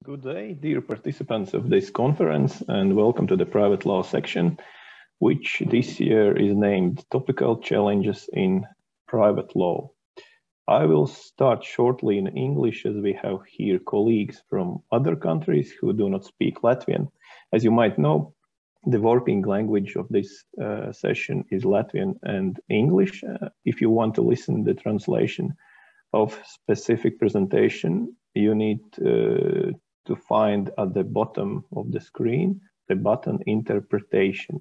Good day, dear participants of this conference, and welcome to the private law section, which this year is named Topical Challenges in Private Law. I will start shortly in English as we have here colleagues from other countries who do not speak Latvian. As you might know, the working language of this session is Latvian and English. If you want to listen to the translation of specific presentation, you need to find at the bottom of the screen the button Interpretation.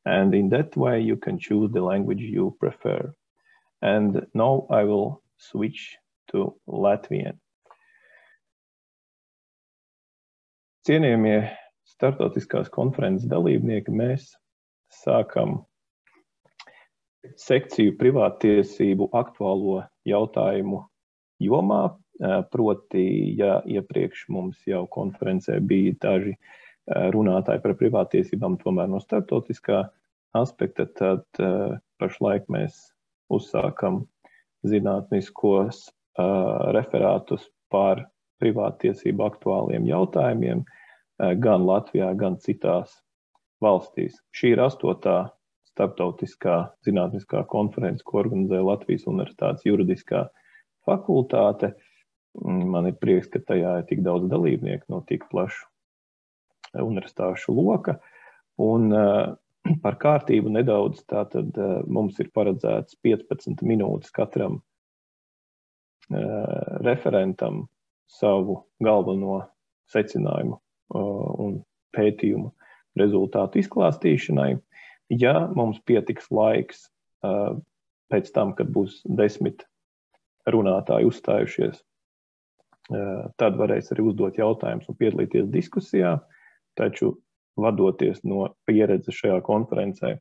And in that way, you can choose the language you prefer. And now I will switch to Latvian. Cienījamie startautiskās konferences dalībnieki, mēs sākam sekciju privāttiesību aktuālo jautājumu jomā. Proti, ja iepriekš mums jau konferencē bija daži runātāji par privāttiesībām, tomēr no starptautiskā aspekta, tad pašlaik mēs uzsākam zinātniskos referātus par privāttiesību aktuāliem jautājumiem gan Latvijā, gan citās valstīs. Šī ir 8. starptautiskā zinātniskā konference, ko organizē Latvijas Universitātes juridiskā fakultāte. Man ir prieks, ka tajā ir tik daudz dalībnieku no tik plašu universitāšu loka. Un par kārtību nedaudz, tātad mums ir paredzēts 15 minūtes katram referentam savu galveno secinājumu un pētījumu rezultātu izklāstīšanai. Ja mums pietiks laiks pēc tam, kad būs 10 runātāji uzstājušies, tad varēs arī uzdot jautājumus un piedalīties diskusijā, taču vadoties no pieredzes šajā konferencē,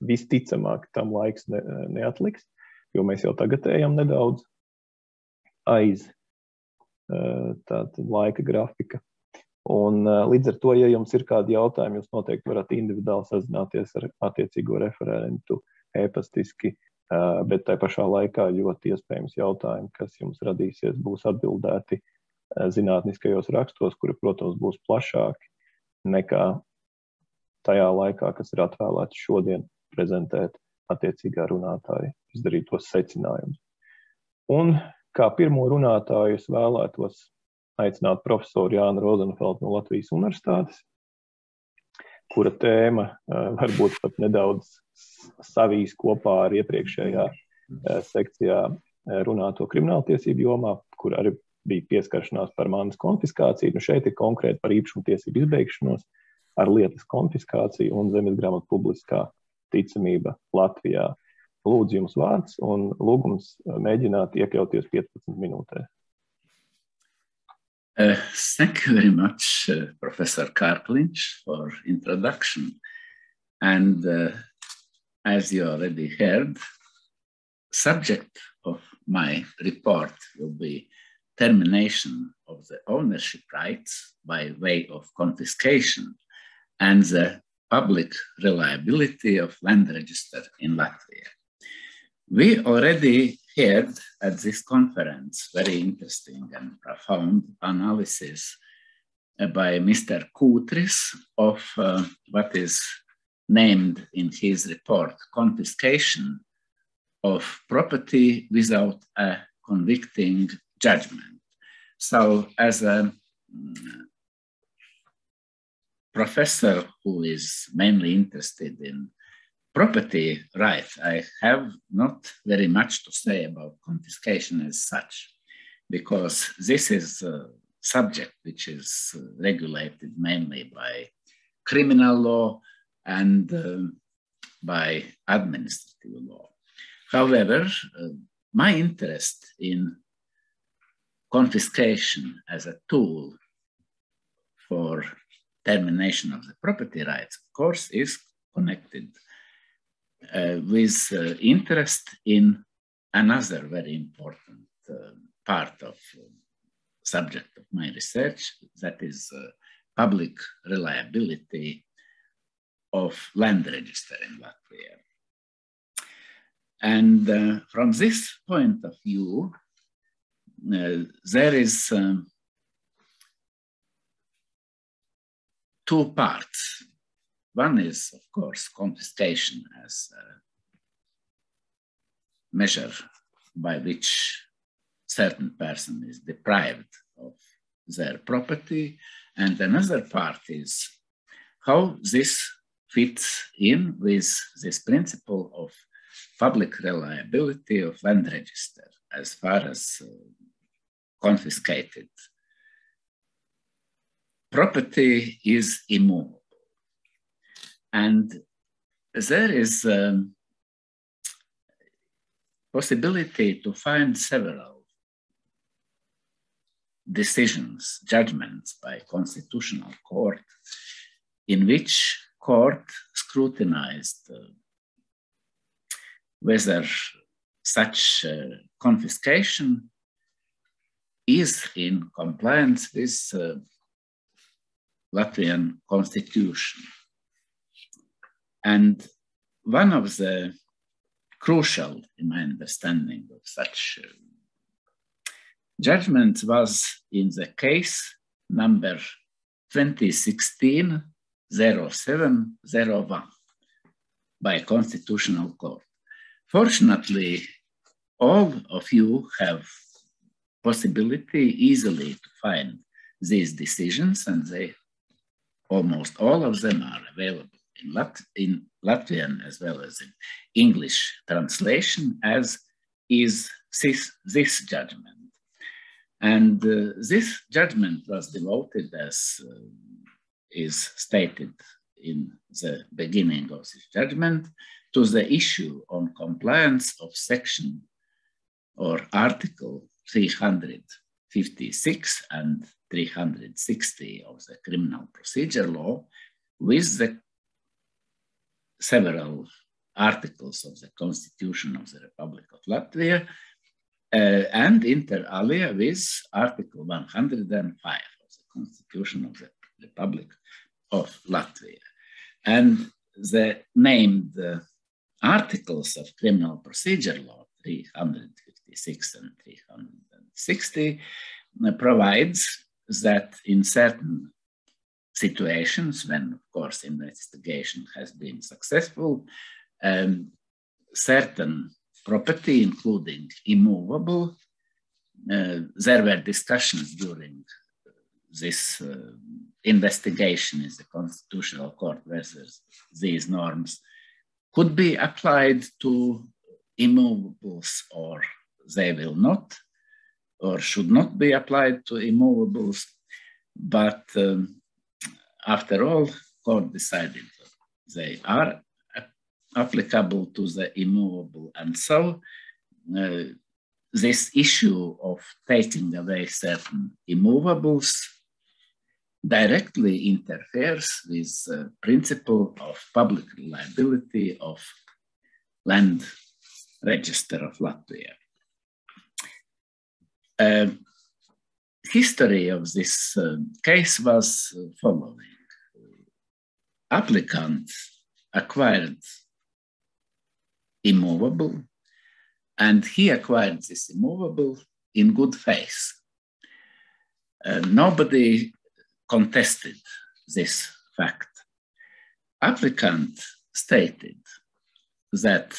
visticamāk tam laiks neatliks, jo mēs jau tagad ejam nedaudz aiz tātad laika grafika. Un līdz ar to, ja jums ir kādi jautājumi, jūs noteikti varat individuāli sazināties ar attiecīgo referentu e-pastiski, bet tai pašā laikā ļoti iespējams jautājumi, kas jums radīsies, būs atbildēti zinātniskajos rakstos, kuri, protams, būs plašāki nekā tajā laikā, kas ir atvēlēts šodien prezentēt attiecīgā runātāja izdarītos secinājumus. Un kā pirmo runātāju es vēlētos aicināt profesoru Jānu Rozenfeldu no Latvijas Universitātes, kura tēma varbūt pat nedaudz savīs kopā ar iepriekšējā sekcijā runāto krimināltiesību jomā, kur arī bija pieskaršanās par manas konfiskāciju. Nu šeit ir konkrēti par īpašumtiesību izbeigšanos ar lietas konfiskāciju un zemesgrāmatu publiskā ticamība Latvijā. Lūdzu jums vārds un lūgums mēģināt iekļauties 15 minūtēs. Thank you very much, Professor Karklinch, for introduction. And as you already heard, subject of my report will be termination of the ownership rights by way of confiscation and the public reliability of land register in Latvia. We already heard at this conference very interesting and profound analysis by Mr. Kūtris of what is named in his report confiscation of property without a convicting judgment. So as a professor who is mainly interested in property rights, I have not very much to say about confiscation as such, because this is a subject which is regulated mainly by criminal law and by administrative law. However, my interest in confiscation as a tool for termination of the property rights, of course, is connected with interest in another very important part of subject of my research, that is public reliability of land register in Latvia. And from this point of view, there is two parts. One is, of course, confiscation as a measure by which certain person is deprived of their property. And another part is how this fits in with this principle of public reliability of land register as far as confiscated property is immovable. And there is a possibility to find several decisions, judgments by Constitutional Court in which court scrutinized whether such confiscation is in compliance with Latvian Constitution. And one of the crucial, in my understanding, of such judgments was in the case number 2016-0701 by Constitutional Court. Fortunately, all of you have possibility easily to find these decisions, and they almost all of them are available in Latvian as well as in English translation, as is this judgment. And this judgment was devoted, as is stated in the beginning of this judgment, to the issue on compliance of section or article 356 and 360 of the Criminal Procedure Law with the several articles of the Constitution of the Republic of Latvia, and inter alia with Article 105 of the Constitution of the Republic of Latvia. And the named articles of Criminal Procedure Law 356 and 360 provides that in certain situations, when, of course, investigation has been successful, certain property, including immovable, there were discussions during this investigation in the Constitutional Court whether these norms could be applied to immovables or they will not, or should not be applied to immovables. But after all, court decided they are applicable to the immovable. And so this issue of taking away certain immovables directly interferes with the principle of public reliability of land register of Latvia. History of this case was following. Applicant acquired immovable, and he acquired this immovable in good faith. Nobody contested this fact. Applicant stated that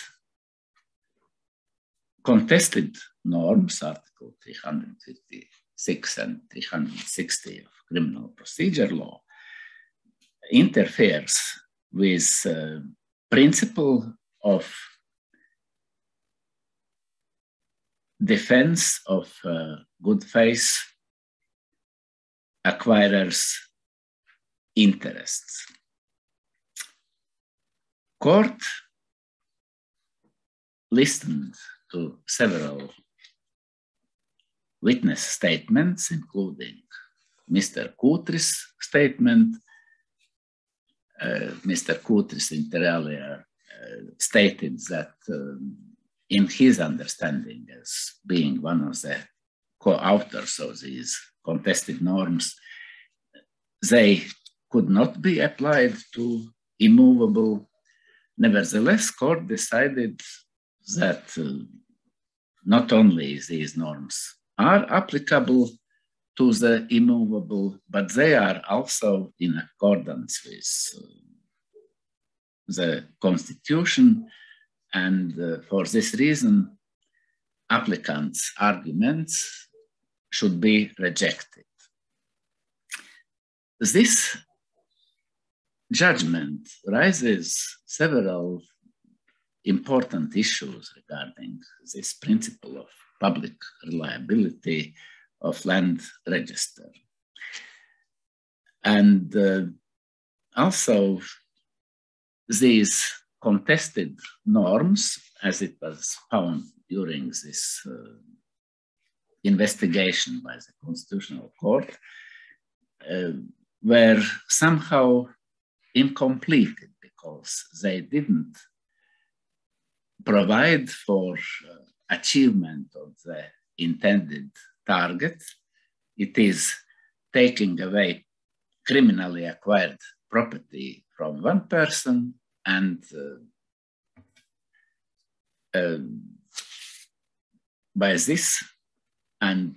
contested norms, Article 356 and 360 of Criminal Procedure Law, interferes with principle of defense of good faith acquirers' interests. Court listened to several witness statements, including Mr. Kūtris' statement. Mr. Kūtris inter alia stated that in his understanding as being one of the co-authors of these contested norms, they could not be applied to immovable. Nevertheless, court decided that not only these norms are applicable to the immovable, but they are also in accordance with the Constitution, and for this reason, applicants' arguments should be rejected. This judgment raises several important issues regarding this principle of public reliability of land register. And also these contested norms, as it was found during this investigation by the Constitutional Court, were somehow incompleted because they didn't provide for achievement of the intended target. It is taking away criminally acquired property from one person and by this and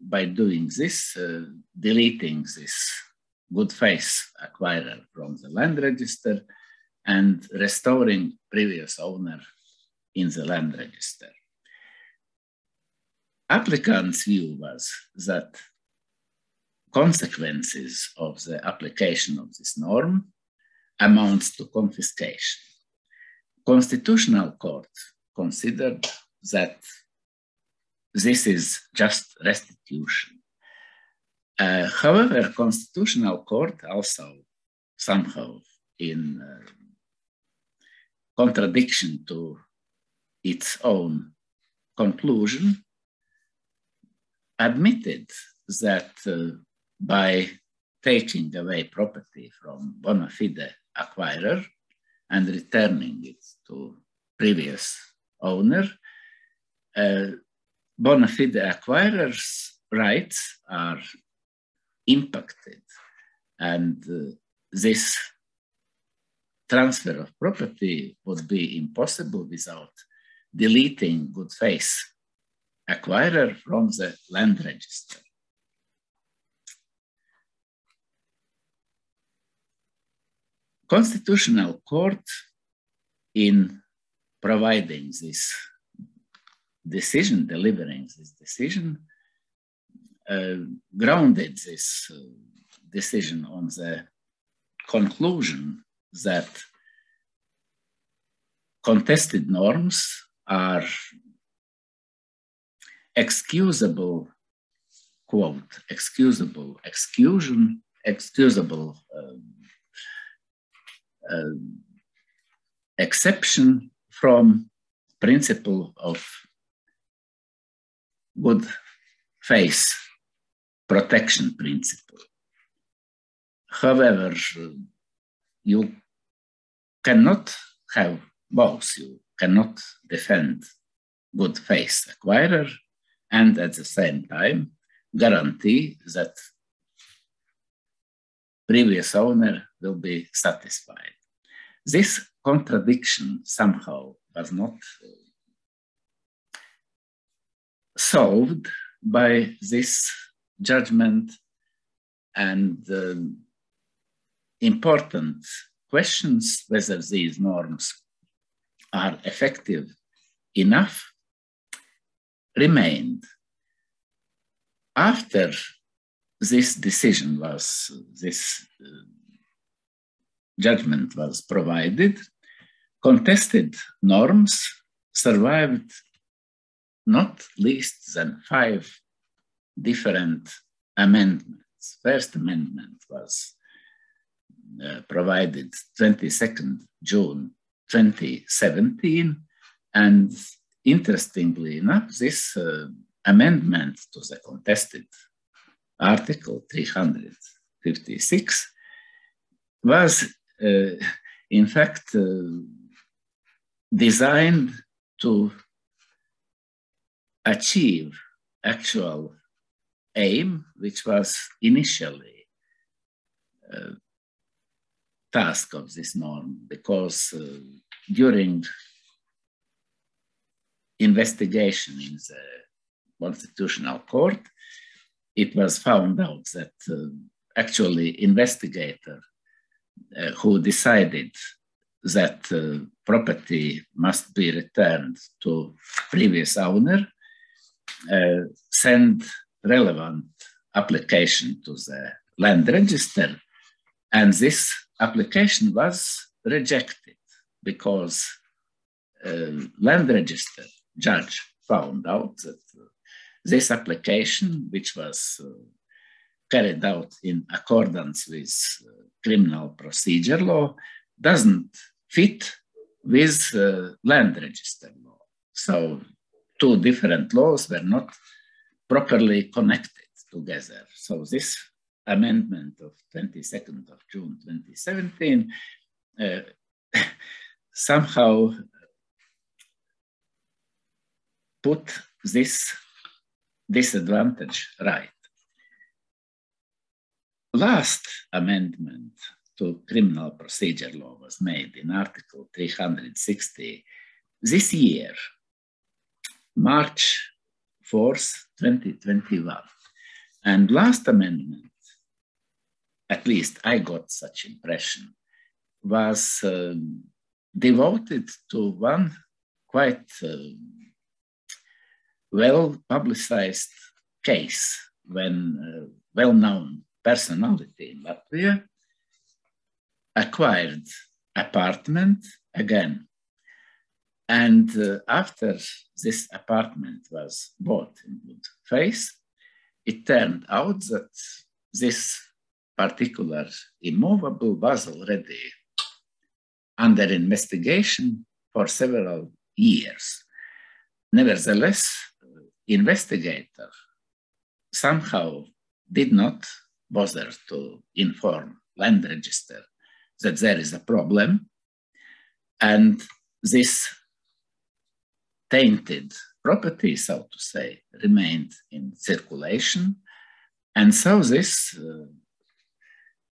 by doing this, deleting this good faith acquirer from the land register and restoring previous owner in the land register. Applicant's view was that consequences of the application of this norm amounts to confiscation. Constitutional Court considered that this is just restitution. However, Constitutional Court also somehow in contradiction to its own conclusion admitted that by taking away property from bona fide acquirer and returning it to previous owner, bona fide acquirer's rights are impacted, and this transfer of property would be impossible without deleting good faith acquirer from the land register. Constitutional Court, in providing this decision, delivering this decision, grounded this decision on the conclusion that contested norms are excusable, quote, excusable exclusion, excusable exception from principle of good faith protection principle. However, you cannot have both. You cannot defend good faith acquirer and at the same time guarantee that previous owner will be satisfied. This contradiction somehow was not solved by this judgment, and important questions whether these norms are effective enough remained. After this decision was, this judgment was provided, contested norms survived not less than 5 different amendments. First amendment was provided 22nd June 2017, and interestingly enough, this amendment to the contested Article 356 was in fact designed to achieve actual aim, which was initially task of this norm, because during investigation in the Constitutional Court, it was found out that actually investigator who decided that property must be returned to previous owner send relevant application to the land register, and this application was rejected because land register judge found out that this application, which was carried out in accordance with criminal procedure law, doesn't fit with land register law. So two different laws were not properly connected together. So this amendment of 22nd of June 2017 somehow put this disadvantage right. Last amendment to criminal procedure law was made in Article 360 this year, March 4th, 2021. And last amendment, at least I got such impression, was devoted to one quite well-publicized case when well-known personality in Latvia acquired apartment again. And after this apartment was bought in good faith, it turned out that this particular immovable was already under investigation for several years. Nevertheless, investigator somehow did not bother to inform land register that there is a problem, and this tainted property, so to say, remained in circulation, and so this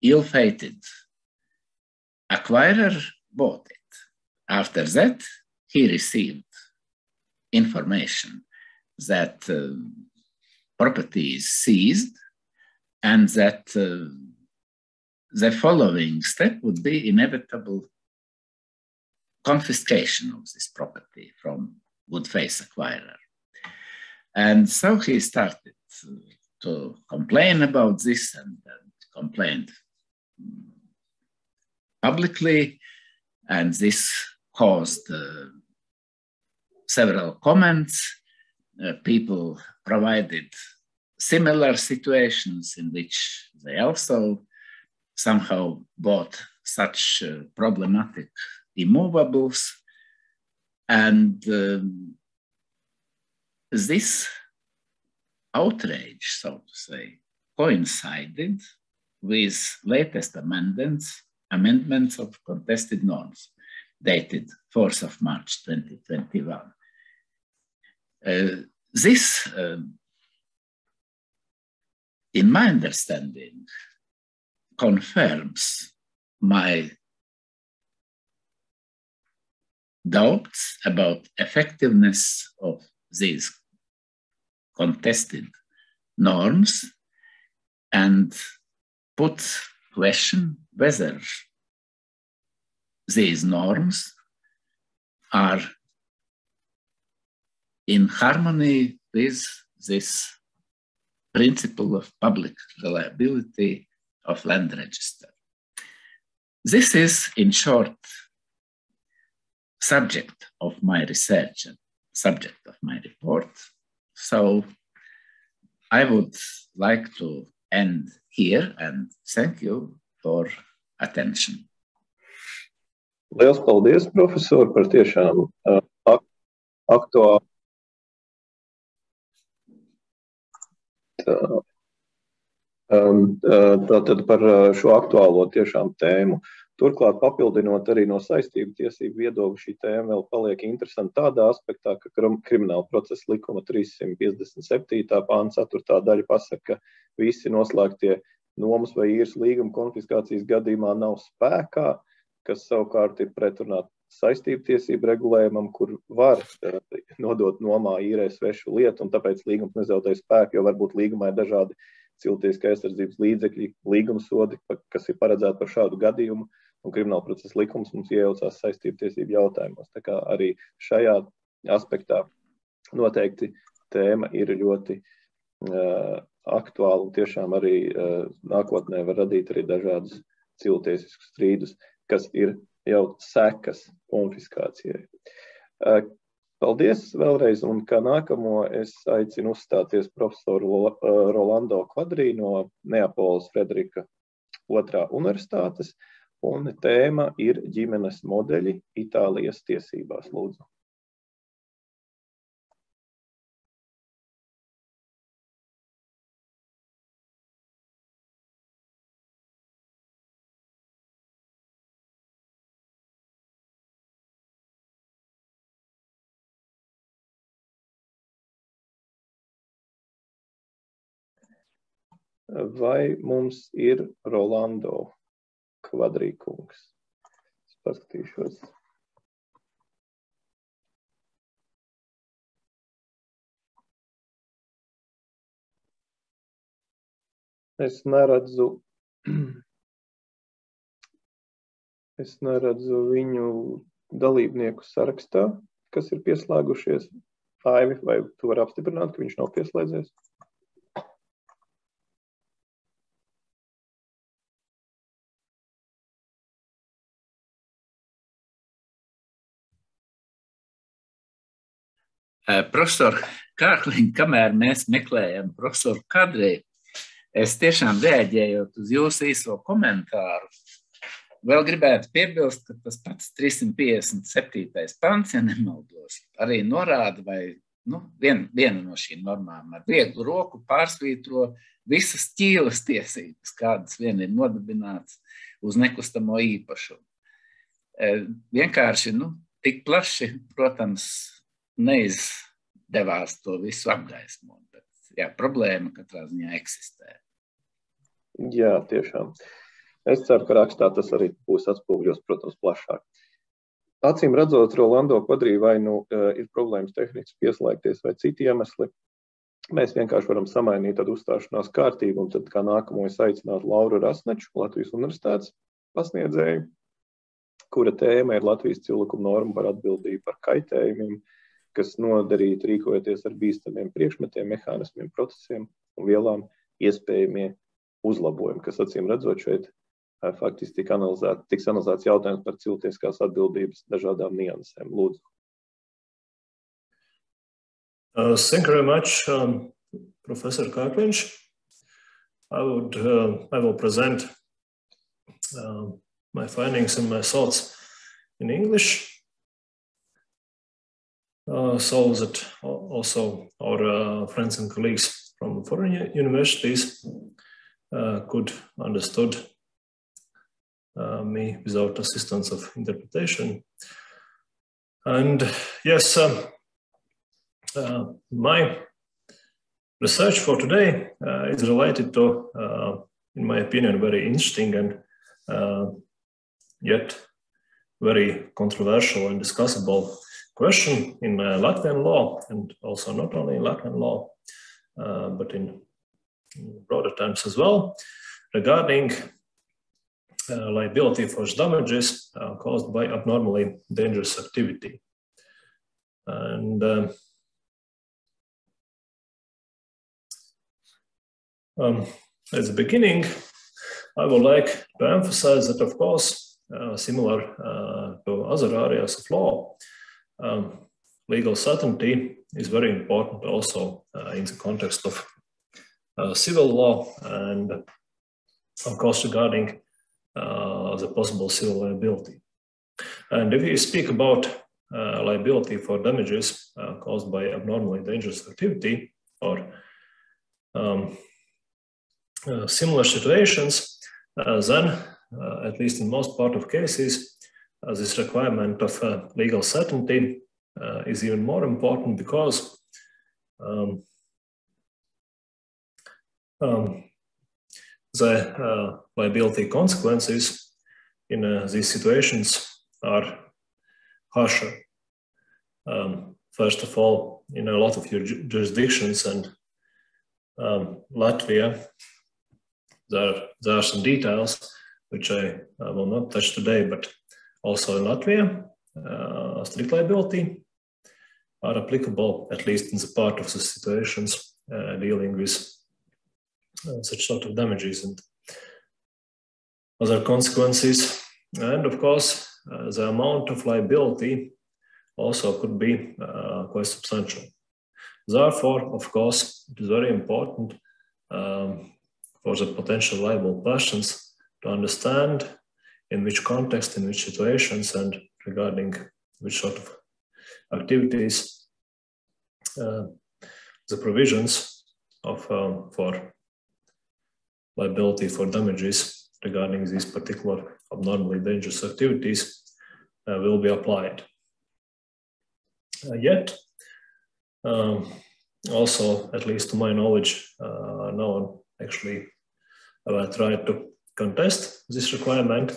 ill-fated acquirer bought it. After that, he received information that property is seized and that the following step would be inevitable confiscation of this property from good faith acquirer. And so he started to complain about this and complained publicly, and this caused several comments. People provided similar situations in which they also somehow bought such problematic immovables. And this outrage, so to say, coincided with latest amendments of contested norms, dated 4th of March 2021. This, in my understanding, confirms my doubts about effectiveness of these contested norms and puts question whether these norms are in harmony with this principle of public reliability of land register. This is, in short, subject of my research and subject of my report. So I would like to end here and thank you for attention. Liels paldies, profesor, par tiešām aktuālu. Tātad par šo aktuālo tiešām tēmu. Turklāt, papildinot arī no saistību tiesību viedokļa, šī tēma vēl paliek interesanta tādā aspektā, ka Krimināla procesa likuma 357. pāns 4. daļa pasaka, ka visi noslēgtie nomas vai īres līguma konfiskācijas gadījumā nav spēkā, kas savukārt ir pretrunā saistību tiesību regulējumam, kur var nodot nomā īrē svešu lietu, un tāpēc līgums nezaudē spēku, jo varbūt līgumā ir dažādi cilvēciskā aizsardzības līdzekļi, līgumsodi, kas ir paredzēti par šādu gadījumu, un krimināla procesa likums mums iejaucās saistību tiesību jautājumos. Tā kā arī šajā aspektā noteikti tēma ir ļoti aktuāla, un tiešām arī nākotnē var radīt arī dažādus cilvēciskus strīdus, kas ir jau sekas konfiskācijai. Paldies vēlreiz, un kā nākamo es aicinu uzstāties profesoru Rolando Quadrī no Neapoles Frederika II universitātes, un tēma ir ģimenes modeļi Itālijas tiesībās. Lūdzu. Vai mums ir Rolando Quadrī kungs? Es paskatīšos. Es neredzu viņu dalībnieku sarakstā, kas ir pieslēgušies. Aivi, vai tu vari apstiprināt, ka viņš nav pieslēdzies? Profesor Kārkliņ, kamēr mēs meklējam profesoru Kadrī, es tiešām reaģējot uz jūsu īso komentāru, vēl gribētu piebilst, ka tas pats 357. pants, ja nemaldos, arī norāda, vai viena no šīm normām ar vieglu roku pārsvītro visas ķīlas tiesības, kādas vien ir nodibināts uz nekustamo īpašumu. Vienkārši, tik plaši, protams, neizdevās to visu apgaismot, bet jā, problēma katrā ziņā eksistē. Jā, tiešām. Es ceru, ka rakstā tas arī būs atspoguļos, protams, plašāk. Acīm redzot, Rolando Quadrī vai ir problēmas tehniski pieslēgties vai citi iemesli. Mēs vienkārši varam samainīt tad uzstāšanās kārtību, un tad kā nākamo es aicinātu Lauru Rasneču, Latvijas universitātes pasniedzēju, kura tēma ir Latvijas civillikuma norma par atbildību par kaitējumiem, kas nodarīti rīkojoties ar bīstamiem priekšmetiem, mehānismiem, procesiem un vielām iespējamie uzlabojumi, kas acīm redzot šeit faktiski tiks analizēts jautājums par cilvēciskās atbildības dažādām niansēm. Lūdzu. Thank you very much, Professor Kārkliņš. I will present my findings and my thoughts in English. So that also our friends and colleagues from foreign universities could understood me without assistance of interpretation. And yes, my research for today is related to, in my opinion, very interesting and yet very controversial and discussable question in Latvian law, and also not only in Latvian law, but in broader terms as well, regarding liability for damages caused by abnormally dangerous activity. And at the beginning, I would like to emphasize that, of course, similar to other areas of law, legal certainty is very important also in the context of civil law and, of course, regarding the possible civil liability. And if you speak about liability for damages caused by abnormally dangerous activity or similar situations, then, at least in most part of cases, this requirement of legal certainty is even more important because the liability consequences in these situations are harsher. First of all, in a lot of your jurisdictions and Latvia, there are some details which I will not touch today, but also in Latvia, strict liability are applicable, at least in the part of the situations dealing with such sort of damages and other consequences. And of course, the amount of liability also could be quite substantial. Therefore, of course, it is very important for the potential liable persons to understand in which context, in which situations, and regarding which sort of activities the provisions of for liability for damages regarding these particular abnormally dangerous activities will be applied. Yet, also, at least to my knowledge, no one actually tried to contest this requirement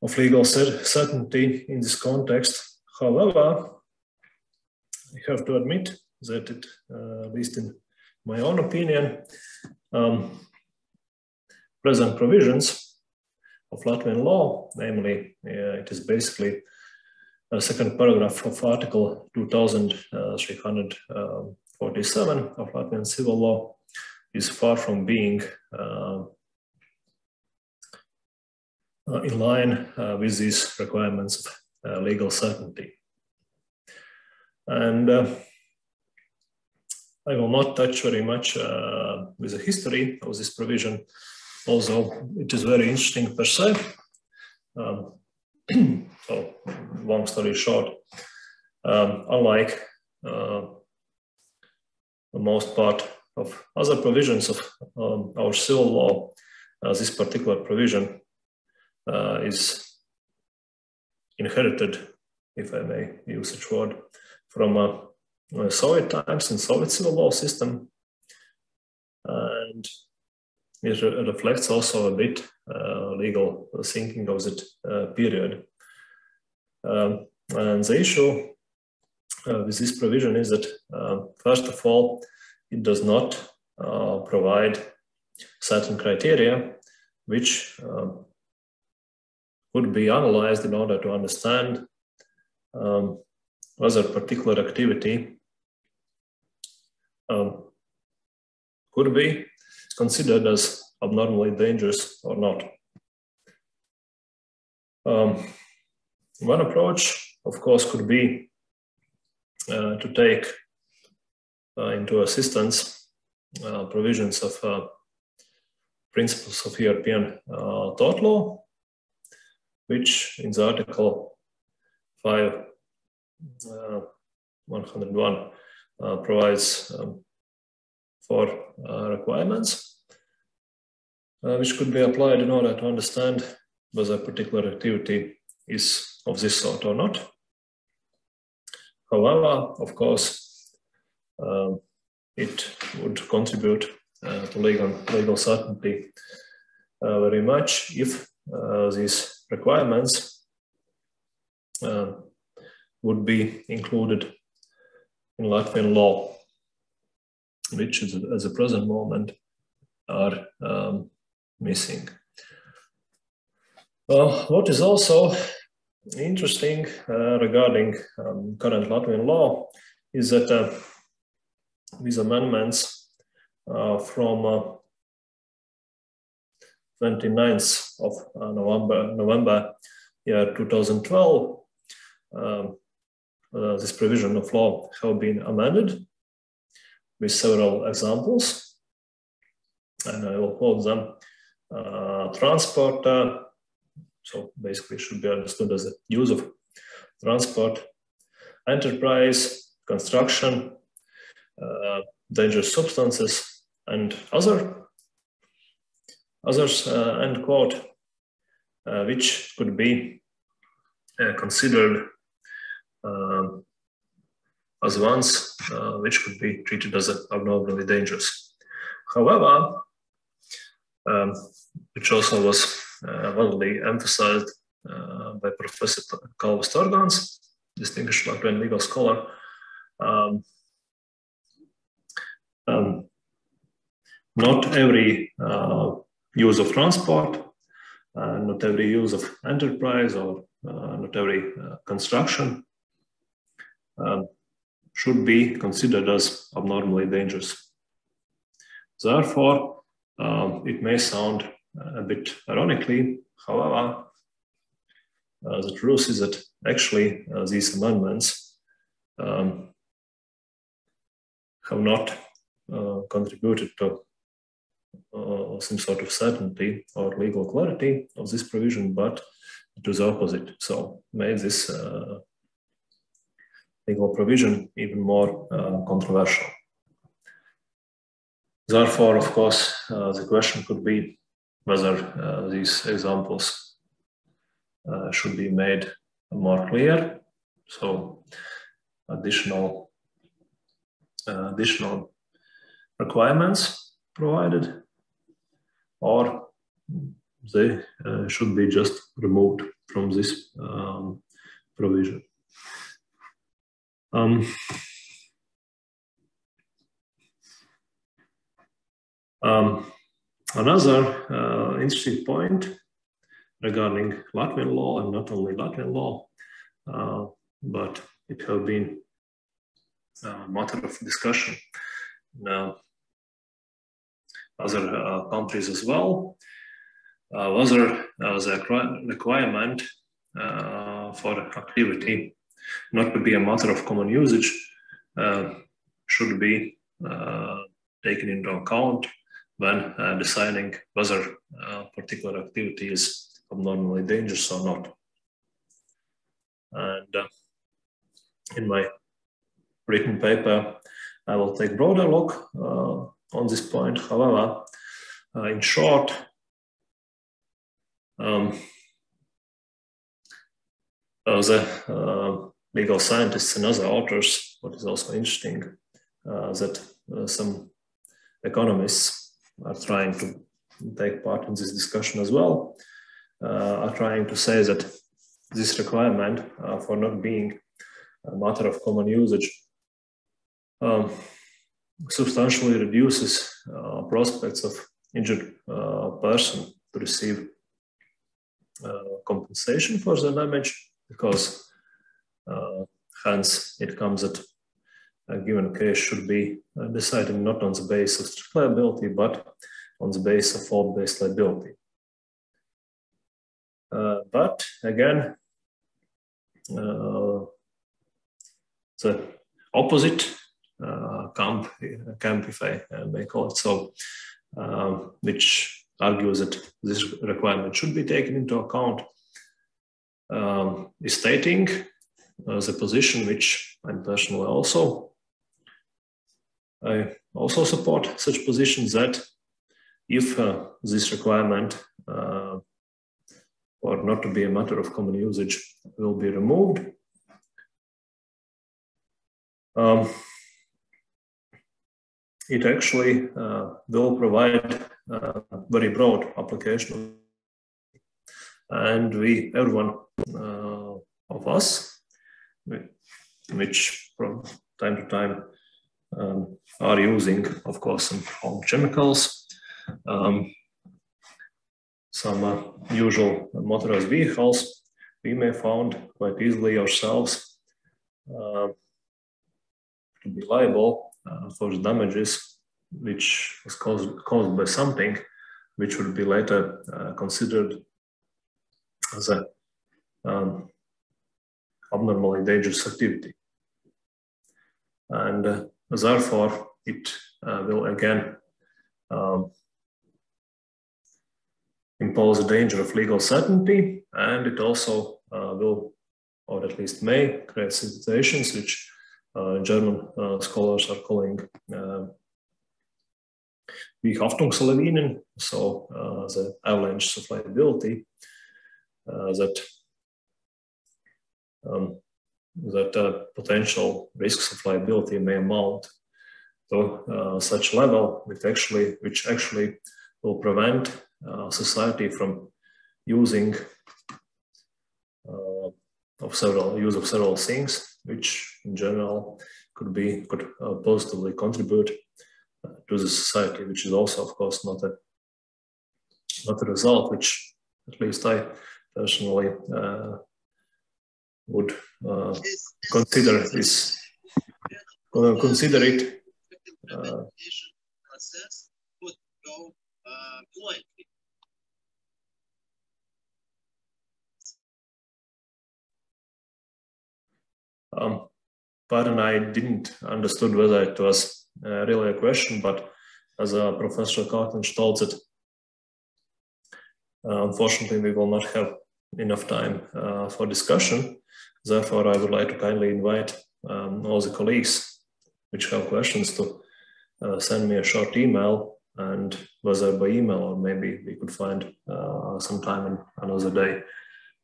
of legal certainty in this context. However, I have to admit that it, at least in my own opinion, present provisions of Latvian law, namely, it is basically a second paragraph of Article 2347 of Latvian civil law, is far from being in line with these requirements of legal certainty. And I will not touch very much with the history of this provision, although it is very interesting per se. So, long story short, unlike the most part of other provisions of our civil law, this particular provision is inherited, if I may use such word, from Soviet times and Soviet civil law system, and it reflects also a bit legal thinking of that period. And the issue with this provision is that, first of all, it does not provide certain criteria which would be analyzed in order to understand whether a particular activity could be considered as abnormally dangerous or not. One approach, of course, could be to take into assistance provisions of principles of European tort law, which in the Article 101 provides for requirements which could be applied in order to understand whether a particular activity is of this sort or not. However, of course, it would contribute to legal certainty very much if these requirements would be included in Latvian law, which is, at the present moment are missing. What is also interesting regarding current Latvian law is that these amendments from 29th of November year 2012, this provision of law have been amended with several examples, and I will quote them. Transport, so basically should be understood as the use of transport, enterprise, construction, dangerous substances, and others, end quote, which could be considered as ones which could be treated as abnormally dangerous. However, which also was widely emphasized by Professor Calvus Torgans, distinguished Latvian legal scholar. Not every use of transport, not every use of enterprise, or not every construction should be considered as abnormally dangerous. Therefore, it may sound a bit ironically, however, the truth is that actually these amendments have not contributed to some sort of certainty or legal clarity of this provision, but to the opposite. So made this legal provision even more controversial. Therefore, of course, the question could be whether these examples should be made more clear. So additional requirements provided, or they should be just removed from this provision. Another interesting point regarding Latvian law, and not only Latvian law, but it has been a matter of discussion in other countries as well, whether the requirement for activity not to be a matter of common usage should be taken into account when deciding whether a particular activity is abnormally dangerous or not. And in my written paper, I will take a broader look on this point. However, in short, the legal scientists and other authors, what is also interesting, that some economists are trying to take part in this discussion as well, are trying to say that this requirement for not being a matter of common usage substantially reduces prospects of injured person to receive compensation for the damage, because hence it comes that a given case should be decided not on the basis of strict liability, but on the basis of fault-based liability. But again, the opposite camp, if I may call it so, which argues that this requirement should be taken into account, is stating the position which I'm personally I also support such positions, that if this requirement or not to be a matter of common usage will be removed, it actually will provide very broad application, and everyone of us, which from time to time are using, of course, some home chemicals, some usual motorized vehicles, we may find quite easily ourselves to be liable for the damages which was caused by something which would be later considered as a abnormally dangerous activity. And therefore, it will again impose a danger of legal certainty, and it also will, or at least may, create situations which German scholars are calling Haftungslawinen, so the avalanche of liability, that potential risks of liability may amount to such level which actually will prevent society from using of several things, which in general could positively contribute to the society, which is also, of course, not a result which at least I personally would consider it. Pardon, I didn't understood whether it was really a question, but as Professor Cartledge told it, unfortunately, we will not have enough time for discussion. Therefore, I would like to kindly invite all the colleagues which have questions to send me a short email, and whether by email or maybe we could find some time in another day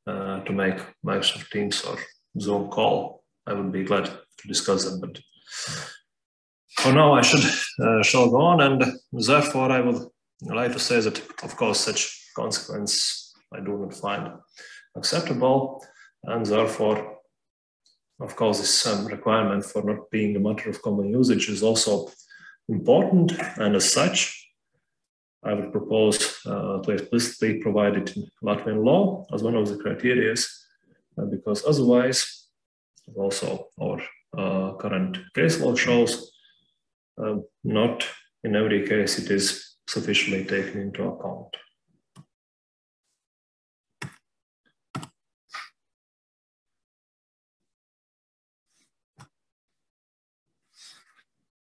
to make Microsoft Teams or Zoom call. I would be glad to discuss them, but for now I shall go on, and therefore I would like to say that, of course, such consequence I do not find acceptable, and therefore, of course, this requirement for not being a matter of common usage is also important, and as such, I would propose to explicitly provide it in Latvian law as one of the criteria, because otherwise, also our current case law shows, not in every case it is sufficiently taken into account.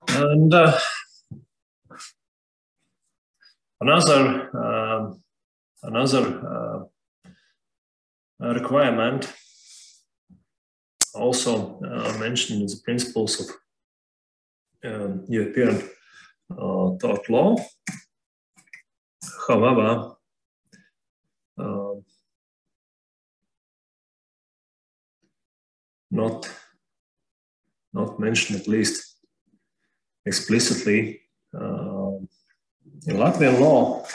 And another requirement also mentioned in the principles of European tort law. However, not mentioned, at least explicitly, in Latvian law,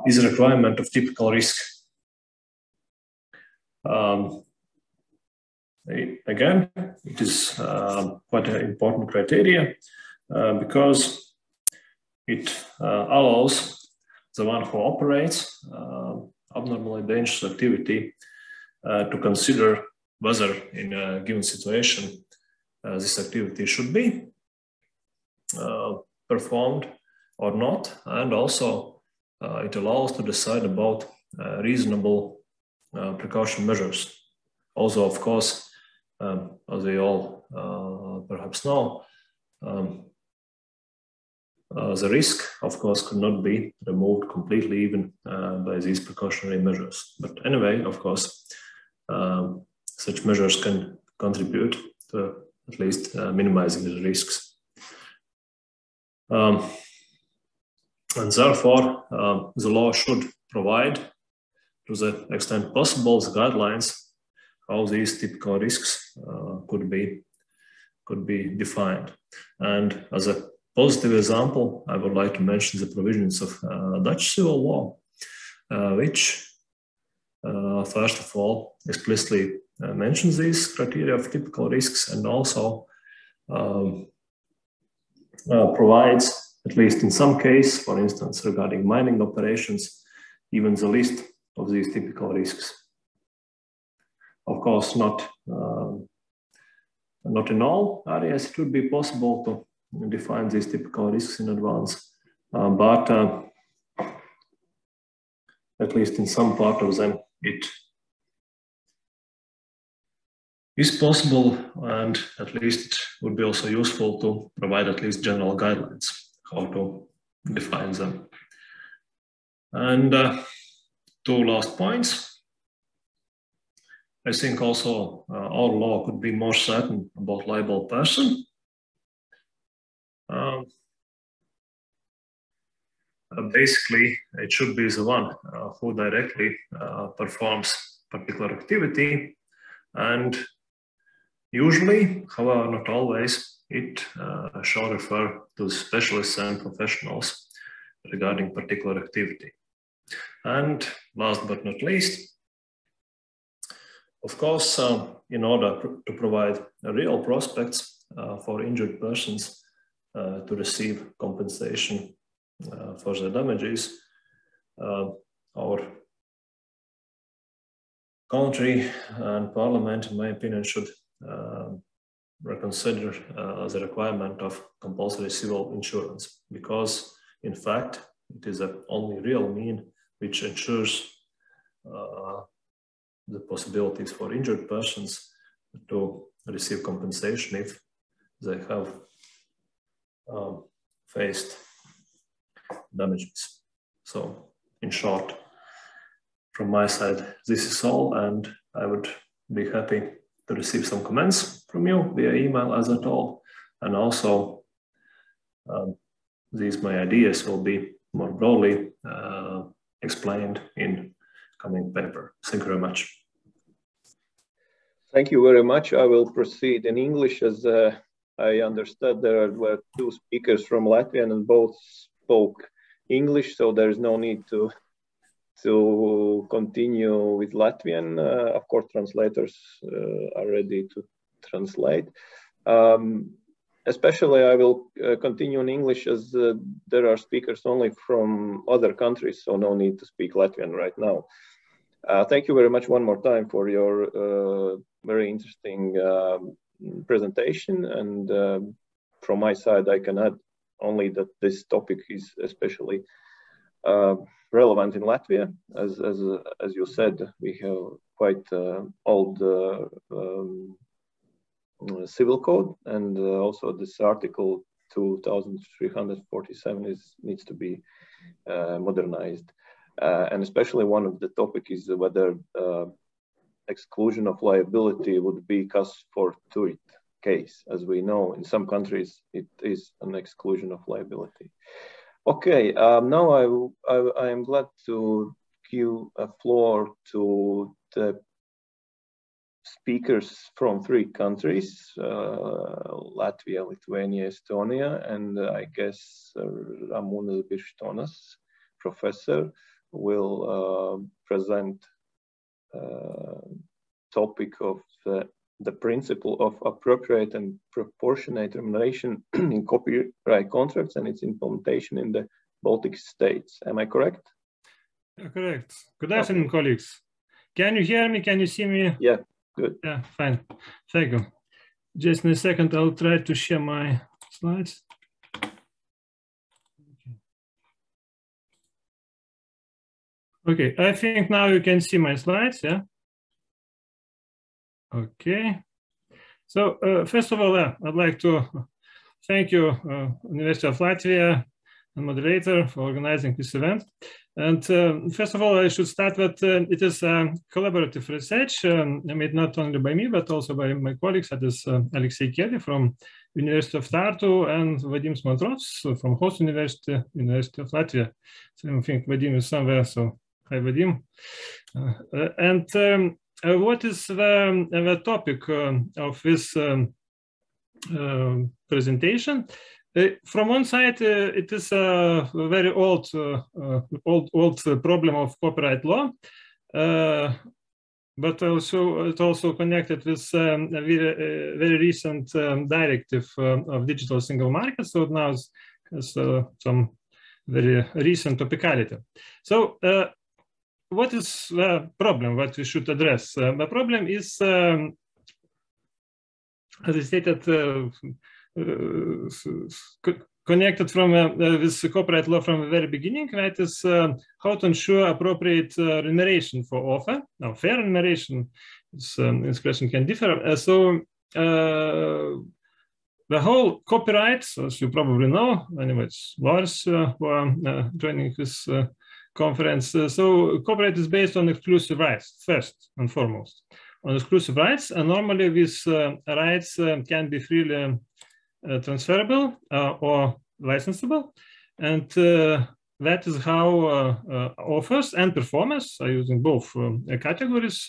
is a requirement of typical risk. Again, it is quite an important criteria because it allows the one who operates abnormally dangerous activity to consider whether in a given situation this activity should be performed or not, and also it allows to decide about reasonable precaution measures. Also, of course, as we all perhaps know, the risk, of course, could not be removed completely even by these precautionary measures. But anyway, of course, such measures can contribute to at least minimizing the risks. And therefore, the law should provide, to the extent possible, the guidelines how these typical risks could be defined. And as a positive example, I would like to mention the provisions of Dutch civil law, which, first of all, explicitly mentions these criteria of typical risks, and also provides, at least in some case, for instance, regarding mining operations, even the list of these typical risks. Of course, not in all areas it would be possible to define these typical risks in advance, but at least in some part of them it is possible, and at least it would be also useful to provide at least general guidelines how to define them. And two last points. I think also our law could be more certain about liable person. Basically, it should be the one who directly performs particular activity, and usually, however not always, it shall refer to specialists and professionals regarding particular activity. And last but not least, Of course, in order to provide real prospects for injured persons to receive compensation for their damages, our country and parliament, in my opinion, should reconsider the requirement of compulsory civil insurance, because in fact it is the only real mean which ensures the possibilities for injured persons to receive compensation if they have faced damages. So in short, from my side, this is all, and I would be happy to receive some comments from you via email, as I told, and also these my ideas will be more broadly explained in coming paper. Thank you very much. Thank you very much. I will proceed in English, as I understood there were two speakers from Latvian and both spoke English, so there is no need to continue with Latvian. Of course, translators are ready to translate. Especially, I will continue in English, as there are speakers only from other countries, so no need to speak Latvian right now. Thank you very much one more time for your very interesting presentation. And from my side, I can add only that this topic is especially relevant in Latvia. As you said, we have quite old civil code, and also this article 2347 needs to be modernized. And especially one of the topic is whether exclusion of liability would be cause fortuit case. As we know, in some countries, it is an exclusion of liability. Okay, now I am glad to give a floor to the speakers from three countries, Latvia, Lithuania, Estonia, and I guess Ramūnas Birštonas, professor, will present topic of the principle of appropriate and proportionate remuneration in copyright contracts and its implementation in the Baltic states. Am I correct? Correct. Good afternoon, colleagues. Can you hear me? Can you see me? Yeah, good. Yeah, fine. Thank you. Just in a second, I'll try to share my slides. Okay, I think now you can see my slides, yeah? Okay. So first of all, I'd like to thank you, University of Latvia and moderator, for organizing this event. And first of all, I should start that it is collaborative research made not only by me, but also by my colleagues, that is Alexei Kelly from University of Tartu and Vadim Smontrovs from host University, University of Latvia. So I think Vadim is somewhere, so hi Vadim. What is the topic of this presentation? From one side, it is a very old problem of copyright law, but it's also connected with a very recent directive of digital single market. So now it's some very recent topicality. So what is the problem? What we should address? The problem is, as I stated, connected from this copyright law from the very beginning, that is how to ensure appropriate remuneration for author. Now, fair remuneration, this expression can differ. The whole copyright, as you probably know, anyways, lawyers who are joining this conference. So copyright is based on exclusive rights, first and foremost. On exclusive rights, and normally these rights can be freely transferable or licensable, and that is how authors and performers are using both categories.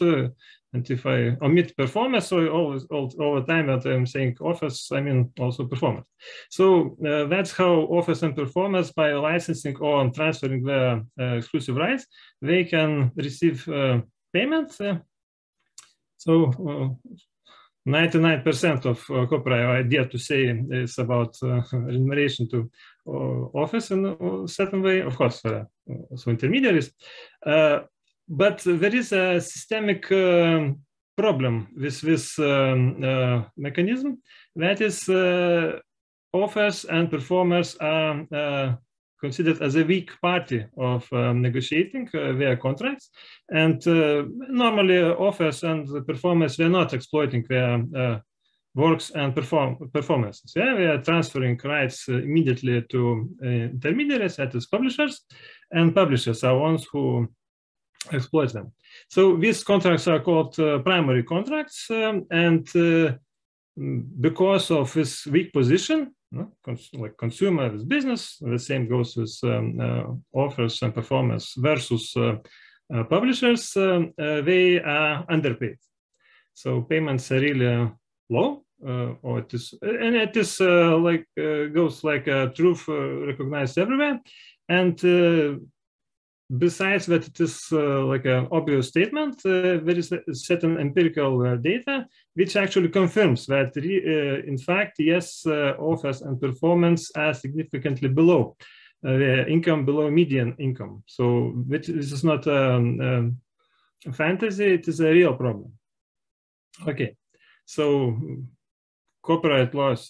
And if I omit performers, so all the time that I'm saying authors, I mean also performers. So that's how authors and performers, by licensing or transferring their exclusive rights, they can receive payment So 99% of copyright I dare to say is about remuneration to authors in a certain way, of course, also intermediaries. But there is a systemic problem with this mechanism. That is, authors and performers are considered as a weak party of negotiating their contracts. And normally authors and performers were not exploiting their works and performances. Yeah? We are transferring rights immediately to intermediaries, that is publishers, and publishers are ones who exploit them. So these contracts are called primary contracts, and because of this weak position, like consumer with business, the same goes with authors and performers versus publishers, they are underpaid. So payments are really low, or it is, and it is goes like a truth recognized everywhere. And besides that, it is like an obvious statement. There is certain empirical data which actually confirms that, in fact, yes, authors and performance are significantly below their income, below median income. So this is not a fantasy; it is a real problem. Okay, so copyright law is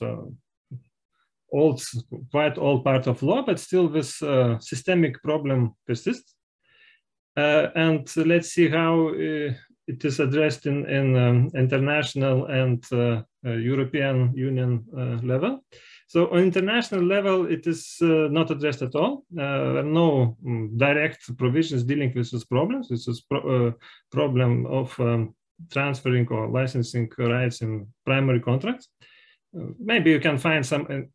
quite old part of law, but still this systemic problem persists. And let's see how it is addressed in international and European Union level. So on international level, it is not addressed at all. There are no direct provisions dealing with these problems. This is problem of transferring or licensing rights in primary contracts. Maybe you can find some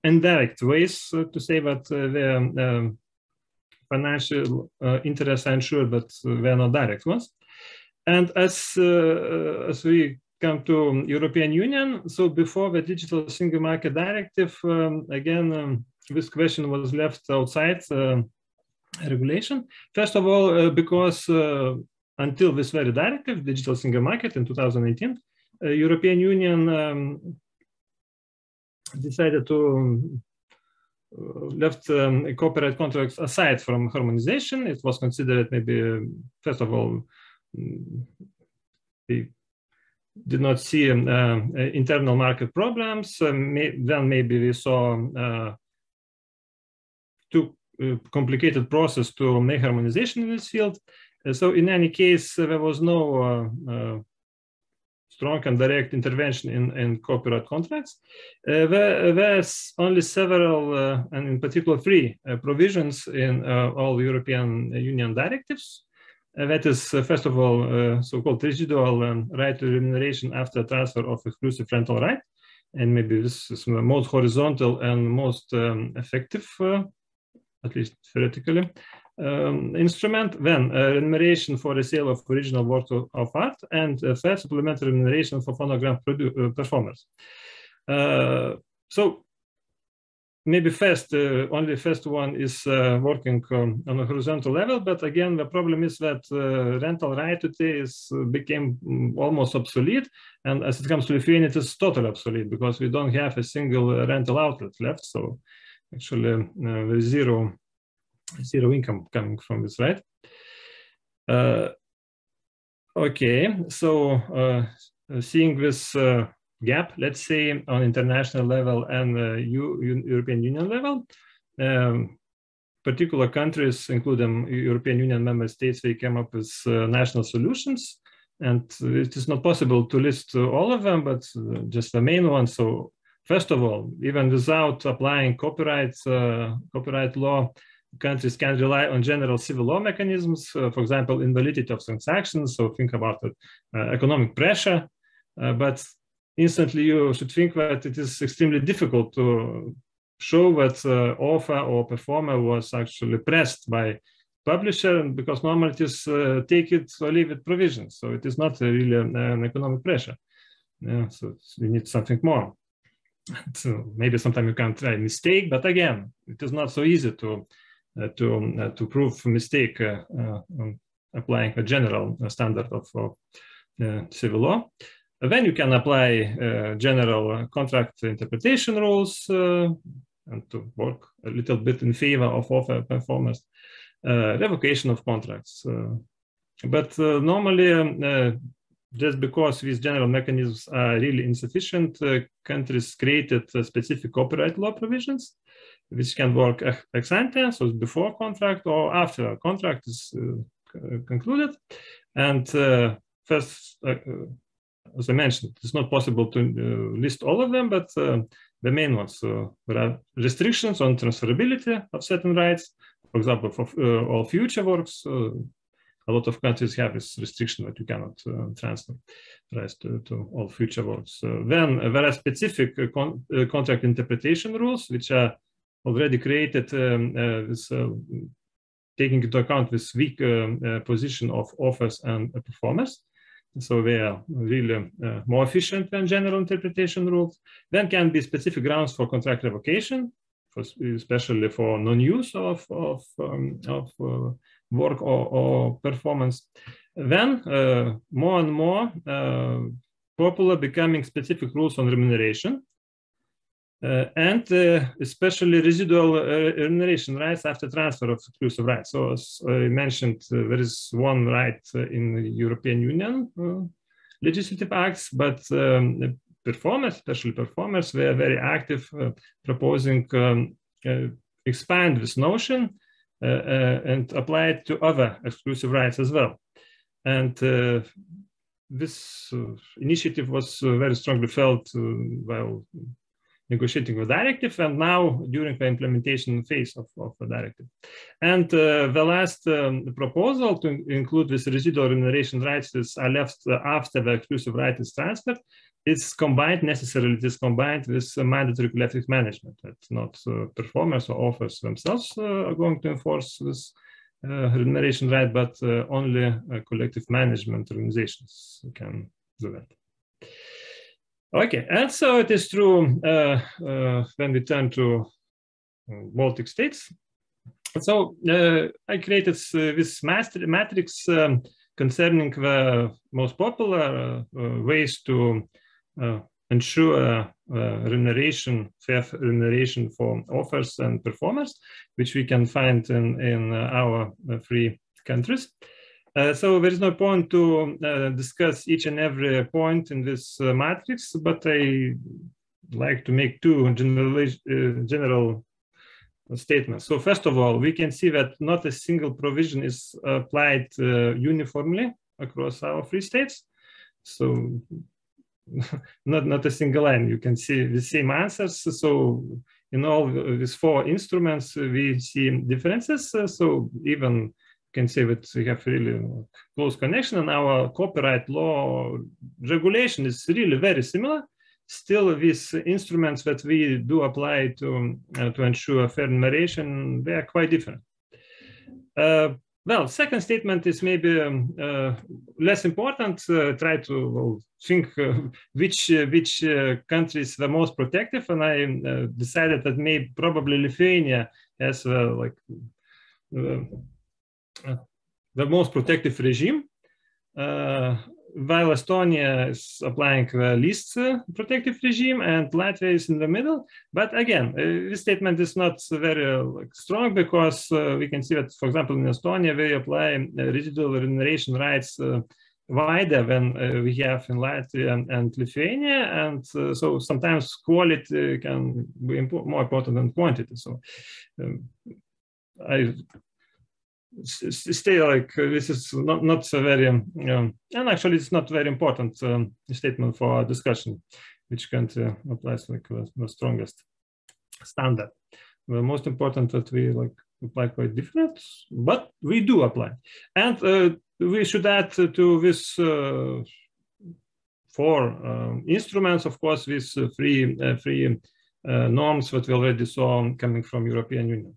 indirect ways to say that their financial interests are ensured, but they are not direct ones. And as we come to European Union, so before the Digital Single Market Directive, again, this question was left outside regulation. First of all, because until this very directive, Digital Single Market in 2018, European Union decided to left copyright contracts aside from harmonization. It was considered maybe, first of all, we did not see internal market problems. Then maybe we saw too complicated process to make harmonization in this field. So in any case, there was no strong and direct intervention in copyright contracts. There's only several, and in particular 3 provisions in all European Union directives. That is, first of all, so-called residual right to remuneration after transfer of exclusive rental right. And maybe this is the most horizontal and most effective, at least theoretically, instrument. Then remuneration for the sale of original work of art, and third, supplementary remuneration for phonogram performers. So maybe first, only first one is working on a horizontal level, but again, the problem is that rental right today became almost obsolete, and as it comes to Lithuania, it is totally obsolete because we don't have a single rental outlet left. So actually, there's zero income coming from this, right? Okay, so seeing this gap, let's say, on international level and European Union level, particular countries, including European Union member states, they came up with national solutions, and it is not possible to list all of them, but just the main ones. So first of all, even without applying copyright law, countries can rely on general civil law mechanisms, for example, invalidity of transactions. So think about it, economic pressure, but instantly you should think that it is extremely difficult to show that author or performer was actually pressed by publisher, because normally it is take it or leave it provisions. So it is not really an economic pressure. Yeah, so you need something more. So maybe sometimes you can try mistake, but again, it is not so easy to prove mistake applying a general standard of civil law. Then you can apply general contract interpretation rules and to work a little bit in favor of offer performers, revocation of contracts. But normally, just because these general mechanisms are really insufficient, countries created specific copyright law provisions, which can work ex ante, so before contract or after a contract is concluded. And first, as I mentioned, it's not possible to list all of them, but the main ones. There are restrictions on transferability of certain rights. For example, for all future works, a lot of countries have this restriction that you cannot transfer rights to all future works. Then there are specific contract interpretation rules, which are already created taking into account this weak position of authors and performers. So they are really more efficient than general interpretation rules. Then can be specific grounds for contract revocation, especially for non-use of work or performance. Then more and more popular becoming specific rules on remuneration. And especially residual remuneration rights after transfer of exclusive rights. So as I mentioned, there is one right in the European Union legislative acts, but performers, especially performers, were very active proposing expand this notion and apply it to other exclusive rights as well. And this initiative was very strongly felt while negotiating the directive, and now during the implementation phase of the directive. And the last proposal to include this residual remuneration rights are left after the exclusive right is transferred. It's combined, necessarily it is combined with mandatory collective management. That's not performers or authors themselves are going to enforce this remuneration right, but only collective management organizations can do that. Okay, and so it is true when we turn to Baltic states. So I created this matrix concerning the most popular ways to ensure remuneration, fair remuneration for authors and performers, which we can find in our three countries. So there is no point to discuss each and every point in this matrix, but I like to make two general statements. So first of all, we can see that not a single provision is applied uniformly across our three states. So not a single line. You can see the same answers. So in all these four instruments, we see differences. So even can say that we have really close connection, and our copyright law regulation is really very similar. Still, these instruments that we do apply to ensure fair remuneration, they are quite different. Well, second statement is maybe less important. Try to think which countries the most protective, and I decided that probably Lithuania has the most protective regime, while Estonia is applying the least protective regime, and Latvia is in the middle. But again, this statement is not very strong, because we can see that, for example, in Estonia, they apply residual remuneration rights wider than we have in Latvia and Lithuania, and so sometimes quality can be more important than quantity. So I stay like this is not so very, and actually it's not very important statement for our discussion, which country applies like the strongest standard. The most important that we apply quite different, but we do apply. And we should add to this four instruments, of course, with three norms that we already saw coming from European Union.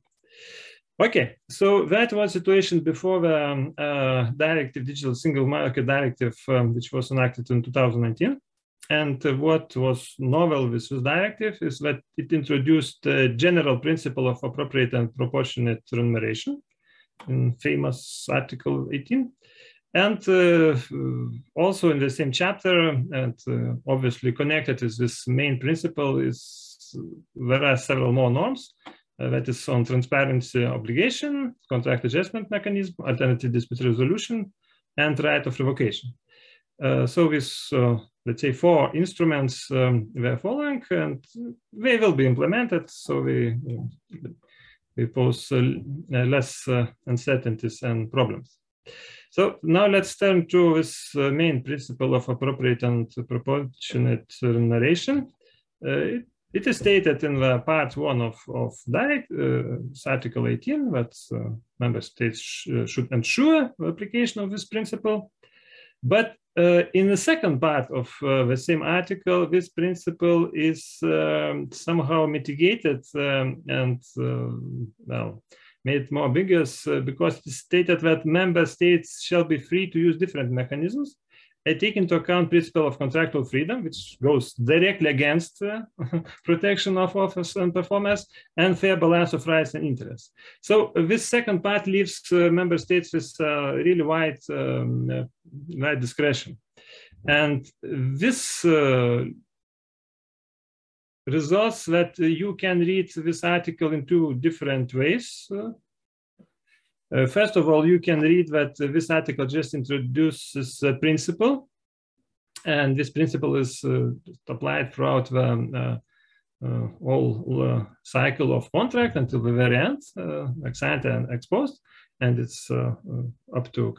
Okay, so that was the situation before the directive, Digital Single Market Directive, which was enacted in 2019. And what was novel with this directive is that it introduced the general principle of appropriate and proportionate remuneration in famous Article 18. And also in the same chapter, and obviously connected with this main principle, there are several more norms. That is on transparency obligation, contract adjustment mechanism, alternative dispute resolution, and right of revocation. So with, let's say, 4 instruments we are following, and they will be implemented. So we pose less uncertainties and problems. So now let's turn to this main principle of appropriate and proportionate narration. It is stated in the part 1 of direct Article 18 that member states should ensure the application of this principle. But in the second part of the same article, this principle is somehow mitigated and well, made more ambiguous because it is stated that member states shall be free to use different mechanisms and take into account principle of contractual freedom, which goes directly against protection of authors and performers, and fair balance of rights and interests. So this second part leaves member states with really wide discretion. And this results that you can read this article in 2 different ways. First of all, you can read that this article just introduces a principle, and this principle is applied throughout the whole cycle of contract until the very end, ex ante and ex post, and it's up to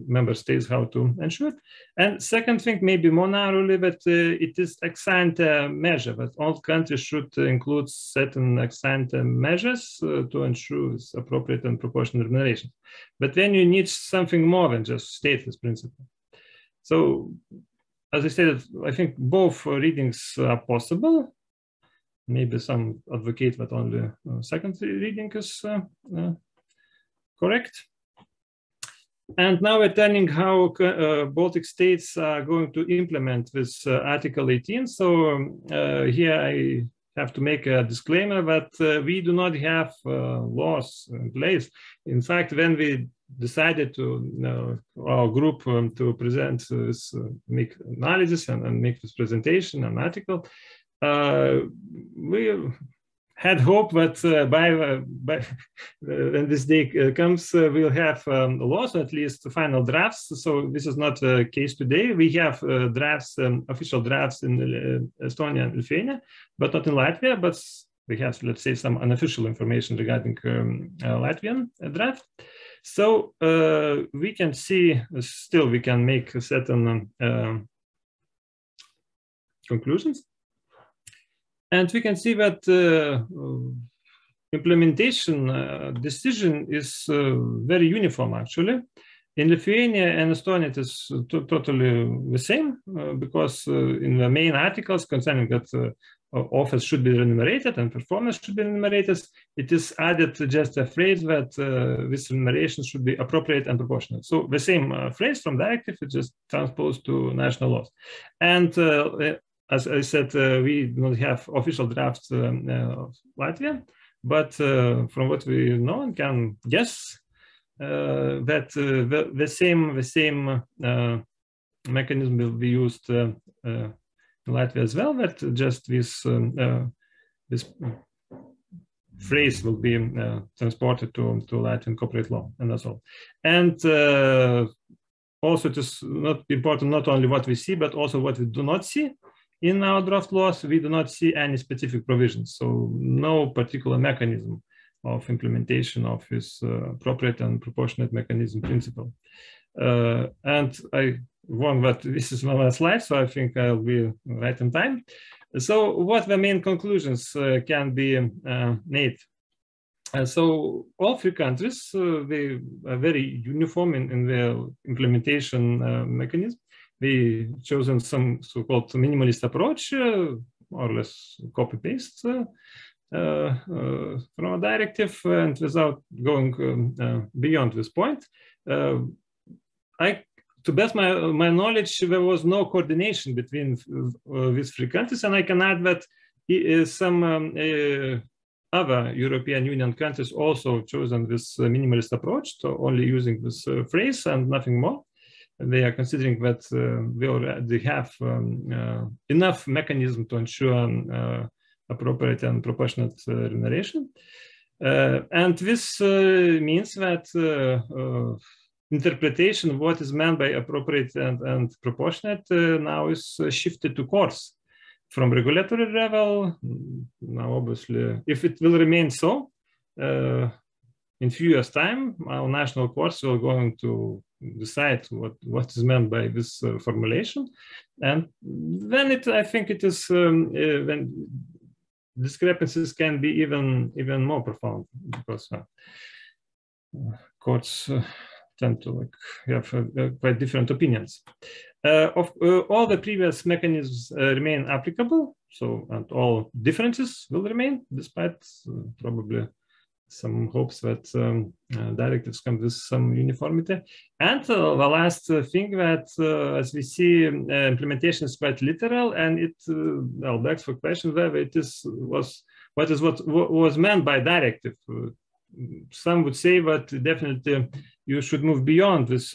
member states how to ensure it. And second thing, maybe more narrowly, that it is ex ante measure, that all countries should include certain ex ante measures to ensure appropriate and proportionate remuneration. But then you need something more than just state this principle. So, as I said, I think both readings are possible. Maybe some advocate that only second reading is correct. And now we're turning how Baltic states are going to implement this Article 18. So here I have to make a disclaimer that we do not have laws in place. In fact, when we decided to, our group to present this, make analysis and make this presentation and article, we had hope that when this day comes, we'll have laws, or at least final drafts. So this is not the case today. We have drafts, official drafts in Estonia and Lithuania, but not in Latvia. But we have, let's say, some unofficial information regarding Latvian draft. So we can see, still we can make certain conclusions. And we can see that implementation decision is very uniform, actually. In Lithuania and Estonia, it is totally the same, because in the main articles concerning that authors should be remunerated and performers should be remunerated, it is added just a phrase that this remuneration should be appropriate and proportionate. So the same phrase from directive is just transposed to national laws. And as I said, we don't have official drafts of Latvia, but from what we know and can guess, that the same mechanism will be used in Latvia as well. That just this phrase will be transported to Latvian corporate law, and that's all. And also, it is not important not only what we see, but also what we do not see. In our draft laws, we do not see any specific provisions, so no particular mechanism of implementation of this appropriate and proportionate mechanism principle. And I warn that this is my last slide, so I think I'll be right in time. So what the main conclusions can be made? So all 3 countries, they are very uniform in their implementation mechanism. We chosen some so-called minimalist approach, more or less copy-paste from a directive, and without going beyond this point. To best my knowledge, there was no coordination between these 3 countries, and I can add that some other European Union countries also chosen this minimalist approach, so only using this phrase and nothing more. they are considering that we already have enough mechanism to ensure appropriate and proportionate remuneration. And this means that interpretation of what is meant by appropriate and proportionate now is shifted to courts from regulatory level. Now, obviously, if it will remain so, in few years' time, our national courts are going to decide what is meant by this formulation, and then I think it is when discrepancies can be even more profound, because courts tend to have quite different opinions. All the previous mechanisms remain applicable, and all differences will remain, despite probably some hopes that directives come with some uniformity. And the last thing that, as we see, implementation is quite literal, and it begs for question whether it was what was meant by directive. Some would say that definitely you should move beyond this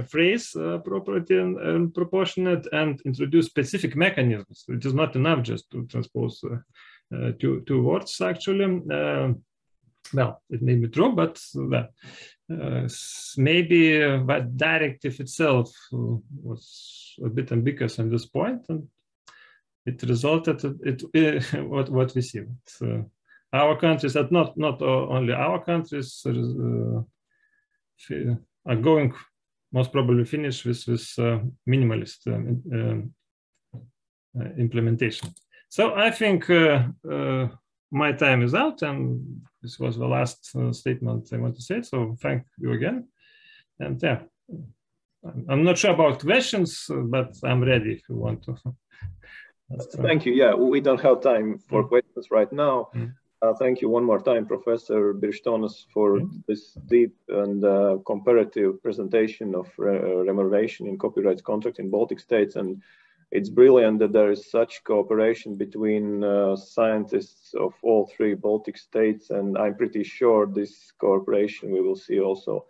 phrase, appropriate and proportionate, and introduce specific mechanisms. It is not enough just to transpose two words, actually. Well, it may be true, but maybe that directive itself was a bit ambiguous at this point, and it resulted in what we see. Our countries, not only our countries, are going most probably finish with minimalist implementation. So I think my time is out, and this was the last statement I want to say. So thank you again. And yeah, I'm not sure about questions, but I'm ready if you want to. Thank you. Yeah, we don't have time for questions right now. Thank you one more time, Professor Birštonis, for this deep and comparative presentation of remuneration in copyright contract in Baltic states. And it's brilliant that there is such cooperation between scientists of all three Baltic states, and I'm pretty sure this cooperation we will see also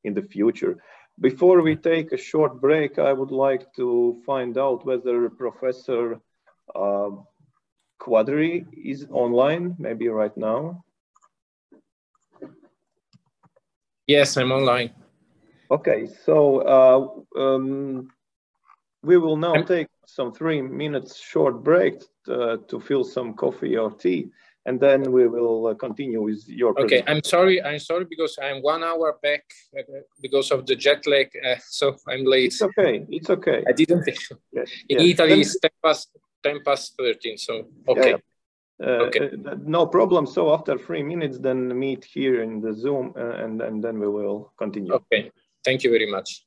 in the future. Before we take a short break, I would like to find out whether Professor Quadri is online, maybe right now. Yes, I'm online. Okay, so we will now take some 3 minutes short break to fill some coffee or tea, and then we will continue with your presentation. Okay, I'm sorry because I'm 1 hour back because of the jet lag, so I'm late. It's okay, it's okay. I didn't think. Yes, in Italy, it's 10 past 13, so okay. Yeah. No problem. So after 3 minutes, then meet here in the Zoom, and then we will continue. Okay, thank you very much.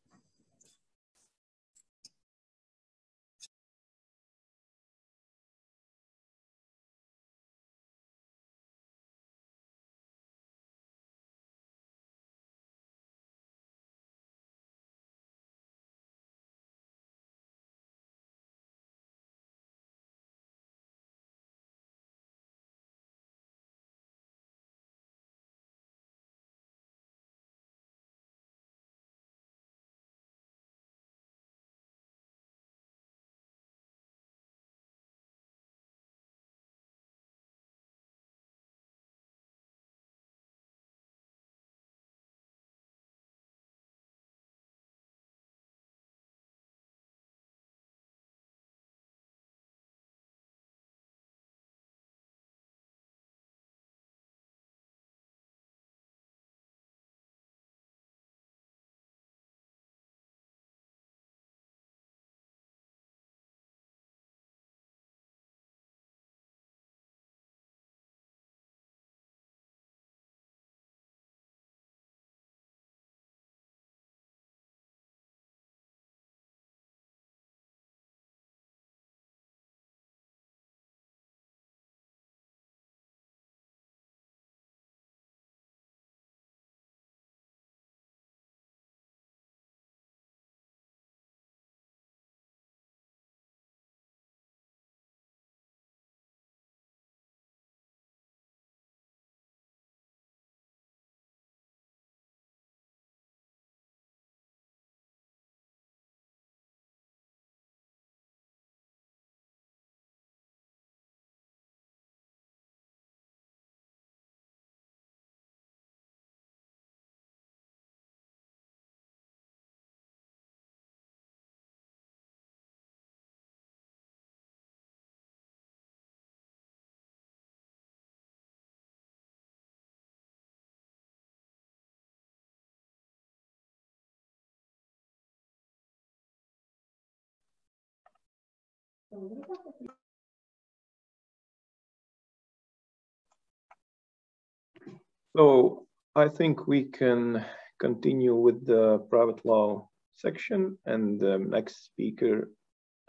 So I think we can continue with the private law section, and the next speaker,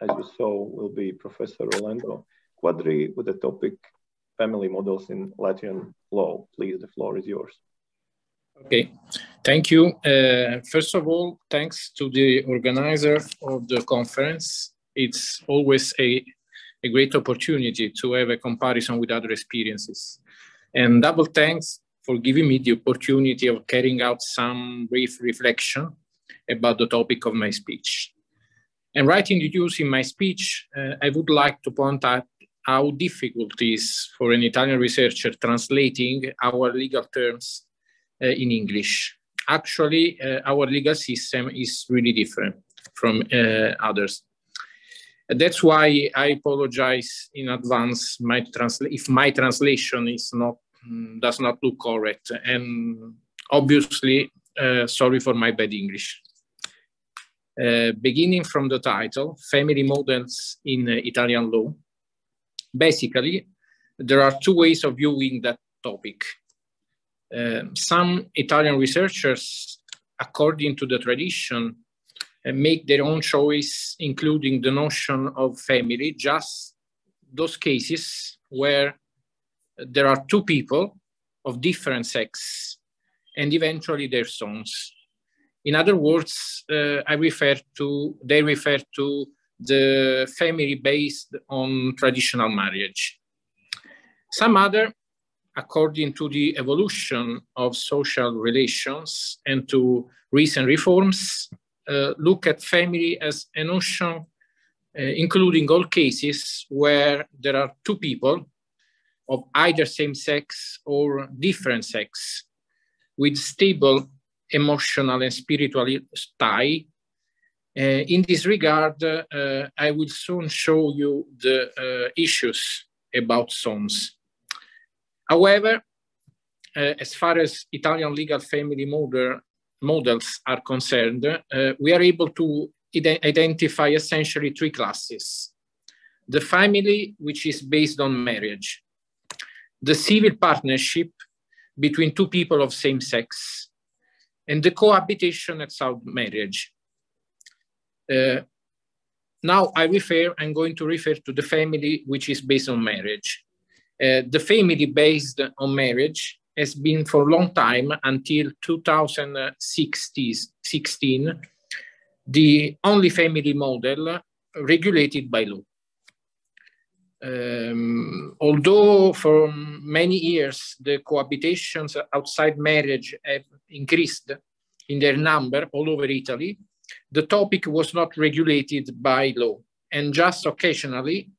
as you saw, will be Professor Rolando Quadri with the topic family models in Latvian law. Please, the floor is yours. Okay, thank you. First of all, thanks to the organizer of the conference. It's always a great opportunity to have a comparison with other experiences. And double thanks for giving me the opportunity of carrying out some brief reflection about the topic of my speech. And right introducing my speech, I would like to point out how difficult it is for an Italian researcher translating our legal terms in English. Actually, our legal system is really different from others. That's why I apologize in advance if my translation is does not look correct, and obviously sorry for my bad English. Beginning from the title, Family Models in Italian Law. Basically, there are two ways of viewing that topic. Some Italian researchers, according to the tradition, make their own choice, including the notion of family, just those cases where there are two people of different sex and eventually their sons. In other words, they refer to the family based on traditional marriage. Some other, according to the evolution of social relations and to recent reforms, look at family as a notion, including all cases where there are two people of either same sex or different sex with stable emotional and spiritual tie. In this regard, I will soon show you the issues about sons. However, as far as Italian legal family models are concerned, we are able to identify essentially three classes. The family, which is based on marriage, the civil partnership between two people of same sex, and the cohabitation outside marriage. Now I'm going to refer to the family which is based on marriage. The family based on marriage has been for a long time, until 2016, the only family model regulated by law. Although for many years the cohabitations outside marriage have increased in their number all over Italy, the topic was not regulated by law, and just occasionally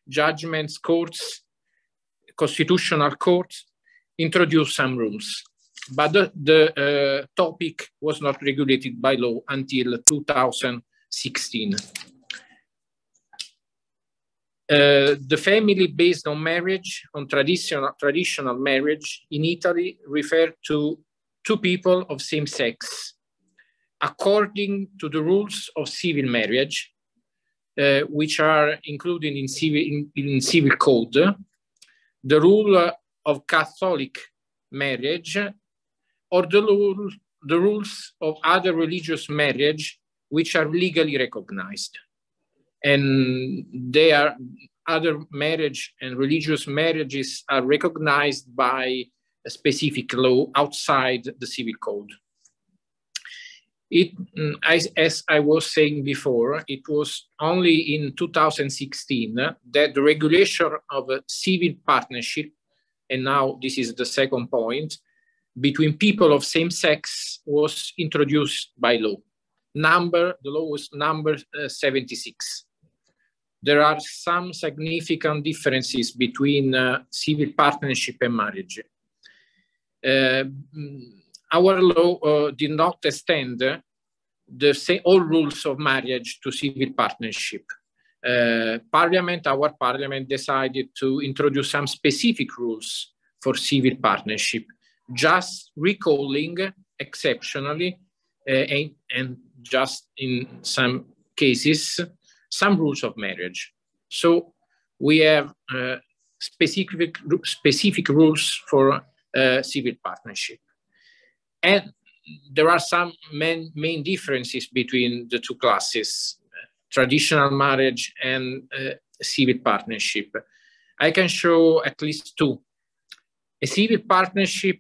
judgments, courts, constitutional courts introduced some rules. But the topic was not regulated by law until 2016. The family based on marriage, on traditional marriage in Italy, refer to two people of same sex, according to the rules of civil marriage, which are included in civil code, the rule of Catholic marriage, or the rules of other religious marriage, which are legally recognized. And they are other marriage and religious marriages are recognized by a specific law outside the civil code. As I was saying before, it was only in 2016 that the regulation of a civil partnership, and now this is the second point, between people of same sex was introduced by law. The law was number 76. There are some significant differences between civil partnership and marriage. Our law did not extend all rules of marriage to civil partnership. Our parliament decided to introduce some specific rules for civil partnership, just recalling exceptionally and just in some cases, some rules of marriage. So we have specific rules for civil partnership. And there are some main differences between the two classes, traditional marriage and civil partnership. I can show at least two. A civil partnership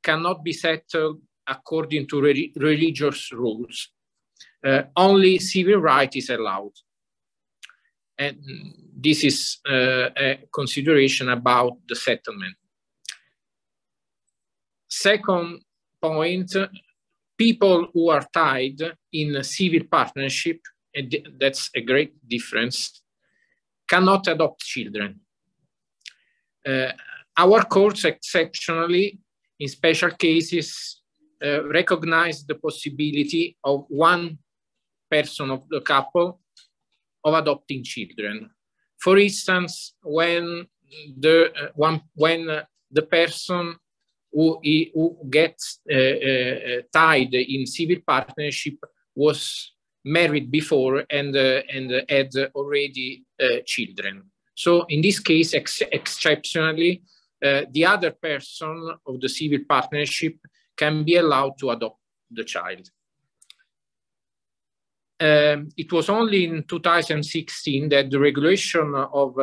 cannot be settled according to religious rules. Only civil right is allowed. And this is a consideration about the settlement. Second point, people who are tied in a civil partnership, and that's a great difference, cannot adopt children. Our courts exceptionally, in special cases, recognize the possibility of one person of the couple of adopting children. For instance, when the person who gets tied in civil partnership was married before and had already children. So in this case, exceptionally, the other person of the civil partnership can be allowed to adopt the child. It was only in 2016 that the regulation of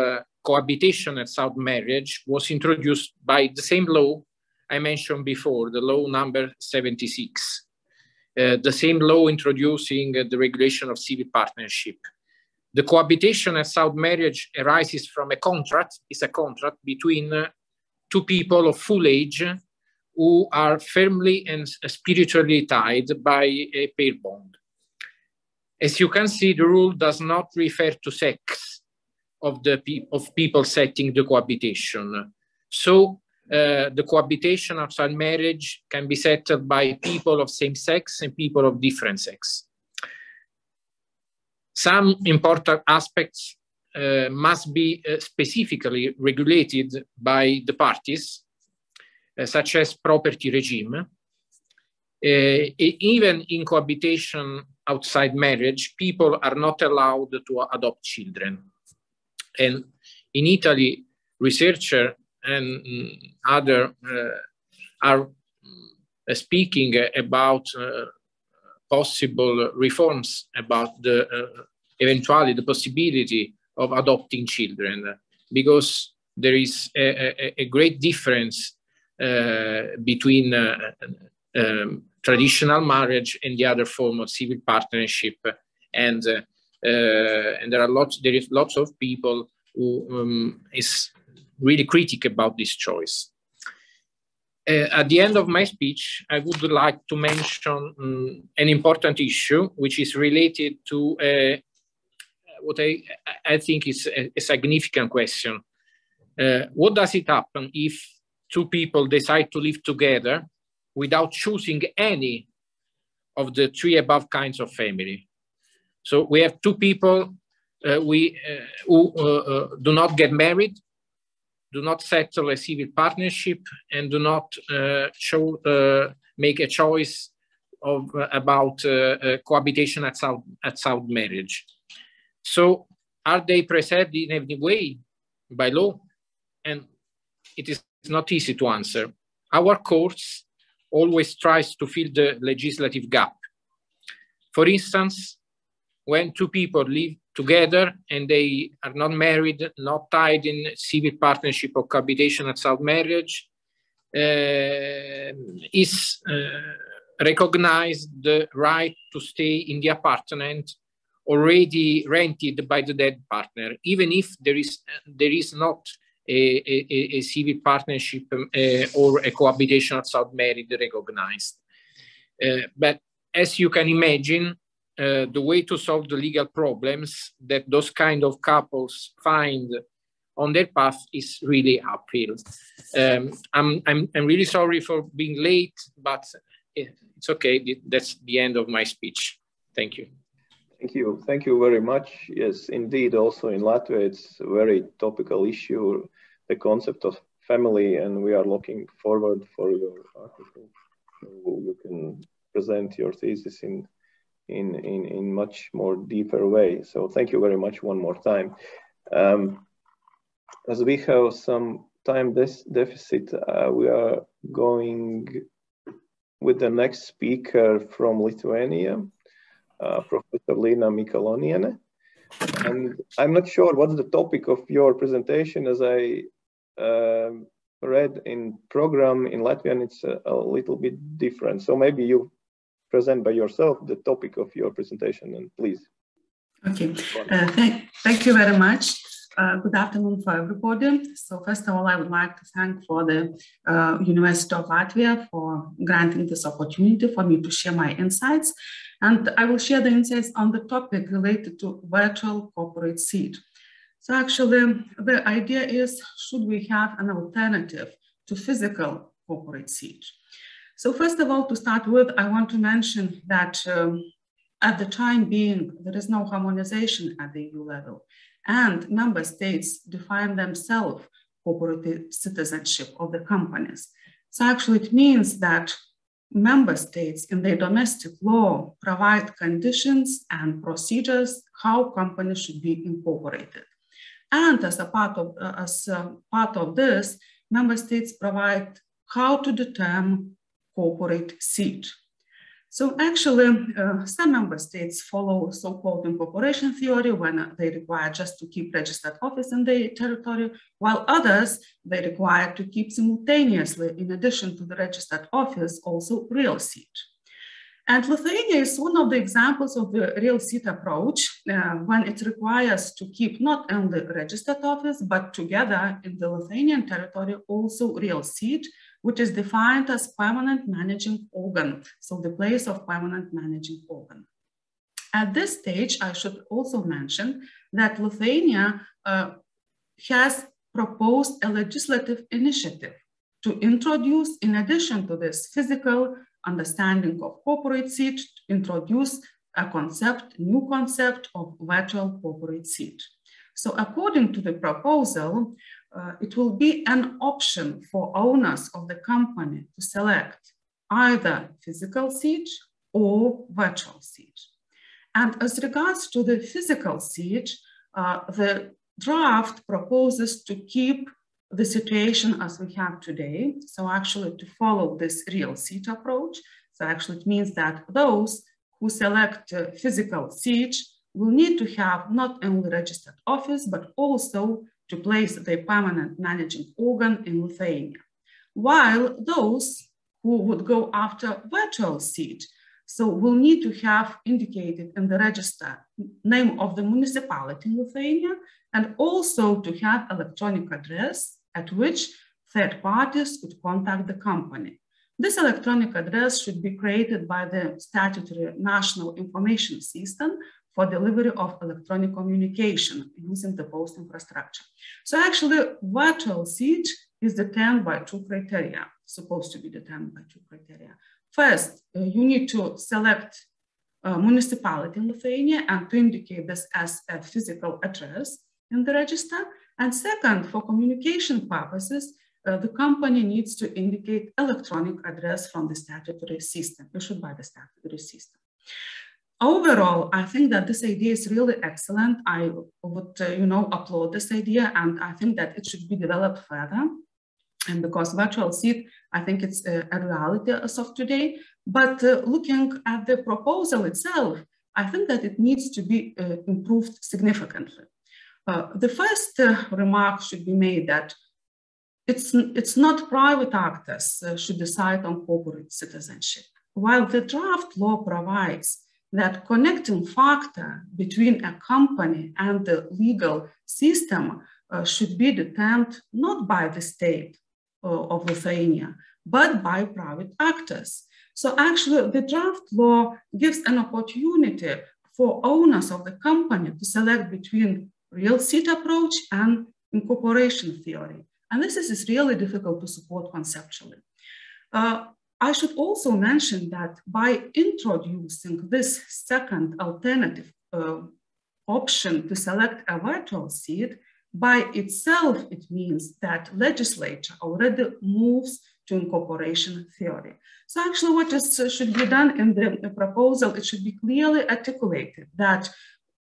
cohabitation and child marriage was introduced by the same law I mentioned before, the law number 76. The same law introducing the regulation of civil partnership. The cohabitation and child marriage arises from a contract, is a contract between two people of full age who are firmly and spiritually tied by a pair bond. As you can see, the rule does not refer to sex of people setting the cohabitation. So the cohabitation outside marriage can be settled by people of same sex and people of different sex. Some important aspects must be specifically regulated by the parties, such as property regime. Even in cohabitation outside marriage, people are not allowed to adopt children. And in Italy, researchers and other are speaking about possible reforms about the eventually the possibility of adopting children, because there is a great difference between traditional marriage and the other form of civil partnership, and there is lots of people who is really critical about this choice. At the end of my speech, I would like to mention an important issue, which is related to what I think is a significant question. What does it happen if two people decide to live together without choosing any of the three above kinds of family? So we have two people who do not get married, do not settle a civil partnership, and do not make a choice about cohabitation at child marriage. So are they preserved in any way by law? And it is not easy to answer. Our courts always tries to fill the legislative gap. For instance, when two people live together and they are not married, not tied in civil partnership or cohabitation at child marriage, is recognized the right to stay in the apartment already rented by the dead partner, even if there is not a civil partnership or a cohabitation at child marriage recognized. But as you can imagine, the way to solve the legal problems that those kind of couples find on their path is really uphill. I'm really sorry for being late, but it's okay. That's the end of my speech. Thank you. Thank you very much. Yes, indeed, also in Latvia, it's a very topical issue, the concept of family, and we are looking forward for your article. So you can present your thesis in in much more deeper way. So thank you very much one more time. As we have some time deficit, we are going with the next speaker from Lithuania, Professor Lena Mccolonian. And I'm not sure what's the topic of your presentation. As I read in program in Latvian, it's a little bit different. So maybe you present by yourself the topic of your presentation, and please. Okay, thank you very much. Good afternoon for everybody. So first of all, I would like to thank for the University of Latvia for granting this opportunity for me to share my insights. And I will share the insights on the topic related to virtual corporate seat. So actually, the idea is, should we have an alternative to physical corporate seat? So first of all, to start with, I want to mention that at the time being, there is no harmonization at the EU level. And member states define themselves corporate citizenship of the companies. So actually it means that member states in their domestic law provide conditions and procedures how companies should be incorporated. And as a part of this, member states provide how to determine corporate seat. So actually, some member states follow so-called incorporation theory when they require just to keep registered office in their territory, while others, they require to keep simultaneously, in addition to the registered office, also real seat. And Lithuania is one of the examples of the real seat approach when it requires to keep not only registered office, but together in the Lithuanian territory also real seat, which is defined as permanent managing organ, so the place of permanent managing organ. At this stage, I should also mention that Lithuania has proposed a legislative initiative to introduce, in addition to this physical understanding of corporate seat, introduce a new concept of virtual corporate seat. So according to the proposal, it will be an option for owners of the company to select either physical seat or virtual seat. And as regards to the physical seat, the draft proposes to keep the situation as we have today. So actually to follow this real seat approach. So actually it means that those who select physical seat will need to have not only registered office, but also to place their permanent managing organ in Lithuania. While those who would go after virtual seat, so will need to have indicated in the register name of the municipality in Lithuania, and also to have electronic address at which third parties could contact the company. This electronic address should be created by the statutory national information system for delivery of electronic communication using the post infrastructure. So actually, virtual seat is determined by two criteria, supposed to be determined by two criteria. First, you need to select a municipality in Lithuania and to indicate this as a physical address in the register. And second, for communication purposes, the company needs to indicate electronic address from the statutory system, issued by the statutory system. Overall, I think that this idea is really excellent. I would, applaud this idea, and I think that it should be developed further. And because virtual seat, I think it's a reality as of today. But looking at the proposal itself, I think that it needs to be improved significantly. The first remark should be made that it's not private actors should decide on corporate citizenship. While the draft law provides that connecting factor between a company and the legal system should be determined not by the state of Lithuania, but by private actors. So actually the draft law gives an opportunity for owners of the company to select between real seat approach and incorporation theory. And this is really difficult to support conceptually. I should also mention that by introducing this second alternative option to select a virtual seat, by itself, it means that legislature already moves to incorporation theory. So actually what should be done in the proposal, it should be clearly articulated that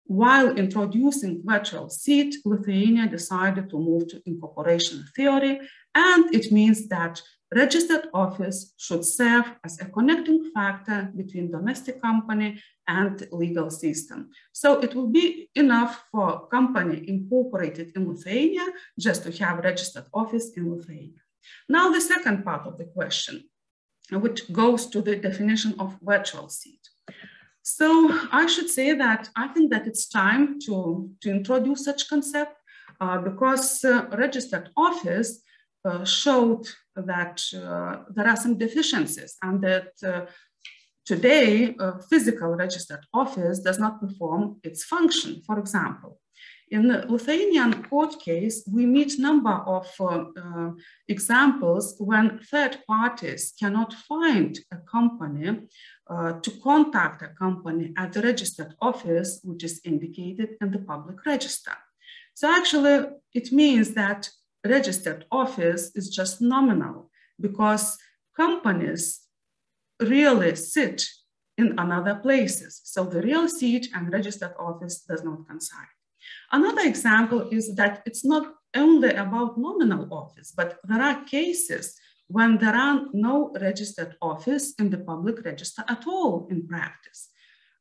while introducing virtual seat, Lithuania decided to move to incorporation theory, and it means that registered office should serve as a connecting factor between domestic company and legal system. So it will be enough for a company incorporated in Lithuania just to have registered office in Lithuania. Now the second part of the question, which goes to the definition of virtual seat. So I should say that I think that it's time to introduce such concept because registered office showed that there are some deficiencies and that today physical registered office does not perform its function. For example, in the Lithuanian court case, we meet number of examples when third parties cannot find a company to contact a company at the registered office, which is indicated in the public register. So actually, it means that registered office is just nominal because companies really sit in another places. So the real seat and registered office does not coincide. Another example is that it's not only about nominal office, but there are cases when there are no registered office in the public register at all in practice.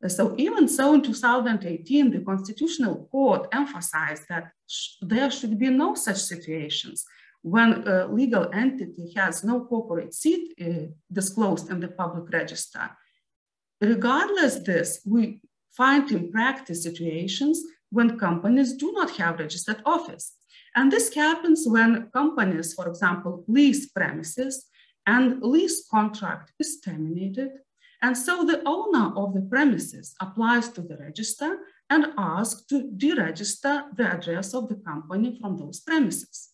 So even so, in 2018, the Constitutional Court emphasized that there should be no such situations when a legal entity has no corporate seat disclosed in the public register. Regardless this, we find in practice situations when companies do not have registered office. And this happens when companies, for example, lease premises and lease contract is terminated. And so the owner of the premises applies to the register and asks to deregister the address of the company from those premises.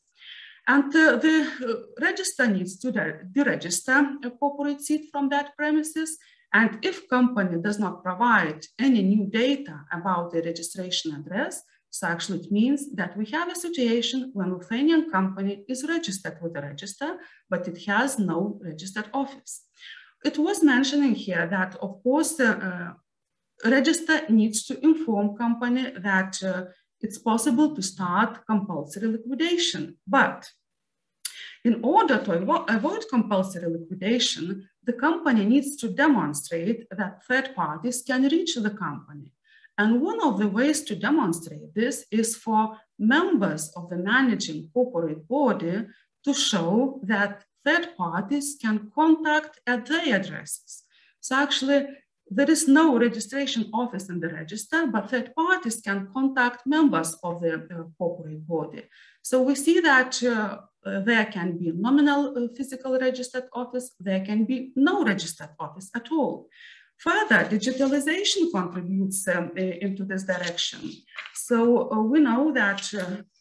And the register needs to deregister a corporate seat from that premises. And if company does not provide any new data about the registration address, so actually it means that we have a situation when Lithuanian company is registered with the register, but it has no registered office. It was mentioning here that, of course, the register needs to inform company that it's possible to start compulsory liquidation. But in order to avoid compulsory liquidation, the company needs to demonstrate that third parties can reach the company. And one of the ways to demonstrate this is for members of the managing corporate body to show that third parties can contact at their addresses. So actually, there is no registration office in the register, but third parties can contact members of the corporate body. So we see that there can be nominal physical registered office, there can be no registered office at all. Further, digitalization contributes into this direction. So we know that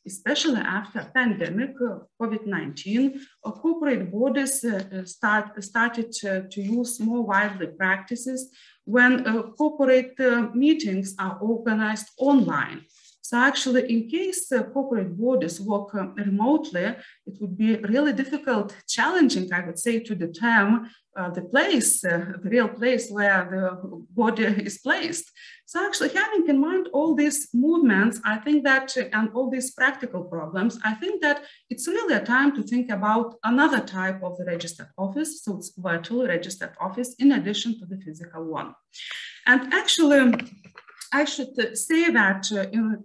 especially after pandemic, COVID-19, corporate bodies started to use more widely practices when corporate meetings are organized online. So actually, in case corporate bodies work remotely, it would be really difficult, challenging, I would say, to determine the place, the real place where the body is placed. So actually, having in mind all these movements, I think that, and all these practical problems, I think that it's really a time to think about another type of the registered office. So it's virtual registered office in addition to the physical one. And actually, I should say that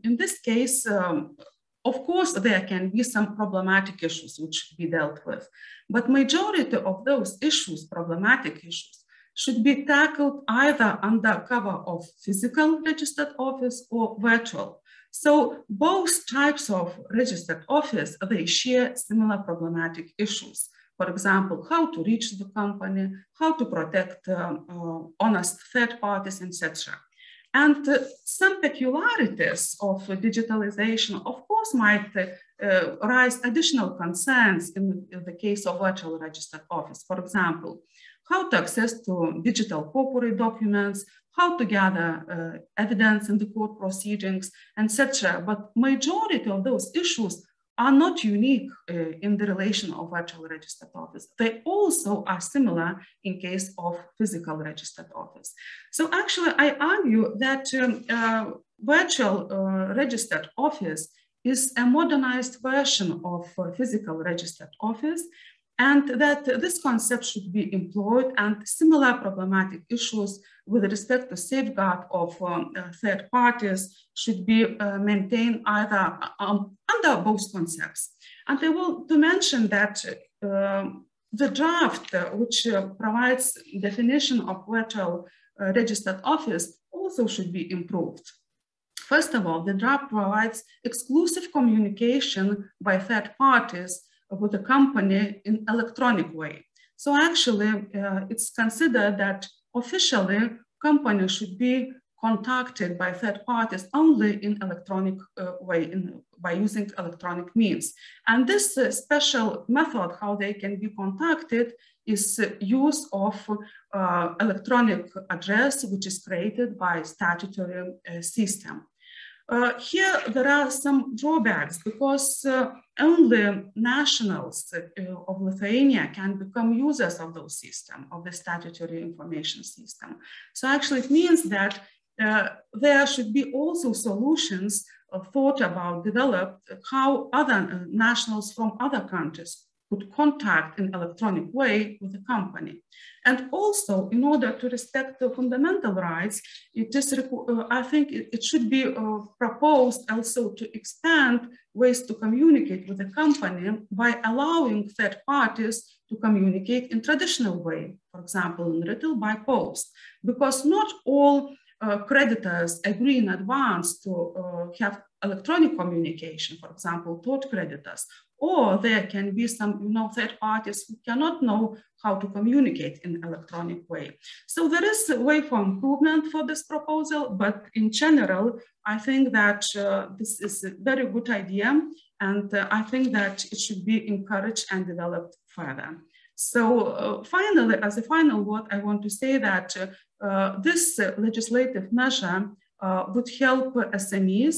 in this case, of course, there can be some problematic issues which should be dealt with, but majority of those issues, problematic issues, should be tackled either under cover of physical registered office or virtual. So both types of registered office, they share similar problematic issues. For example, how to reach the company, how to protect honest third parties, etc. And some peculiarities of digitalization, of course, might raise additional concerns in the case of virtual registered office. For example, how to access to digital corporate documents, how to gather evidence in the court proceedings, etc. But majority of those issues are not unique in the relation of virtual registered office. They also are similar in case of physical registered office. So actually, I argue that virtual registered office is a modernized version of physical registered office, and that this concept should be employed, and similar problematic issues with respect to safeguard of third parties should be maintained either under both concepts. And I want to mention that the draft, which provides definition of virtual registered office, also should be improved. First of all, the draft provides exclusive communication by third parties with the company in electronic way. So actually, it's considered that officially companies should be contacted by third parties only in electronic way, by using electronic means. And this special method, how they can be contacted, is use of electronic address, which is created by statutory system. Here, there are some drawbacks because only nationals of Lithuania can become users of those systems, of the statutory information system. So actually, it means that there should be also solutions thought about, developed, how other nationals from other countries could contact in electronic way with the company. And also, in order to respect the fundamental rights, it is, I think it should be proposed also to expand ways to communicate with the company by allowing third parties to communicate in traditional way, for example, in retail by post, because not all creditors agree in advance to have electronic communication, for example, tort creditors, or there can be some third parties who cannot know how to communicate in electronic way. So there is a way for improvement for this proposal, but in general, I think that this is a very good idea, and I think that it should be encouraged and developed further. So finally, as a final word, I want to say that this legislative measure would help SMEs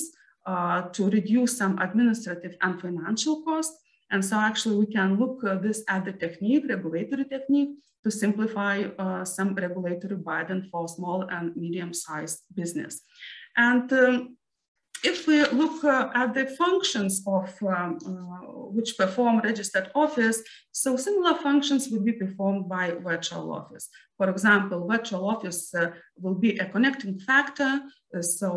to reduce some administrative and financial costs. And so actually we can look this at the technique, regulatory technique, to simplify some regulatory burden for small and medium-sized business. And if we look at the functions of which perform registered office, so similar functions will be performed by virtual office. For example, virtual office will be a connecting factor, so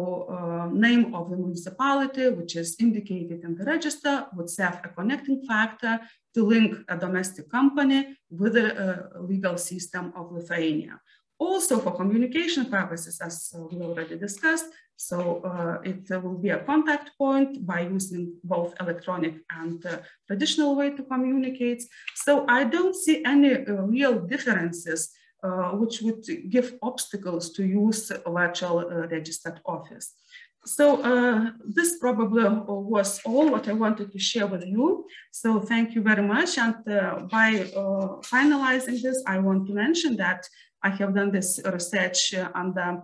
name of the municipality, which is indicated in the register, would serve a connecting factor to link a domestic company with the legal system of Lithuania. Also for communication purposes, as we already discussed, so it will be a contact point by using both electronic and traditional way to communicate. So I don't see any real differences which would give obstacles to use a virtual registered office. So this probably was all what I wanted to share with you. So thank you very much. And by finalizing this, I want to mention that I have done this research on the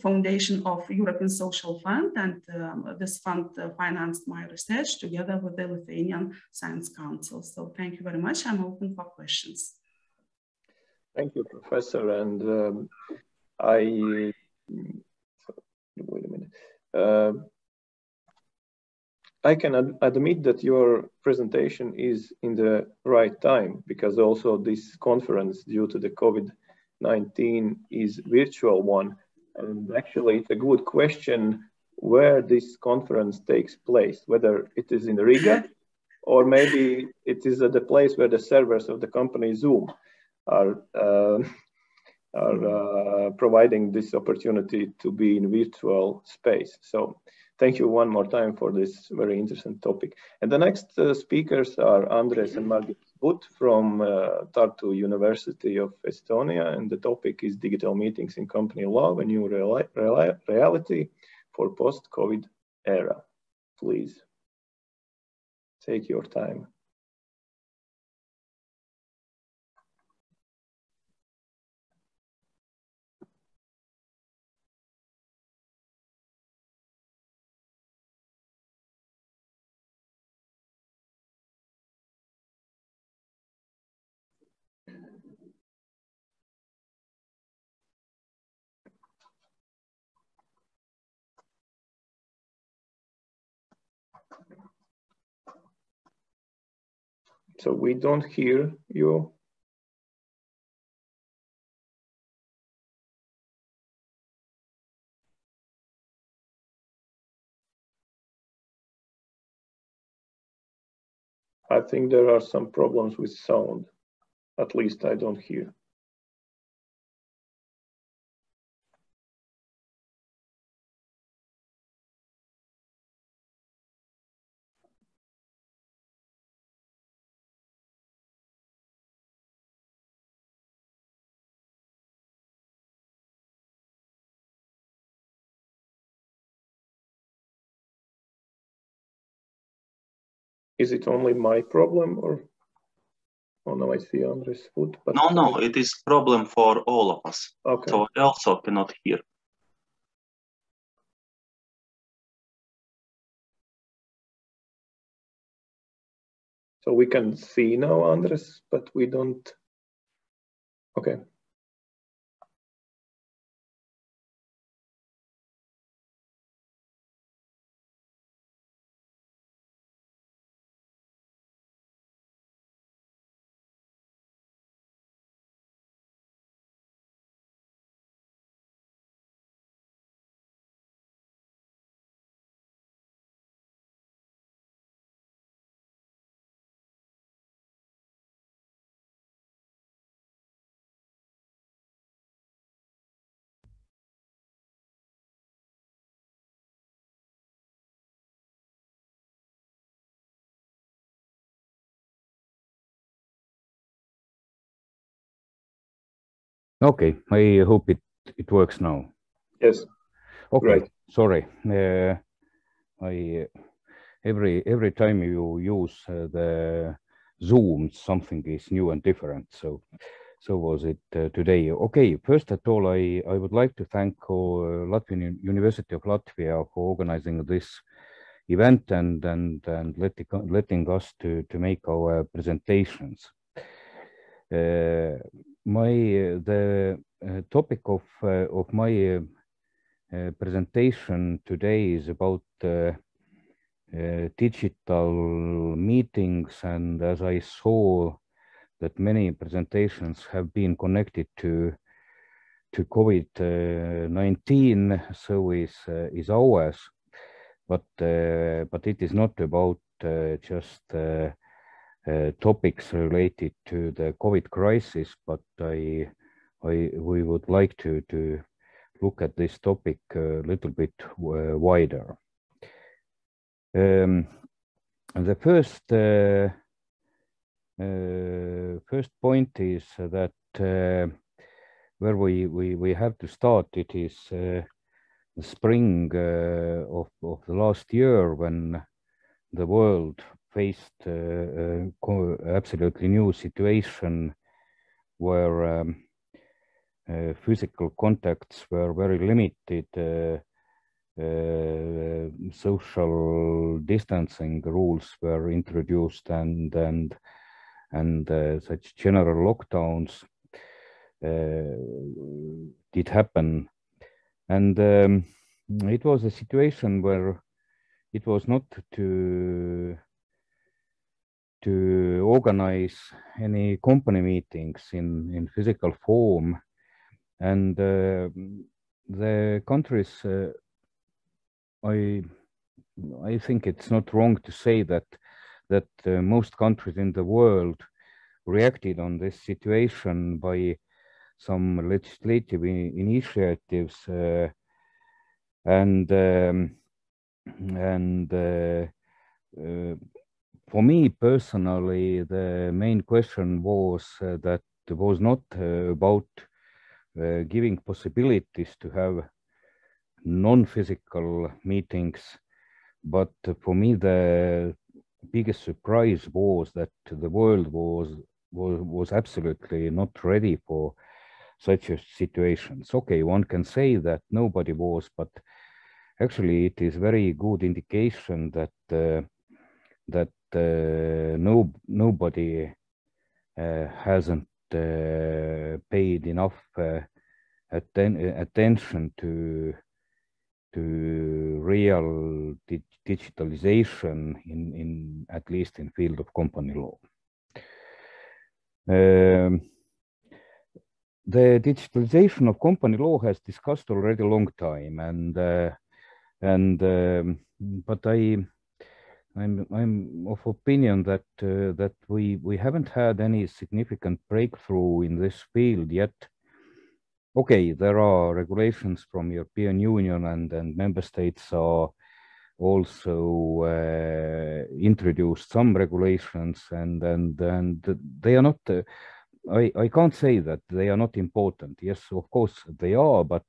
foundation of European Social Fund, and this fund financed my research together with the Lithuanian Science Council. So thank you very much. I'm open for questions. Thank you, Professor. And wait a minute. I can admit that your presentation is in the right time, because also this conference, due to the COVID-19, is virtual one. And actually, it's a good question where this conference takes place, whether it is in Riga or maybe it is at the place where the servers of the company Zoom are providing this opportunity to be in virtual space. So thank you one more time for this very interesting topic. And the next speakers are Andres and Margit But from Tartu University of Estonia, and the topic is digital meetings in company law, a new reality for post-COVID era. Please take your time. So we don't hear you. I think there are some problems with sound. At least I don't hear. Is it only my problem, or oh no, I see Andres' foot. But no, it is problem for all of us. Okay. So I also cannot hear. So we can see now Andres, but we don't. Okay. Okay, I hope it works now. Yes. Okay, Great. Sorry. Every time you use the Zoom, something is new and different. So was it today. Okay, first of all, I would like to thank Latvian University of Latvia for organizing this event and letting us to make our presentations. The topic of my presentation today is about digital meetings, and as I saw that many presentations have been connected to COVID-19, so is ours, but it is not about just topics related to the COVID crisis, but we would like to look at this topic a little bit wider. The first point is that where we have to start, it is the spring of the last year, when the world faced absolutely new situation where physical contacts were very limited, social distancing rules were introduced, and such general lockdowns did happen, and it was a situation where it was not to organize any company meetings in physical form, and the countries, I think it's not wrong to say that most countries in the world reacted on this situation by some legislative initiatives, and for me personally, the main question was that it was not about giving possibilities to have non-physical meetings, but for me the biggest surprise was that the world was absolutely not ready for such a situations. Okay, one can say that nobody was, but actually it is very good indication that nobody hasn't paid enough attention to real digitalization in at least in field of company law. The digitalization of company law has discussed already a long time, but I'm of opinion that that we haven't had any significant breakthrough in this field yet. Okay, there are regulations from European Union, and member states are also introduced some regulations, and they are not. I can't say that they are not important. Yes, of course they are, but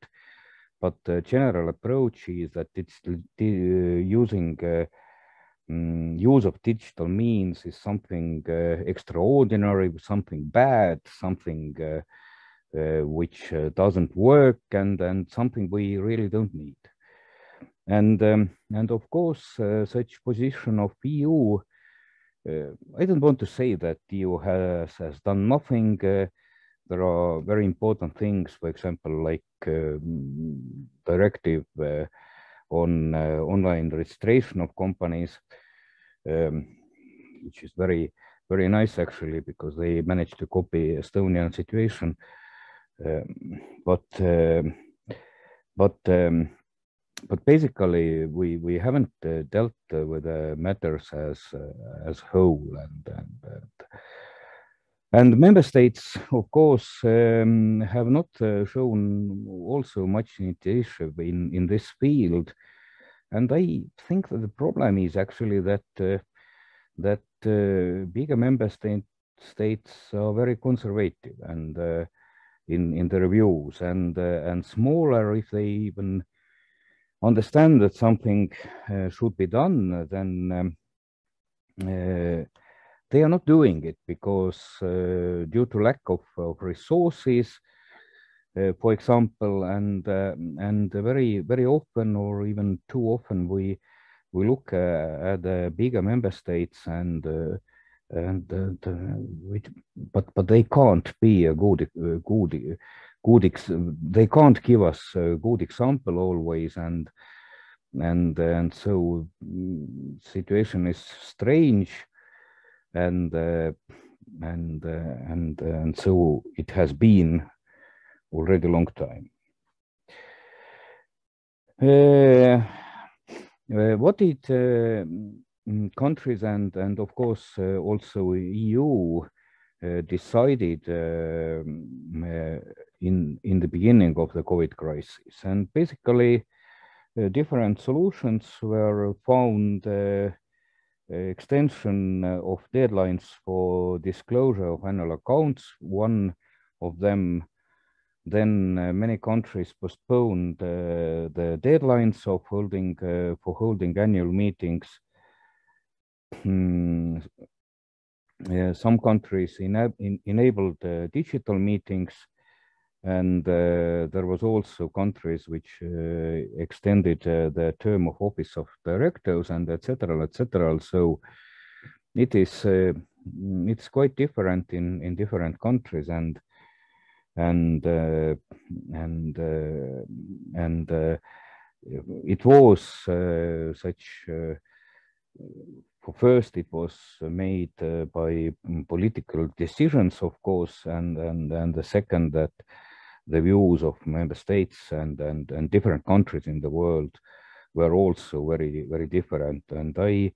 the general approach is that it's using use of digital means is something extraordinary, something bad, something which doesn't work, and something we really don't need. And of course, such position of EU. I don't want to say that EU has done nothing. There are very important things, for example, like directive on online registration of companies, which is very, very nice actually, because they managed to copy Estonian situation. But basically, we haven't dealt with the matters as whole, and member states, of course, have not shown also much initiative in this field, and I think that the problem is actually that bigger member states are very conservative and in the reviews, and smaller, if they even understand that something should be done, then they are not doing it because due to lack of resources, for example, and very, very often, or even too often, we look at the bigger member states but they can't be a they can't give us a good example always, and so situation is strange, and so it has been already a long time. What did countries and of course also EU decided in the beginning of the COVID crisis, and basically different solutions were found. Extension of deadlines for disclosure of annual accounts, one of them. Then many countries postponed the deadlines of holding annual meetings. Some countries enabled digital meetings, and there was also countries which extended the term of office of directors, and etc. etc. So it is it's quite different in different countries, and it was such. First, it was made by political decisions, of course, and the second, that the views of member states and different countries in the world were also very, very different. And I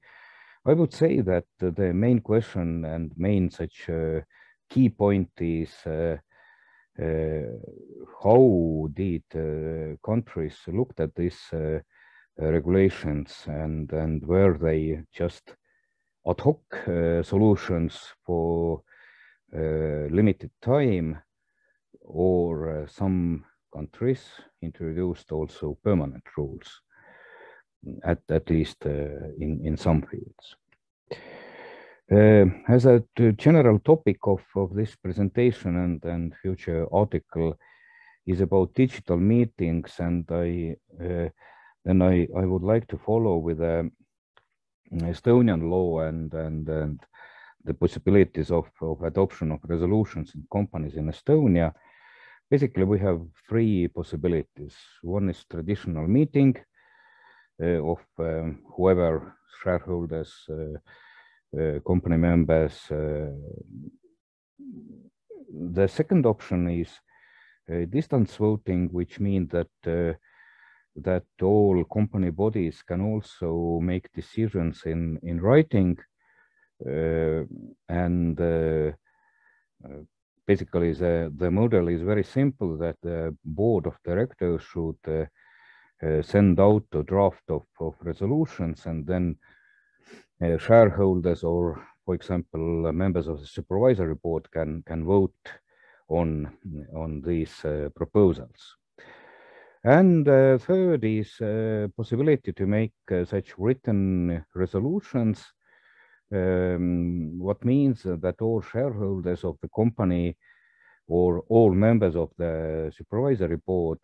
would say that the main question and main such key point is how did countries looked at these regulations, and were they just ad hoc solutions for limited time, or some countries introduced also permanent rules, at least in some fields. As a general topic of this presentation and future article is about digital meetings, and I would like to follow with Estonian law and the possibilities of adoption of resolutions in companies in Estonia. Basically, we have three possibilities. One is traditional meeting of whoever shareholders, company members, the second option is distance voting, which means that that all company bodies can also make decisions in writing, and basically the model is very simple, that the board of directors should send out a draft of resolutions, and then shareholders or, for example, members of the supervisory board can vote on these proposals. And third is possibility to make such written resolutions, what means that all shareholders of the company or all members of the supervisory board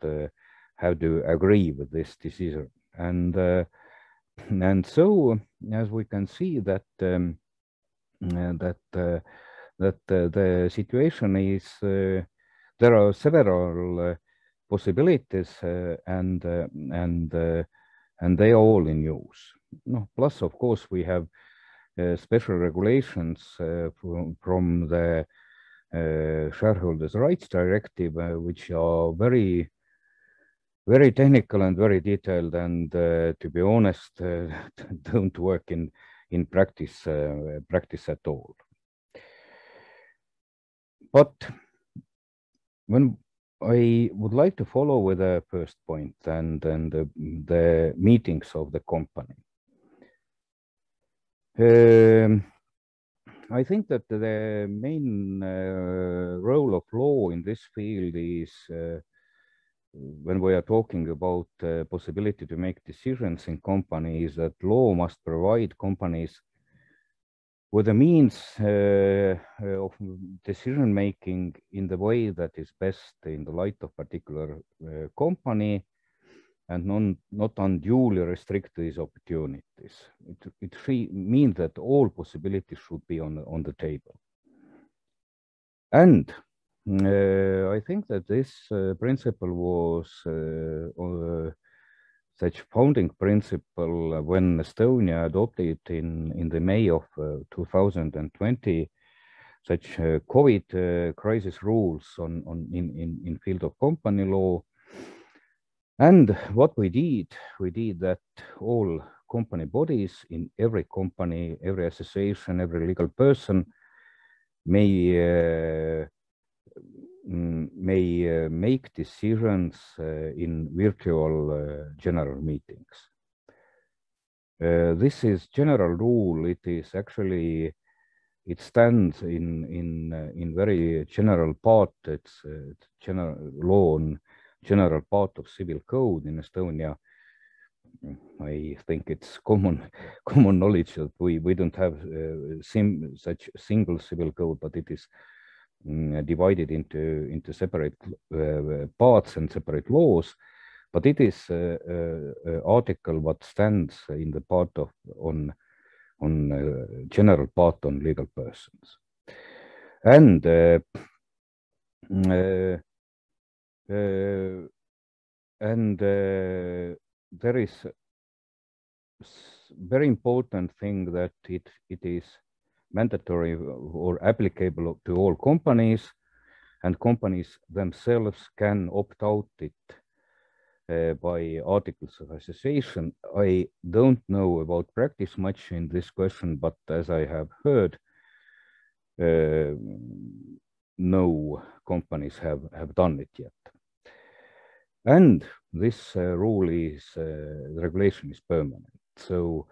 have to agree with this decision. And so, as we can see, that the situation is there are several possibilities, and they are all in use. No, plus, of course, we have special regulations from the Shareholders' Rights Directive, which are very technical and very detailed, and to be honest, don't work in practice at all. But when I would like to follow with the first point and the meetings of the company. I think that the main role of law in this field is when we are talking about possibility to make decisions in companies, that law must provide companies with the means of decision making in the way that is best in the light of particular company, and not unduly restrict these opportunities. It means that all possibilities should be on the table. And I think that this principle was such founding principle when Estonia adopted in the May of 2020 such COVID crisis rules in field of company law. And what we did that all company bodies in every company, every association, every legal person may make decisions in virtual general meetings. This is general rule. It is actually, it stands in very general part. It's general law on general part of civil code in Estonia. I think it's common knowledge that we don't have such single civil code, but it is divided into separate parts and separate laws. But it is article what stands in the part of on general part on legal persons, and there is very important thing that it is mandatory or applicable to all companies, and companies themselves can opt out it by articles of association. I don't know about practice much in this question, but as I have heard, no companies have done it yet. And this rule is, the regulation is permanent. So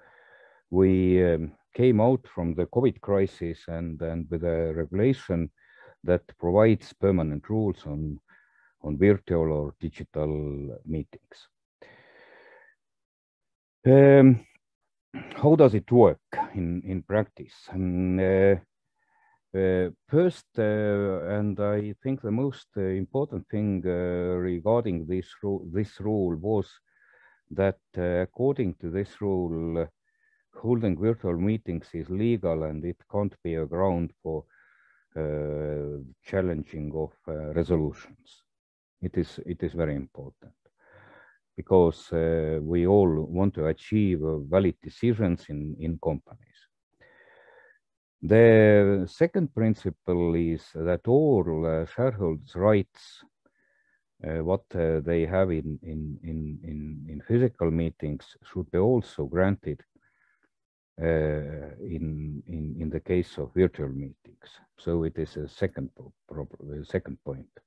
we came out from the COVID crisis and with a regulation that provides permanent rules on virtual or digital meetings. How does it work in practice? First, and I think the most important thing regarding this rule was that according to this rule, holding virtual meetings is legal and it can't be a ground for challenging of resolutions. It is very important because we all want to achieve valid decisions in companies. The second principle is that all shareholders' rights, what they have in physical meetings, should be also granted in the case of virtual meetings. So it is a second point.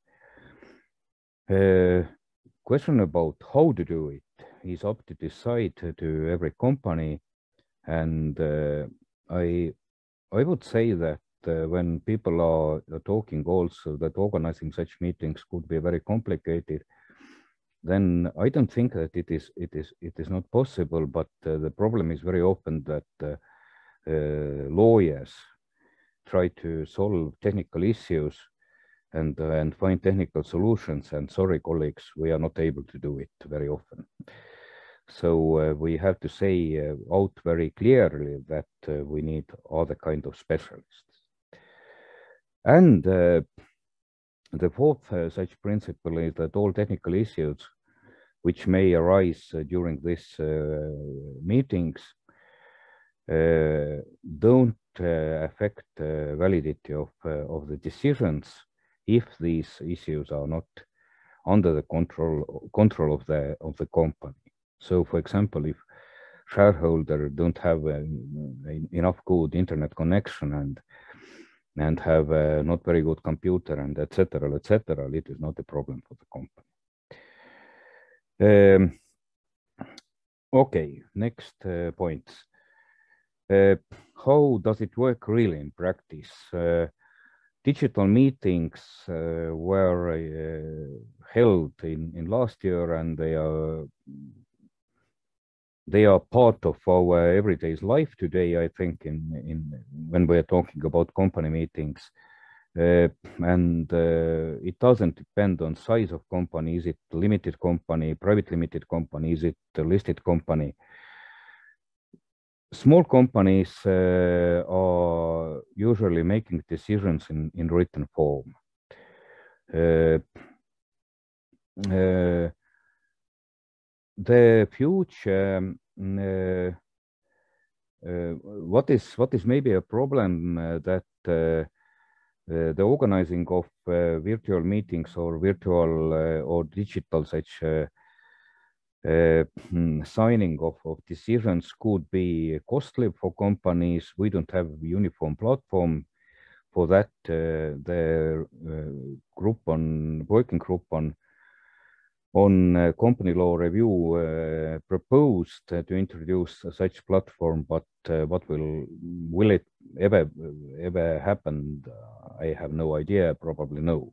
Question about how to do it is up to decide to every company, and I would say that when people are talking also that organizing such meetings could be very complicated, then I don't think that it is not possible. But the problem is very often that lawyers try to solve technical issues and find technical solutions. And sorry, colleagues, we are not able to do it very often. So we have to say out very clearly that we need other kind of specialists. And the fourth such principle is that all technical issues which may arise during these meetings don't affect validity of the decisions if these issues are not under the control of the company. So, for example, if shareholder don't have enough good internet connection and have not very good computer and etc., it is not a problem for the company. Okay, next points. How does it work really in practice? Digital meetings were held in last year, and they are part of our everyday life today, I think, when we are talking about company meetings. And it doesn't depend on size of company. Is it limited company, private limited company? Is it a listed company? Small companies are usually making decisions in written form. The future, what is maybe a problem that the organizing of virtual meetings or virtual or digital such signing of decisions could be costly for companies. We don't have a uniform platform for that. The working group on company law review proposed to introduce such platform, but what will it ever happen? I have no idea, probably no.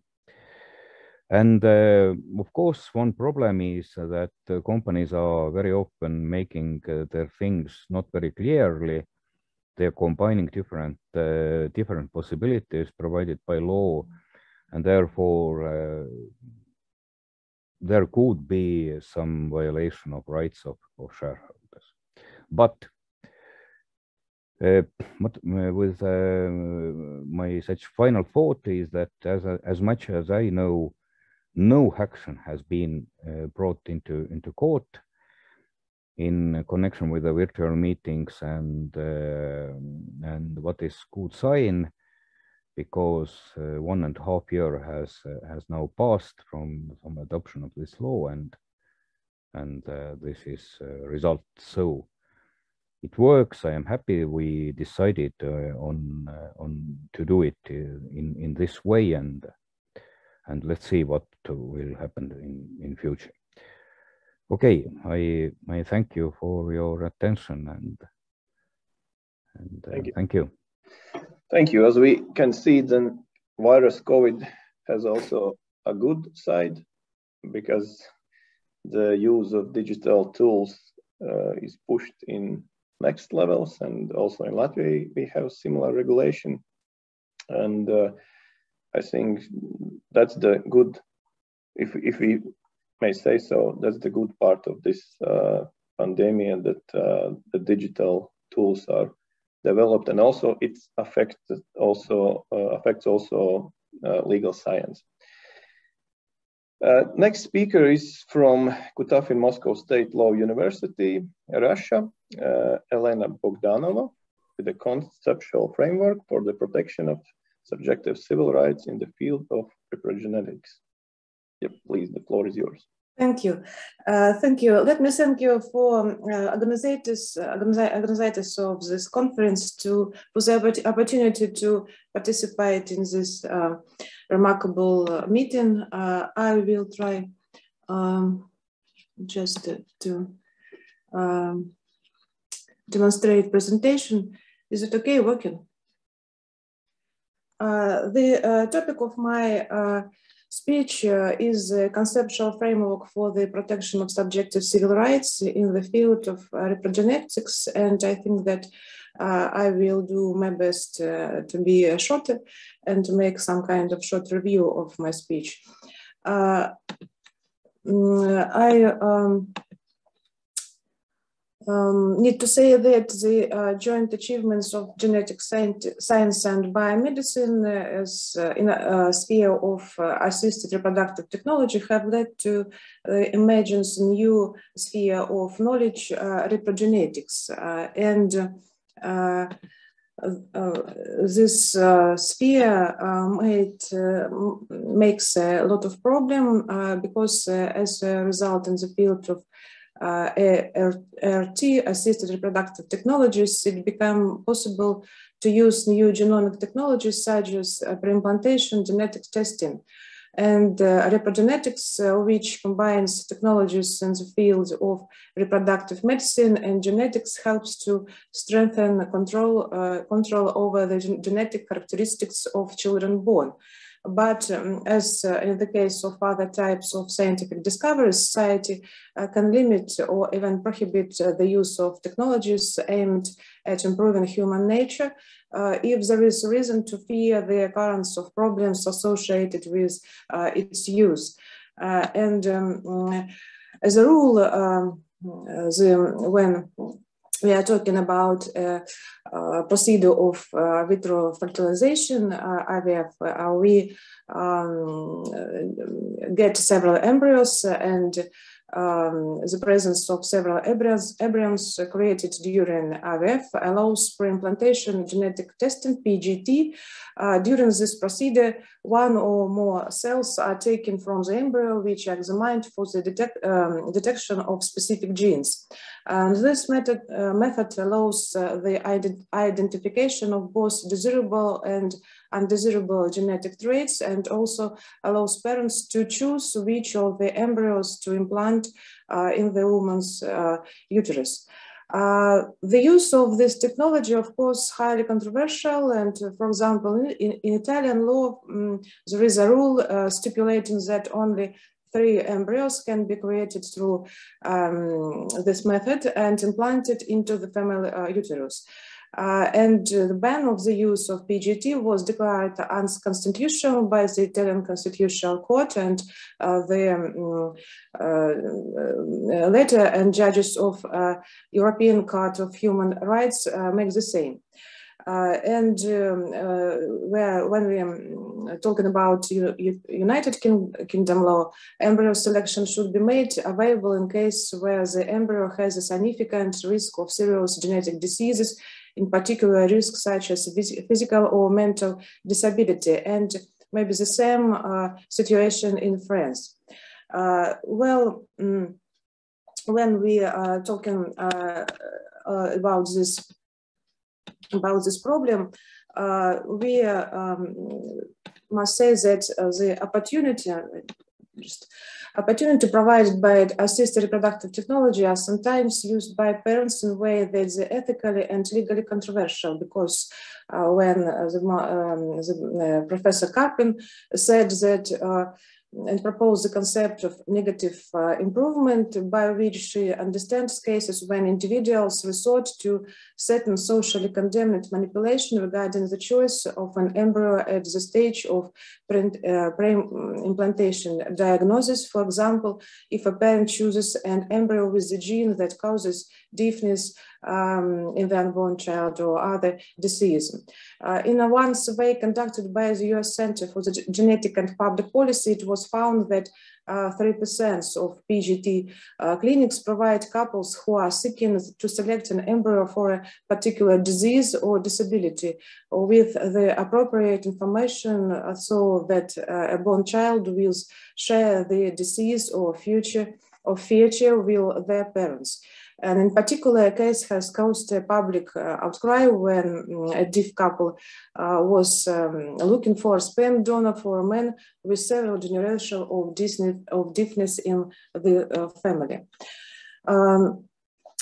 And of course, one problem is that companies are very often making their things not very clearly. They're combining different possibilities provided by law, and therefore there could be some violation of rights of shareholders. But with my such final thought is that as much as I know, no action has been brought into court in connection with the virtual meetings, and what is good sign, because 1.5 years has now passed from adoption of this law, and this is result. So it works. I am happy we decided on to do it in this way, and let's see what will happen in future. Okay, I thank you for your attention, and thank you. Thank you. As we can see, the virus COVID has also a good side, because the use of digital tools is pushed in next levels, and also in Latvia we have similar regulation, and I think that's the good, if we may say so, that's the good part of this pandemic, that the digital tools are developed, and also it affects also legal science. Next speaker is from Kutafin Moscow State Law University, Russia, Lena Bogdanova. with a conceptual framework for the protection of subjective civil rights in the field of reprogenetics. Yep, please, the floor is yours. Thank you. Thank you. Let me thank you for organizers of this conference for the opportunity to participate in this remarkable meeting. I will try just to demonstrate presentation. Is it okay working? The topic of my speech is a conceptual framework for the protection of subjective civil rights in the field of reprogenetics, and I think that I will do my best to be shorter and to make some kind of short review of my speech. Need to say that the joint achievements of genetic science and biomedicine as in a sphere of assisted reproductive technology have led to the emergence new sphere of knowledge, reprogenetics. This sphere makes a lot of problem because as a result in the field of RT, assisted reproductive technologies, it became possible to use new genomic technologies such as preimplantation, genetic testing, and reprogenetics, which combines technologies in the field of reproductive medicine and genetics, helps to strengthen control over the genetic characteristics of children born. But as in the case of other types of scientific discoveries, society can limit or even prohibit the use of technologies aimed at improving human nature if there is reason to fear the occurrence of problems associated with its use. As a rule, when we are talking about procedure of vitro fertilization, IVF, we get several embryos, and the presence of several embryos created during IVF allows preimplantation genetic testing, PGT. During this procedure, one or more cells are taken from the embryo, which are examined for the detection of specific genes. And this method allows the identification of both desirable and undesirable genetic traits, and also allows parents to choose which of the embryos to implant in the woman's uterus. The use of this technology, of course, highly controversial, and for example, in Italian law, there is a rule stipulating that only 3 embryos can be created through this method and implanted into the female uterus. And the ban of the use of PGT was declared unconstitutional by the Italian Constitutional Court, and the later and judges of European Court of Human Rights make the same. When we are talking about United Kingdom law, embryo selection should be made available in case where the embryo has a significant risk of serious genetic diseases, in particular risks such as physical or mental disability, and maybe the same situation in France. When we are talking about this problem, we must say that the opportunity provided by assisted reproductive technology are sometimes used by parents in a way that is ethically and legally controversial, because when Professor Karpin said that and proposed the concept of negative improvement, by which she understands cases when individuals resort to certain socially condemned manipulation regarding the choice of an embryo at the stage of pre-implantation diagnosis. For example, if a parent chooses an embryo with the gene that causes deafness in the unborn child or other disease. In a one survey conducted by the US Center for the Genetic and Public Policy, it was found that 3% of PGT clinics provide couples who are seeking to select an embryo for a particular disease or disability with the appropriate information so that a born child will share the disease or feature with their parents. And in particular, a case has caused a public outcry when a deaf couple was looking for a sperm donor for a man with several generations of deafness in the family.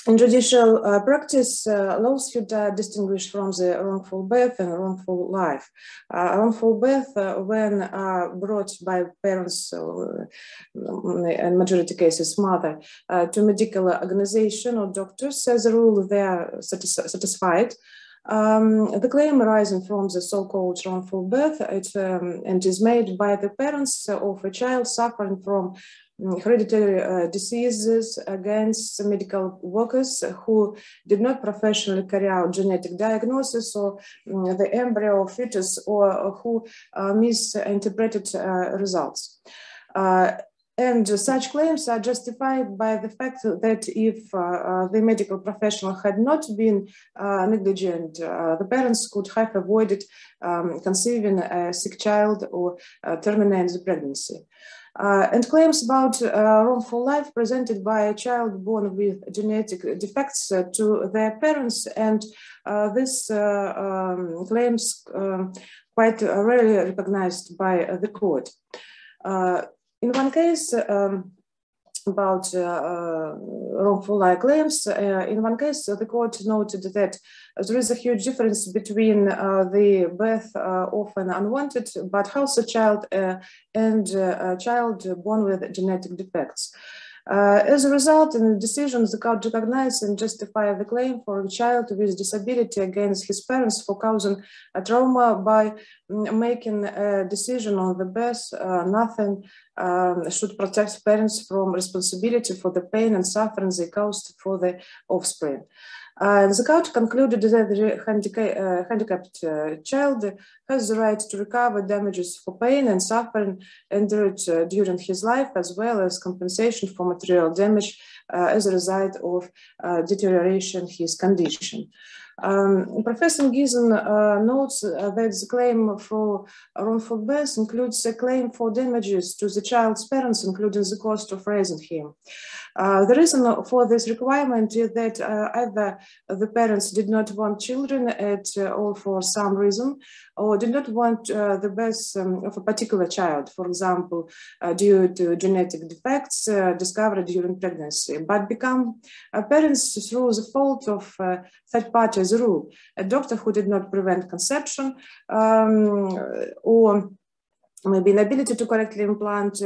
In judicial practice, lawsuits are distinguished from the wrongful birth and wrongful life. Wrongful birth, when brought by parents, in majority cases mother, to medical organization or doctors, as a rule, they are satisfied. The claim arising from the so-called wrongful birth and is made by the parents of a child suffering from hereditary diseases against medical workers who did not professionally carry out genetic diagnosis or the embryo or fetus, or who misinterpreted results. And such claims are justified by the fact that if the medical professional had not been negligent, the parents could have avoided conceiving a sick child or terminating the pregnancy. And claims about wrongful life presented by a child born with genetic defects to their parents, and these claims quite rarely recognized by the court. In one case, about wrongful life claims, in one case, the court noted that there is a huge difference between the birth of an unwanted but healthy child and a child born with genetic defects. As a result, in the decision, the court recognized and justified the claim for a child with disability against his parents for causing a trauma by making a decision on the birth. Nothing should protect parents from responsibility for the pain and suffering they caused for the offspring. The court concluded that the handicapped child has the right to recover damages for pain and suffering endured during his life, as well as compensation for material damage as a result of deterioration in his condition. Professor Giesen notes that the claim for wrongful birth includes a claim for damages to the child's parents, including the cost of raising him. The reason for this requirement is that either the parents did not want children at all for some reason, or did not want the birth of a particular child, for example, due to genetic defects discovered during pregnancy, but become parents through the fault of third party as a rule, a doctor who did not prevent conception, or maybe inability to correctly implant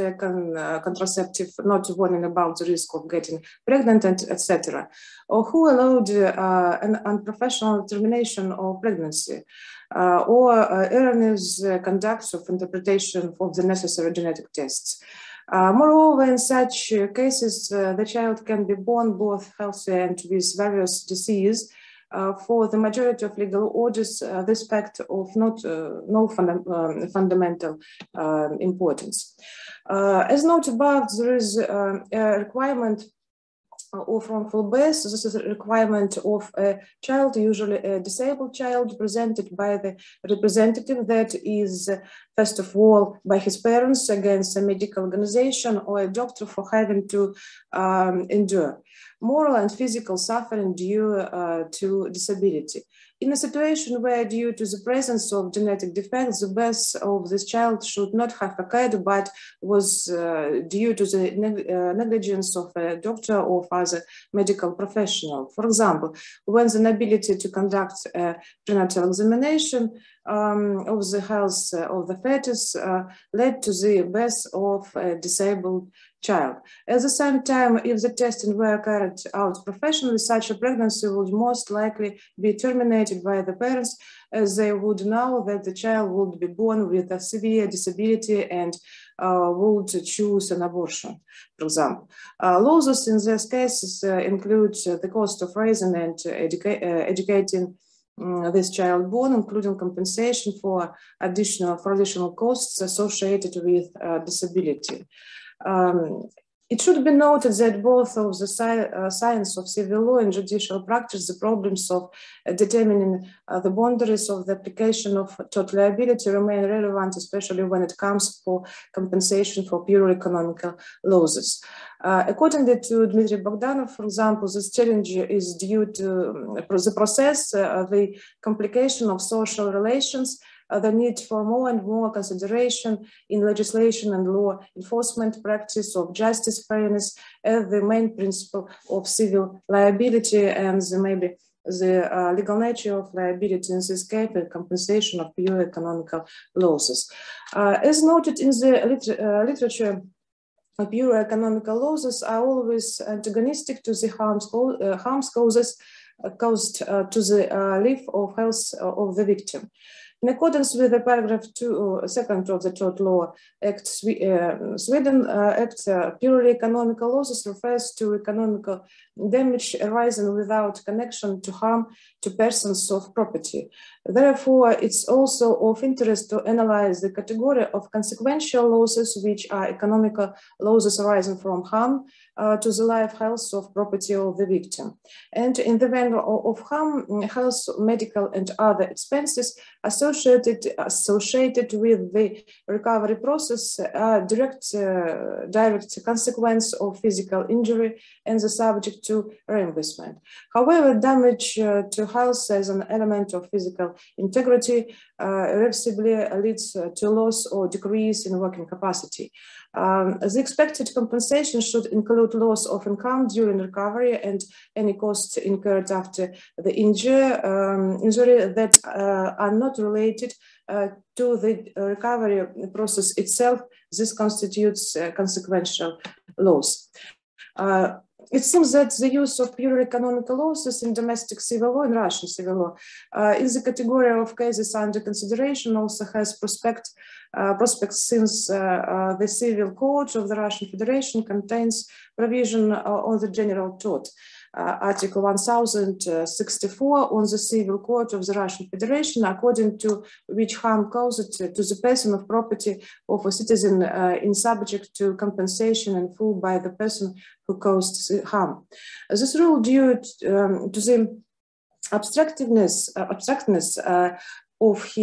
contraceptive, not warning about the risk of getting pregnant, etc., or who allowed an unprofessional termination of pregnancy, or erroneous conduct of interpretation of the necessary genetic tests. Moreover, in such cases, the child can be born both healthy and with various disease. For the majority of legal orders, this fact of no fundamental importance. As noted above, there is a requirement of wrongful birth. This is a requirement of a child, usually a disabled child, presented by the representative that is, first of all, by his parents against a medical organization or a doctor for having to endure moral and physical suffering due to disability. In a situation where, due to the presence of genetic defects, the birth of this child should not have occurred, but was due to the negligence of a doctor or other medical professional. For example, when the inability to conduct a prenatal examination of the health of the fetus led to the birth of a disabled child. At the same time, if the testing were carried out professionally, such a pregnancy would most likely be terminated by the parents, as they would know that the child would be born with a severe disability and would choose an abortion, for example. Losses in these cases include the cost of raising and educating this child born, including compensation for additional costs associated with disability. It should be noted that both of the science of civil law and judicial practice, the problems of determining the boundaries of the application of total liability remain relevant, especially when it comes for compensation for pure economical losses. According to Dmitry Bogdanov, for example, this challenge is due to the process, the complication of social relations, the need for more and more consideration in legislation and law enforcement practice of justice, fairness, as the main principle of civil liability, and maybe the legal nature of liability in this case, the compensation of pure economical losses. As noted in the literature, pure economical losses are always antagonistic to the harms caused to the life or health of the victim. In accordance with the paragraph 2 of the Tort Law Act, Sweden Act, purely economical losses refers to economical damage arising without connection to harm to persons of property. Therefore, it's also of interest to analyze the category of consequential losses, which are economical losses arising from harm to the life, health, of property of the victim. And in the event of harm, health, medical, and other expenses associated with the recovery process are direct consequence of physical injury and the subject to reimbursement. However, damage to health as an element of physical integrity irreversibly leads to loss or decrease in working capacity. The expected compensation should include loss of income during recovery and any costs incurred after the injury that are not related to the recovery process itself. This constitutes consequential loss. It seems that the use of pure economical losses in domestic civil law and Russian civil law in the category of cases under consideration also has prospects since the Civil Code of the Russian Federation contains provision on the general tort. Article 1064 on the Civil Code of the Russian Federation, according to which harm caused to the person of property of a citizen is subject to compensation in full by the person who caused harm. This rule, due to the abstractness of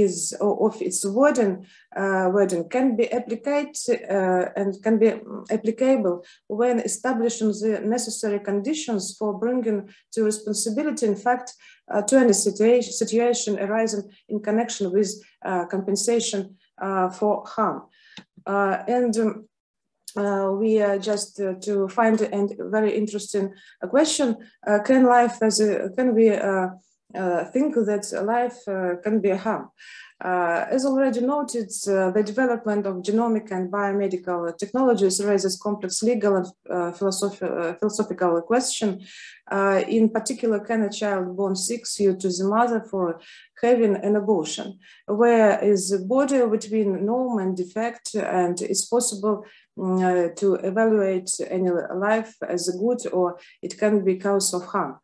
its wording can be applicable when establishing the necessary conditions for bringing to responsibility, in fact, to any situation arising in connection with compensation for harm. We just to find a very interesting question: can we think that life can be a harm? As already noted, the development of genomic and biomedical technologies raises complex legal and philosophical questions. In particular, can a child born sick sue to the mother for having an abortion? Where is the border between norm and defect, and it's possible to evaluate any life as a good, or it can be cause of harm?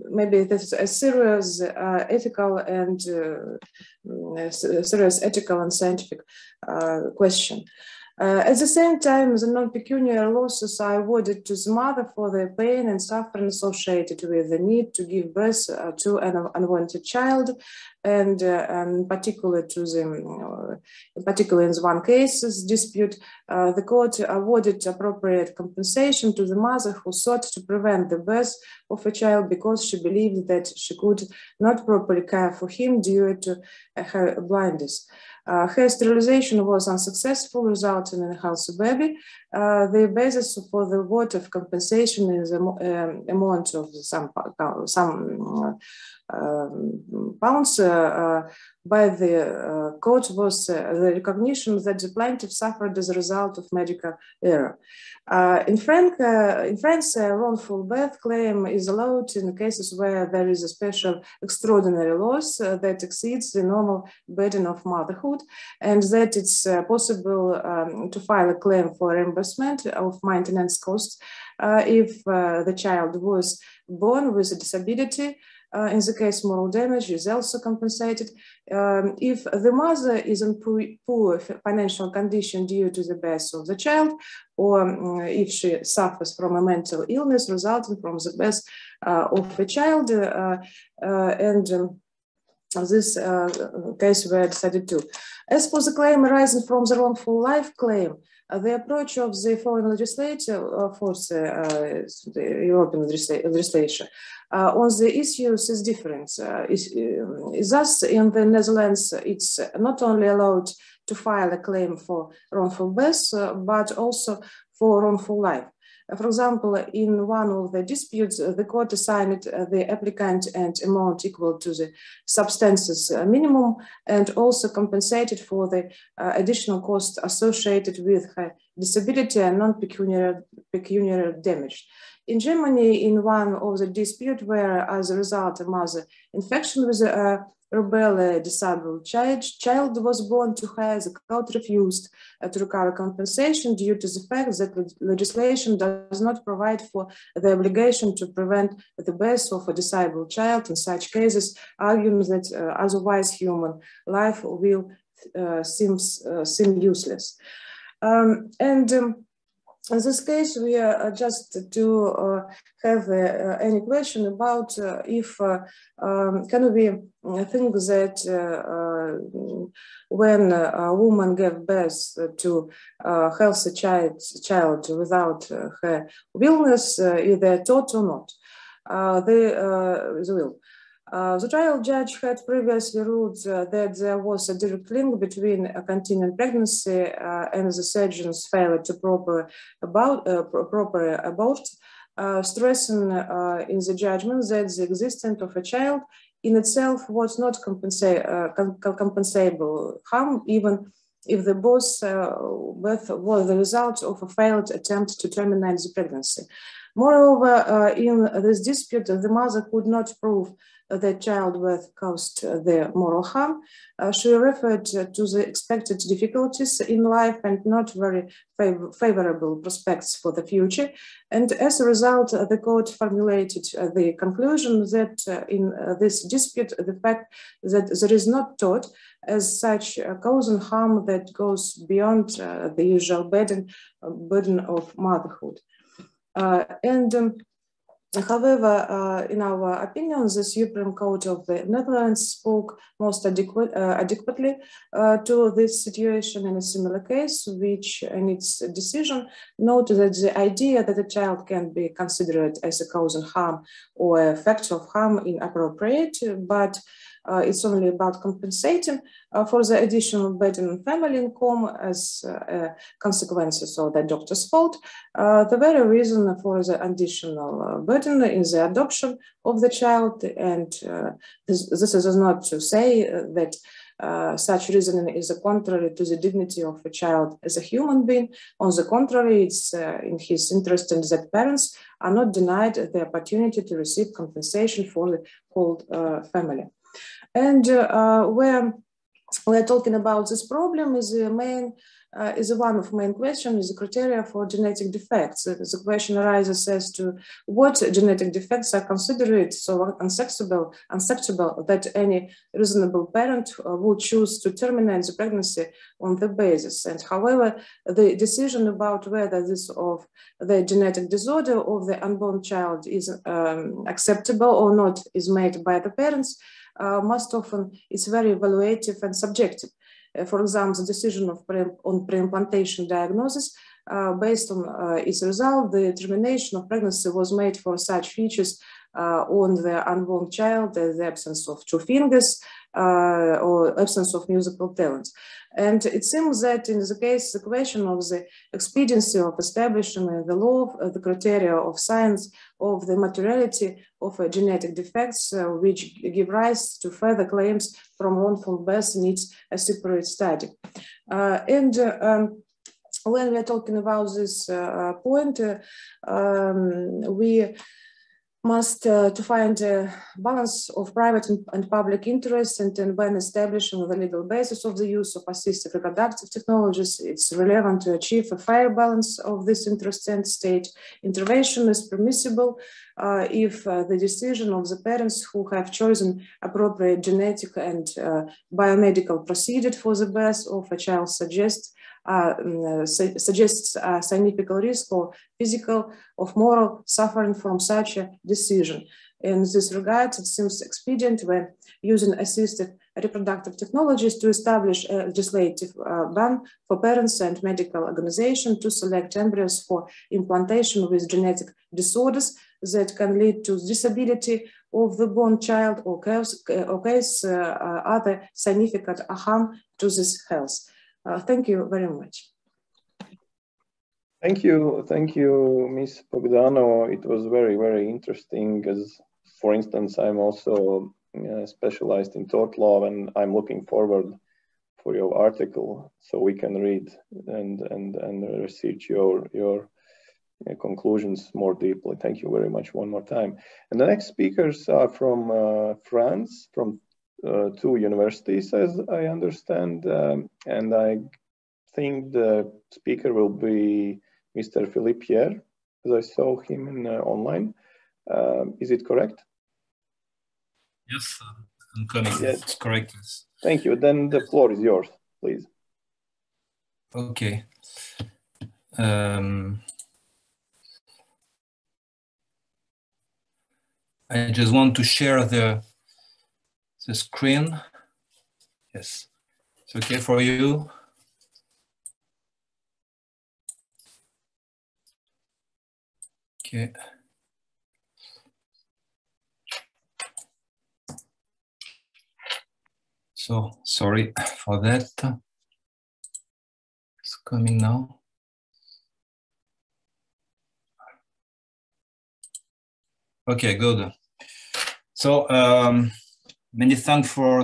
Maybe this is a serious ethical and scientific question. At the same time, the non-pecuniary losses are awarded to the mother for the pain and suffering associated with the need to give birth to an unwanted child, and particularly in one case dispute, the court awarded appropriate compensation to the mother who sought to prevent the birth of a child because she believed that she could not properly care for him due to her blindness. Her sterilization was unsuccessful, resulting in a healthy baby. The basis for the award of compensation is the amount of some pounds by the court was the recognition that the plaintiff suffered as a result of medical error. In France, a wrongful death claim is allowed in cases where there is a special extraordinary loss that exceeds the normal burden of motherhood, and that it's possible to file a claim for reimbursement of maintenance costs if the child was born with a disability. In the case, moral damage is also compensated. If the mother is in poor financial condition due to the birth of the child, or if she suffers from a mental illness resulting from the birth of a child, this case were decided to. As for the claim arising from the wrongful life claim, the approach of the foreign legislature for the European legislation on the issues is different. Thus, in the Netherlands, it's not only allowed to file a claim for wrongful birth, but also for wrongful life. For example, in one of the disputes, the court assigned the applicant an amount equal to the substances minimum and also compensated for the additional cost associated with her disability and non-pecuniary damage. In Germany, in one of the disputes where, as a result, a mother infection with a rubella disabled child was born to her, the court refused to recover compensation due to the fact that legislation does not provide for the obligation to prevent the birth of a disabled child in such cases, arguing that otherwise human life will seem useless. In this case, we are just to have any question about if can we think that when a woman gave birth to a healthy child without her willness, either taught or not, the will. The trial judge had previously ruled that there was a direct link between a continuing pregnancy and the surgeon's failure to proper abort, stressing in the judgment that the existence of a child in itself was not compensable harm, even if the birth was the result of a failed attempt to terminate the pregnancy. Moreover, in this dispute, the mother could not prove that childbirth caused the moral harm. She referred to the expected difficulties in life and not very favorable prospects for the future. And as a result, the court formulated the conclusion that in this dispute, the fact that there is not taught as such causing harm that goes beyond the usual burden of motherhood. However, in our opinion, the Supreme Court of the Netherlands spoke most adequately to this situation in a similar case, which in its decision noted that the idea that a child can be considered as a cause of harm or a factor of harm inappropriate, but it's only about compensating for the additional burden on family income as consequences of the doctor's fault. The very reason for the additional burden in the adoption of the child, and this is not to say that such reasoning is contrary to the dignity of a child as a human being. On the contrary, it's in his interest and that parents are not denied the opportunity to receive compensation for the whole family. And where we're talking about this problem is one of main questions, is the criteria for genetic defects. The question arises as to what genetic defects are considered so unacceptable that any reasonable parent would choose to terminate the pregnancy on the basis. And however, the decision about whether this of the genetic disorder of the unborn child is acceptable or not is made by the parents. Most often it's very evaluative and subjective. For example, the decision on pre-implantation diagnosis, based on its result, the termination of pregnancy was made for such features on the unborn child, the absence of two fingers, or absence of musical talents. And it seems that in the case, the question of the expediency of establishing the law, the criteria of science, of the materiality of genetic defects, which give rise to further claims from wrongful birth, needs a separate study. When we're talking about this point, we must to find a balance of private and public interests, and when establishing the legal basis of the use of assistive reproductive technologies, it's relevant to achieve a fair balance of this interest and state intervention is permissible if the decision of the parents who have chosen appropriate genetic and biomedical procedure for the birth of a child suggests a significant risk or physical or moral suffering from such a decision. In this regard, it seems expedient when using assisted reproductive technologies to establish a legislative ban for parents and medical organizations to select embryos for implantation with genetic disorders that can lead to disability of the born child or cause other significant harm to this health. Thank you very much. Thank you, Ms. Bogdano. It was very, very interesting. As, for instance, I'm also specialized in tort law, and I'm looking forward for your article so we can read and research your conclusions more deeply. Thank you very much one more time. And the next speakers are from France, from 2 universities, as I understand, and I think the speaker will be Mr. Philippe Pierre, as I saw him in online. Is it correct? Yes, I'm coming. Yes. It's correct. Thank you. Then the floor is yours, please. Okay. I just want to share the screen. Yes, it's okay for you. Okay. So sorry for that. It's coming now. Okay, good. So many thanks for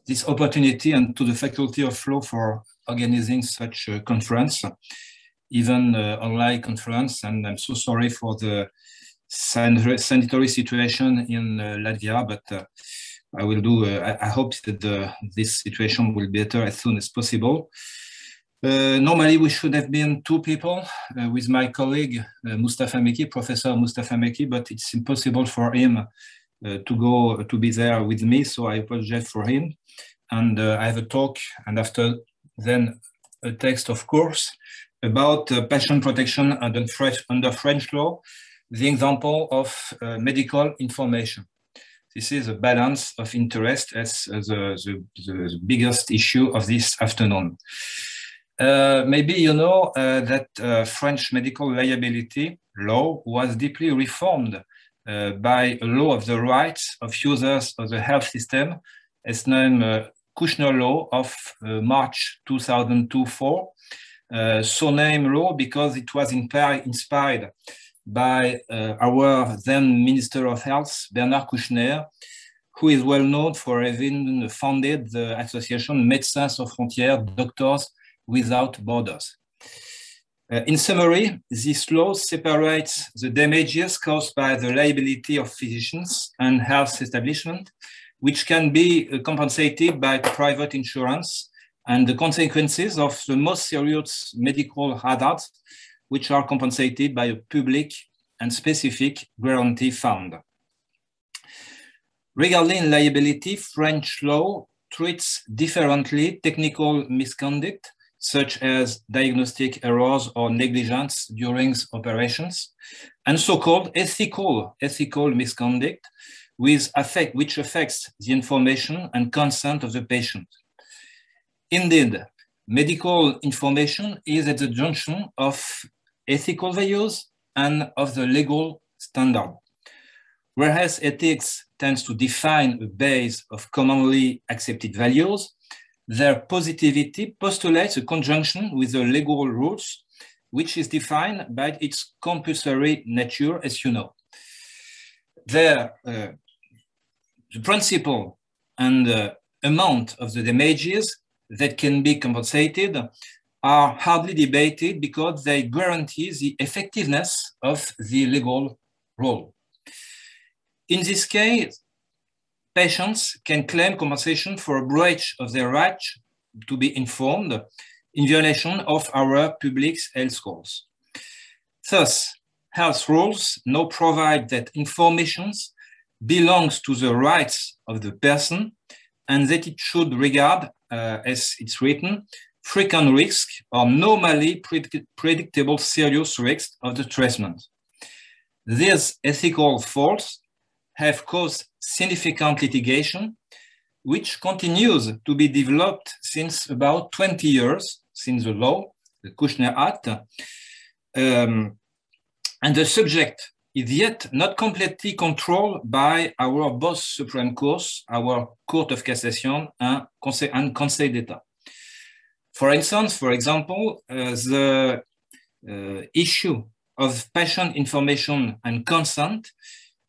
this opportunity and to the Faculty of Law for organizing such a conference, even online conference. And I'm so sorry for the sanitary situation in Latvia, but I will do. I hope that this situation will be better as soon as possible. Normally, we should have been 2 people with my colleague, Mustafa Meki, Professor Mustafa Meki, but it's impossible for him to be there with me, so I apologize for him. And I have a talk, and after then a text, of course, about patient protection under French law, the example of medical information. This is a balance of interest as the biggest issue of this afternoon. Maybe you know that French medical liability law was deeply reformed by a law of the rights of users of the health system, as named Kushner Law of March 2004. So named law because it was inspired by our then Minister of Health, Bernard Kouchner, who is well known for having founded the association Médecins Sans Frontières, Doctors Without Borders. In summary, this law separates the damages caused by the liability of physicians and health establishments, which can be compensated by private insurance, and the consequences of the most serious medical hazards, which are compensated by a public and specific guarantee fund. Regarding liability, French law treats differently technical misconduct, such as diagnostic errors or negligence during operations, and so-called ethical misconduct, which affects the information and consent of the patient. Indeed, medical information is at the junction of ethical values and of the legal standard. whereas ethics tends to define a base of commonly accepted values, their positivity postulates a conjunction with the legal rules, which is defined by its compulsory nature, as you know. The principle and amount of the damages that can be compensated are hardly debated because they guarantee the effectiveness of the legal rule. In this case, patients can claim compensation for a breach of their right to be informed in violation of our public health rules. Thus, health rules now provide that information belongs to the rights of the person and that it should regard, as it's written, frequent risk or normally predictable serious risks of the treatment. These ethical faults have caused significant litigation, which continues to be developed since about 20 years, since the law, the Kushner Act, and the subject is yet not completely controlled by our both Supreme Courts, our Court of Cassation and Conseil d'État. For instance, for example, the issue of patient information and consent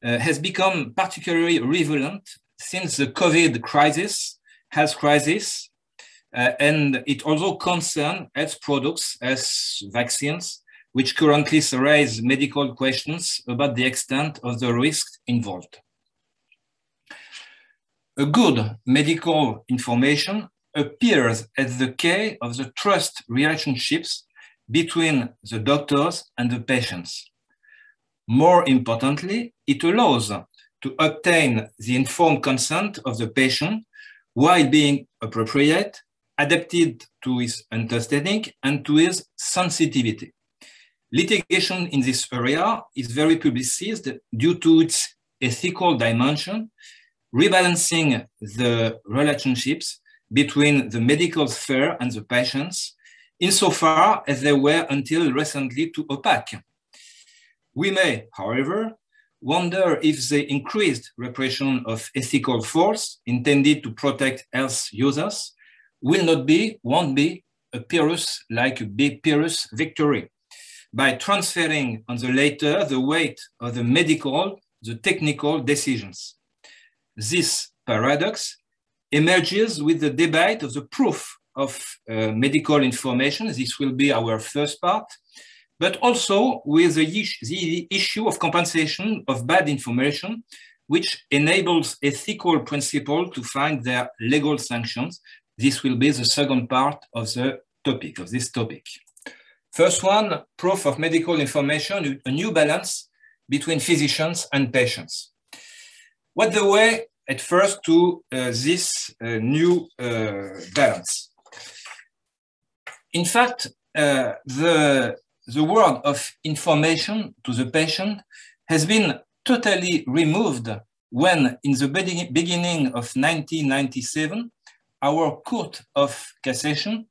has become particularly relevant since the COVID crisis, health crisis, and it also concerns health products as vaccines, which currently raise medical questions about the extent of the risks involved. A good medical information appears as the key of the trust relationships between the doctors and the patients. More importantly, it allows to obtain the informed consent of the patient while being appropriate, adapted to his understanding and to his sensitivity. Litigation in this area is very publicized due to its ethical dimension, rebalancing the relationships between the medical sphere and the patients, insofar as they were until recently too opaque. We may, however, wonder if the increased repression of ethical force intended to protect health users won't be a Pyrrhus like a big Pyrrhus victory by transferring on the latter the weight of the medical, the technical decisions. This paradox emerges with the debate of the proof of medical information. This will be our first part, but also with the issue of compensation of bad information, which enables ethical principle to find their legal sanctions. This will be the second part of the topic, of this topic. First one, proof of medical information, a new balance between physicians and patients. What the way at first to this new balance? In fact, the word of information to the patient has been totally removed when, in the beginning of 1997, our Court of Cassation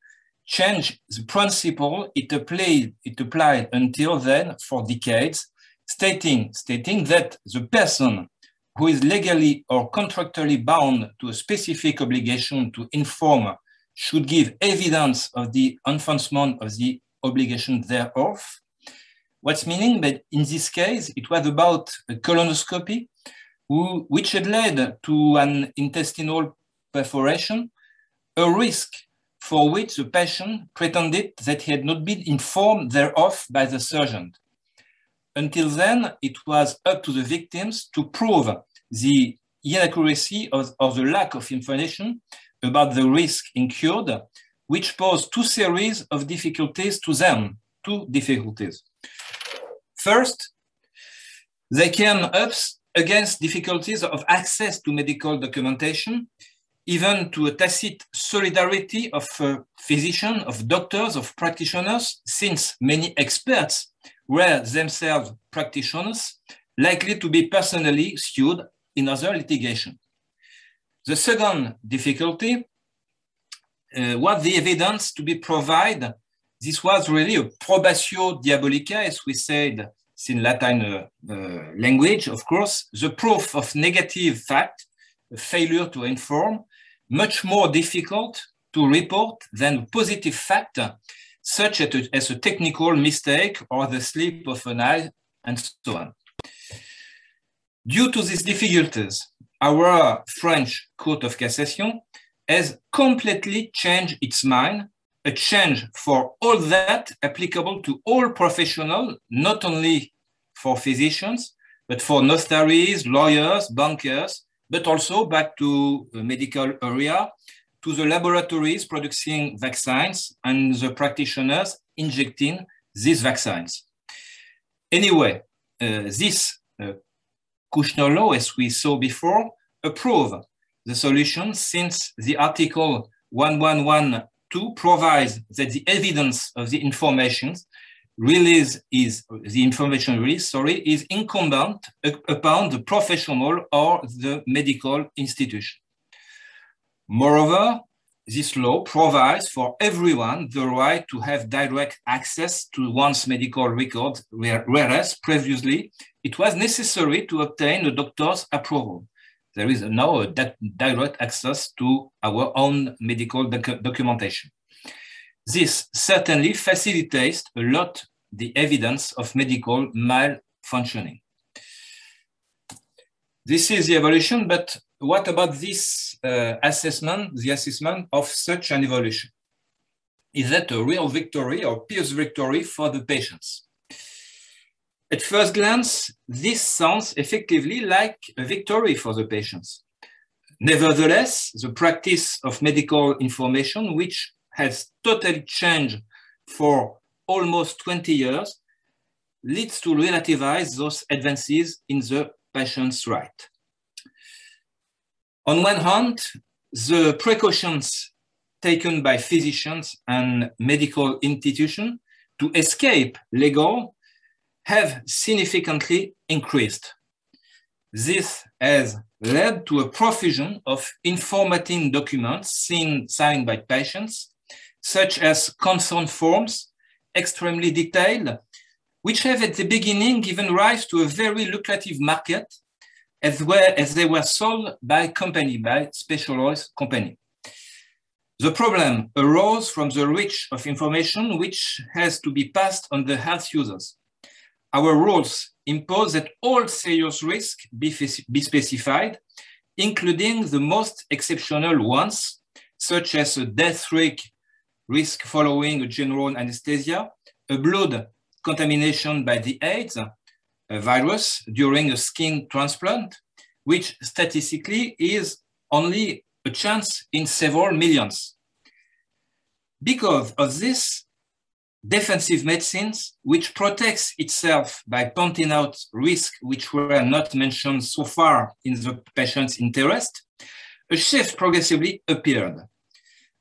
changed the principle it applied until then for decades, stating that the person who is legally or contractually bound to a specific obligation to inform should give evidence of the enforcement of the obligation thereof. What's meaning? But in this case, it was about a colonoscopy, which had led to an intestinal perforation, a risk for which the patient pretended that he had not been informed thereof by the surgeon. Until then, it was up to the victims to prove the inaccuracy or the lack of information about the risk incurred, which posed two series of difficulties to them, two difficulties. First, they came up against difficulties of access to medical documentation, even to a tacit solidarity of physicians, of doctors, of practitioners, since many experts were themselves practitioners, likely to be personally sued in other litigation. The second difficulty was the evidence to be provided. This was really a probatio diabolica, as we said it's in Latin language, of course, the proof of negative fact, a failure to inform, much more difficult to report than positive fact, such as a technical mistake or the slip of an eye, and so on. Due to these difficulties, our French Court of Cassation has completely changed its mind, a change for all that applicable to all professionals, not only for physicians, but for notaries, lawyers, bankers, but also back to the medical area, to the laboratories producing vaccines and the practitioners injecting these vaccines. Anyway, this Kushner law, as we saw before, approve the solution since the article 1112 provides that the evidence of the information release is incumbent upon the professional or the medical institution. Moreover, this law provides for everyone the right to have direct access to one's medical record, whereas previously it was necessary to obtain a doctor's approval. There is now a direct access to our own medical documentation. This certainly facilitates a lot the evidence of medical malfunctioning. This is the evolution, but what about this assessment, the assessment of such an evolution? Is that a real victory or pierce victory for the patients? At first glance, this sounds effectively like a victory for the patients. Nevertheless, the practice of medical information, which has totally changed for almost 20 years, leads to relativize those advances in the patient's right. On one hand, the precautions taken by physicians and medical institutions to escape legal have significantly increased. This has led to a provision of informative documents signed by patients, such as consent forms, extremely detailed, which have at the beginning given rise to a very lucrative market as they were sold by specialized company. The problem arose from the reach of information which has to be passed on the health users. Our rules impose that all serious risks be specified, including the most exceptional ones, such as a death risk following a general anesthesia, a blood contamination by the AIDS virus during a skin transplant, which statistically is only a chance in several millions. Because of this, defensive medicines, which protects itself by pointing out risks which were not mentioned so far in the patient's interest, a shift progressively appeared.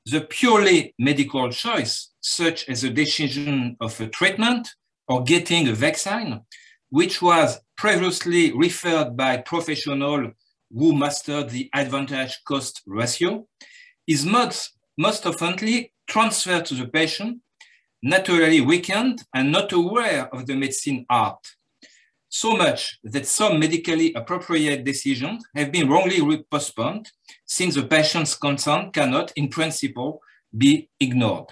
The purely medical choice, such as the decision of a treatment or getting a vaccine, which was previously referred by professionals who mastered the advantage-cost ratio, is most often transferred to the patient, naturally weakened and not aware of the medicine art. So much that some medically appropriate decisions have been wrongly postponed, since the patient's consent cannot, in principle, be ignored.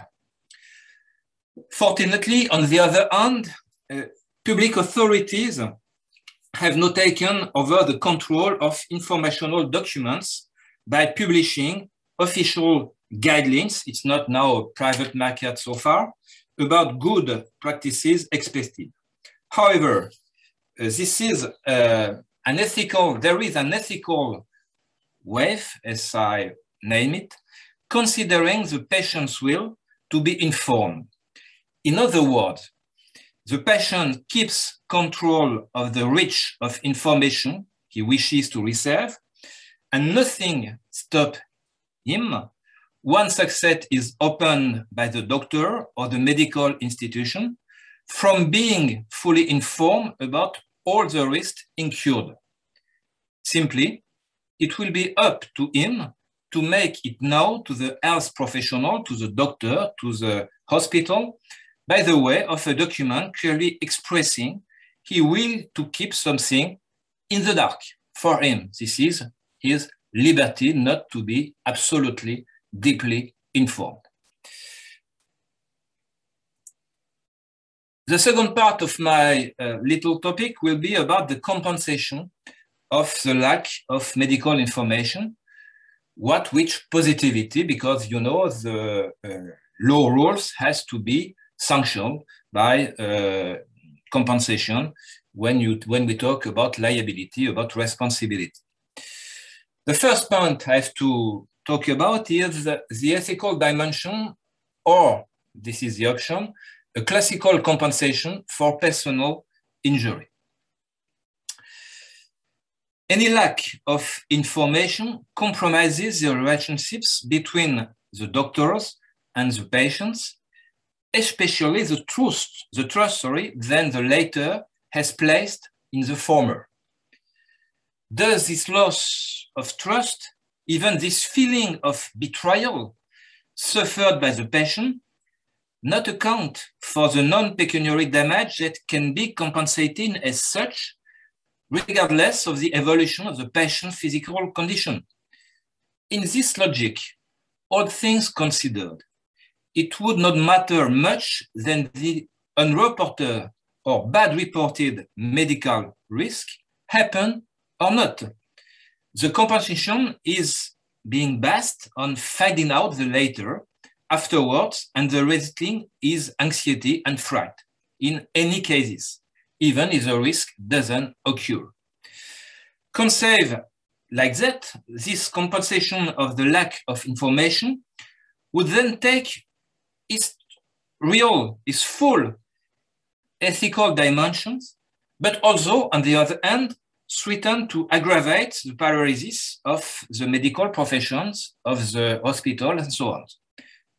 Fortunately, on the other hand, public authorities have now taken over the control of informational documents by publishing official guidelines. It's not now a private market so far, about good practices expected. However, this is there is an ethical wave, as I name it, considering the patient's will to be informed. In other words, the patient keeps control of the reach of information he wishes to receive, and nothing stops him once access is opened by the doctor or the medical institution from being fully informed about all the risks incurred. Simply, it will be up to him to make it known to the health professional, to the doctor, to the hospital, by the way of a document clearly expressing he will to keep something in the dark. For him, this is his liberty not to be absolutely deeply informed. The second part of my little topic will be about the compensation of the lack of medical information. Which positivity, because you know the law rules has to be sanctioned by compensation when we talk about liability, about responsibility. The first point I have to talk about is the ethical dimension, or this is the option, a classical compensation for personal injury. Any lack of information compromises the relationships between the doctors and the patients, especially the trust then the latter has placed in the former. Does this loss of trust, even this feeling of betrayal suffered by the patient, not account for the non-pecuniary damage that can be compensated as such, regardless of the evolution of the patient's physical condition? In this logic, all things considered, it would not matter much than the unreported or bad reported medical risk happen or not. The compensation is being based on finding out the later afterwards, and the resulting is anxiety and fright in any cases, even if the risk doesn't occur. Conceived like that, this compensation of the lack of information would then take its full ethical dimensions, but also, on the other hand, threaten to aggravate the paralysis of the medical professions, of the hospital, and so on,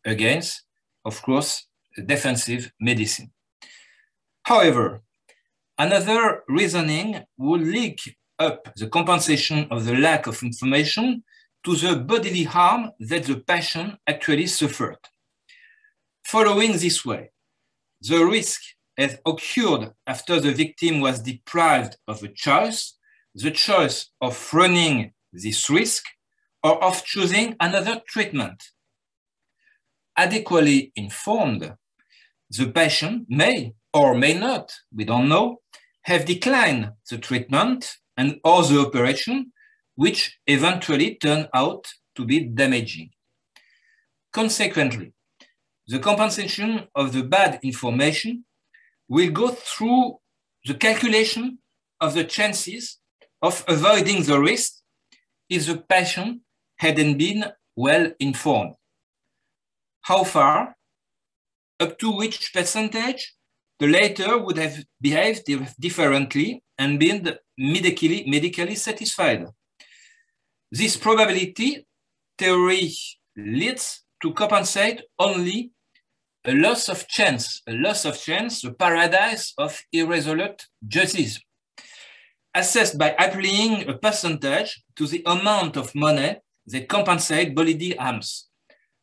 against, of course, defensive medicine. However, another reasoning would link up the compensation of the lack of information to the bodily harm that the patient actually suffered. Following this way, the risk has occurred after the victim was deprived of a choice, the choice of running this risk or of choosing another treatment. Adequately informed, the patient may or may not, we don't know, have declined the treatment and or the operation, which eventually turned out to be damaging. Consequently, the compensation of the bad information will go through the calculation of the chances of avoiding the risk if the patient hadn't been well informed. How far, up to which percentage, the latter would have behaved differently and been medically satisfied. This probability theory leads to compensate only a loss of chance, the paradise of irresolute judges, assessed by applying a percentage to the amount of money that compensate bodily harms.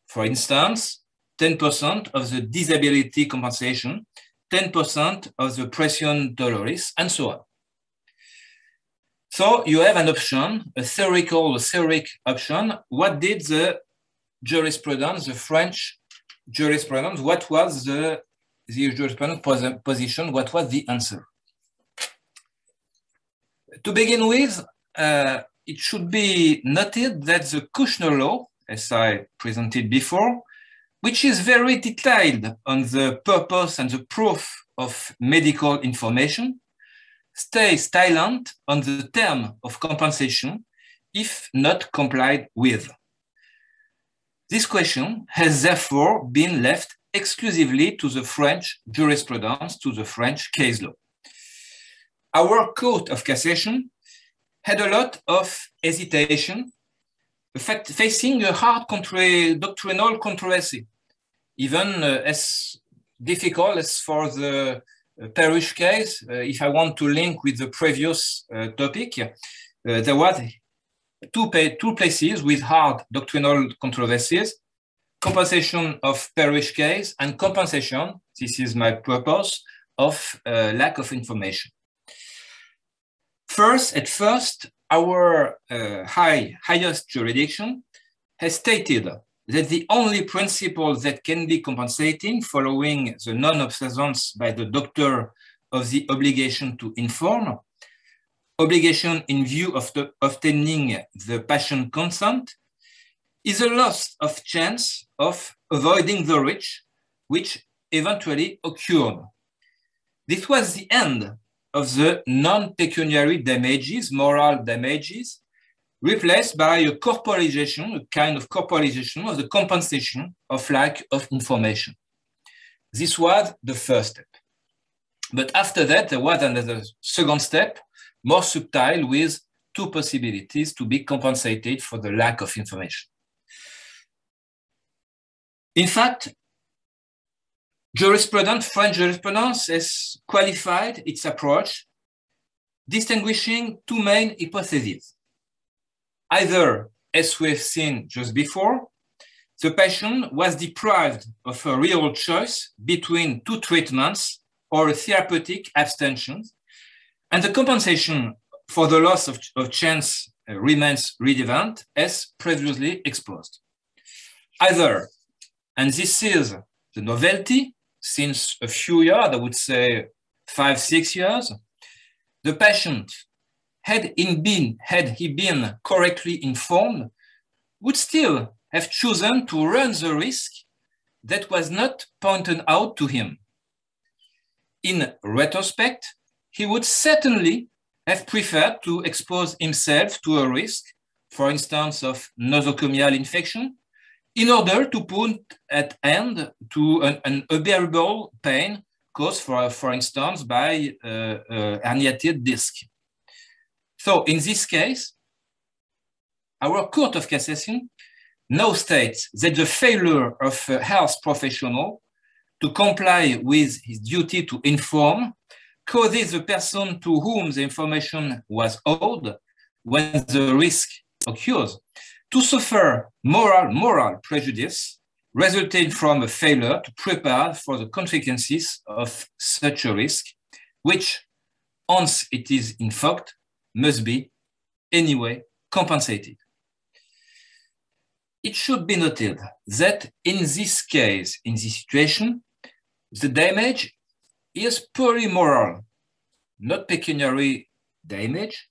For instance, 10% of the disability compensation, 10% of the pression doloris, and so on. So you have an option, a theoric option. What did the jurisprudence, the French jurisprudence, what was the jurisprudence position, what was the answer? To begin with, it should be noted that the Kushner law, as I presented before, which is very detailed on the purpose and the proof of medical information, stays silent on the term of compensation if not complied with. This question has therefore been left exclusively to the French jurisprudence, to the French case law. Our Court of Cassation had a lot of hesitation, in fact, facing a hard doctrinal controversy, even as difficult as for the Parish case. If I want to link with the previous topic, there was two places with hard doctrinal controversies: compensation of Parish case and compensation, this is my purpose, of lack of information. At first, our highest jurisdiction has stated that the only principle that can be compensating following the non-observance by the doctor of the obligation to inform, obligation in view of obtaining the patient consent, is a loss of chance of avoiding the risk, which eventually occurred. This was the end of the non-pecuniary damages, moral damages, replaced by a corporization, a kind of corporization of the compensation of lack of information. This was the first step. But after that, there was another second step, more subtle, with two possibilities to be compensated for the lack of information. In fact, French jurisprudence has qualified its approach, distinguishing two main hypotheses. Either, as we've seen just before, the patient was deprived of a real choice between two treatments or a therapeutic abstention, and the compensation for the loss of chance remains relevant as previously exposed. Either, and this is the novelty since a few years, I would say 5-6 years, the patient, had he been correctly informed, would still have chosen to run the risk that was not pointed out to him. In retrospect, he would certainly have preferred to expose himself to a risk, for instance, of nosocomial infection, in order to put an end to an unbearable pain caused, for instance, by herniated disc. So in this case, our Court of Cassation now states that the failure of a health professional to comply with his duty to inform causes the person to whom the information was owed when the risk occurs to suffer moral prejudice resulting from a failure to prepare for the consequences of such a risk, which, once it is invoked, must be anyway compensated. It should be noted that in this case, in this situation, the damage is purely moral, not pecuniary damage.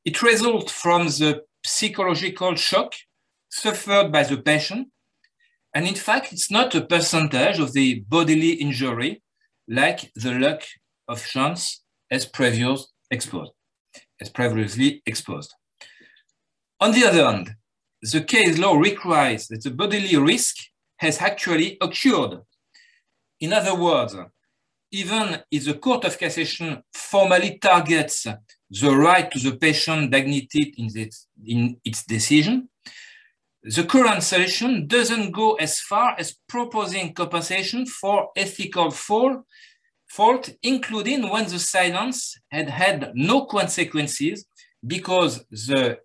It results from the psychological shock suffered by the patient. And in fact, it's not a percentage of the bodily injury like the lack of chance as previously exposed. On the other hand, the case law requires that the bodily risk has actually occurred. In other words, even if the Court of Cassation formally targets the right to the patient dignity in its decision, the current solution doesn't go as far as proposing compensation for ethical fault, including when the silence had no consequences because the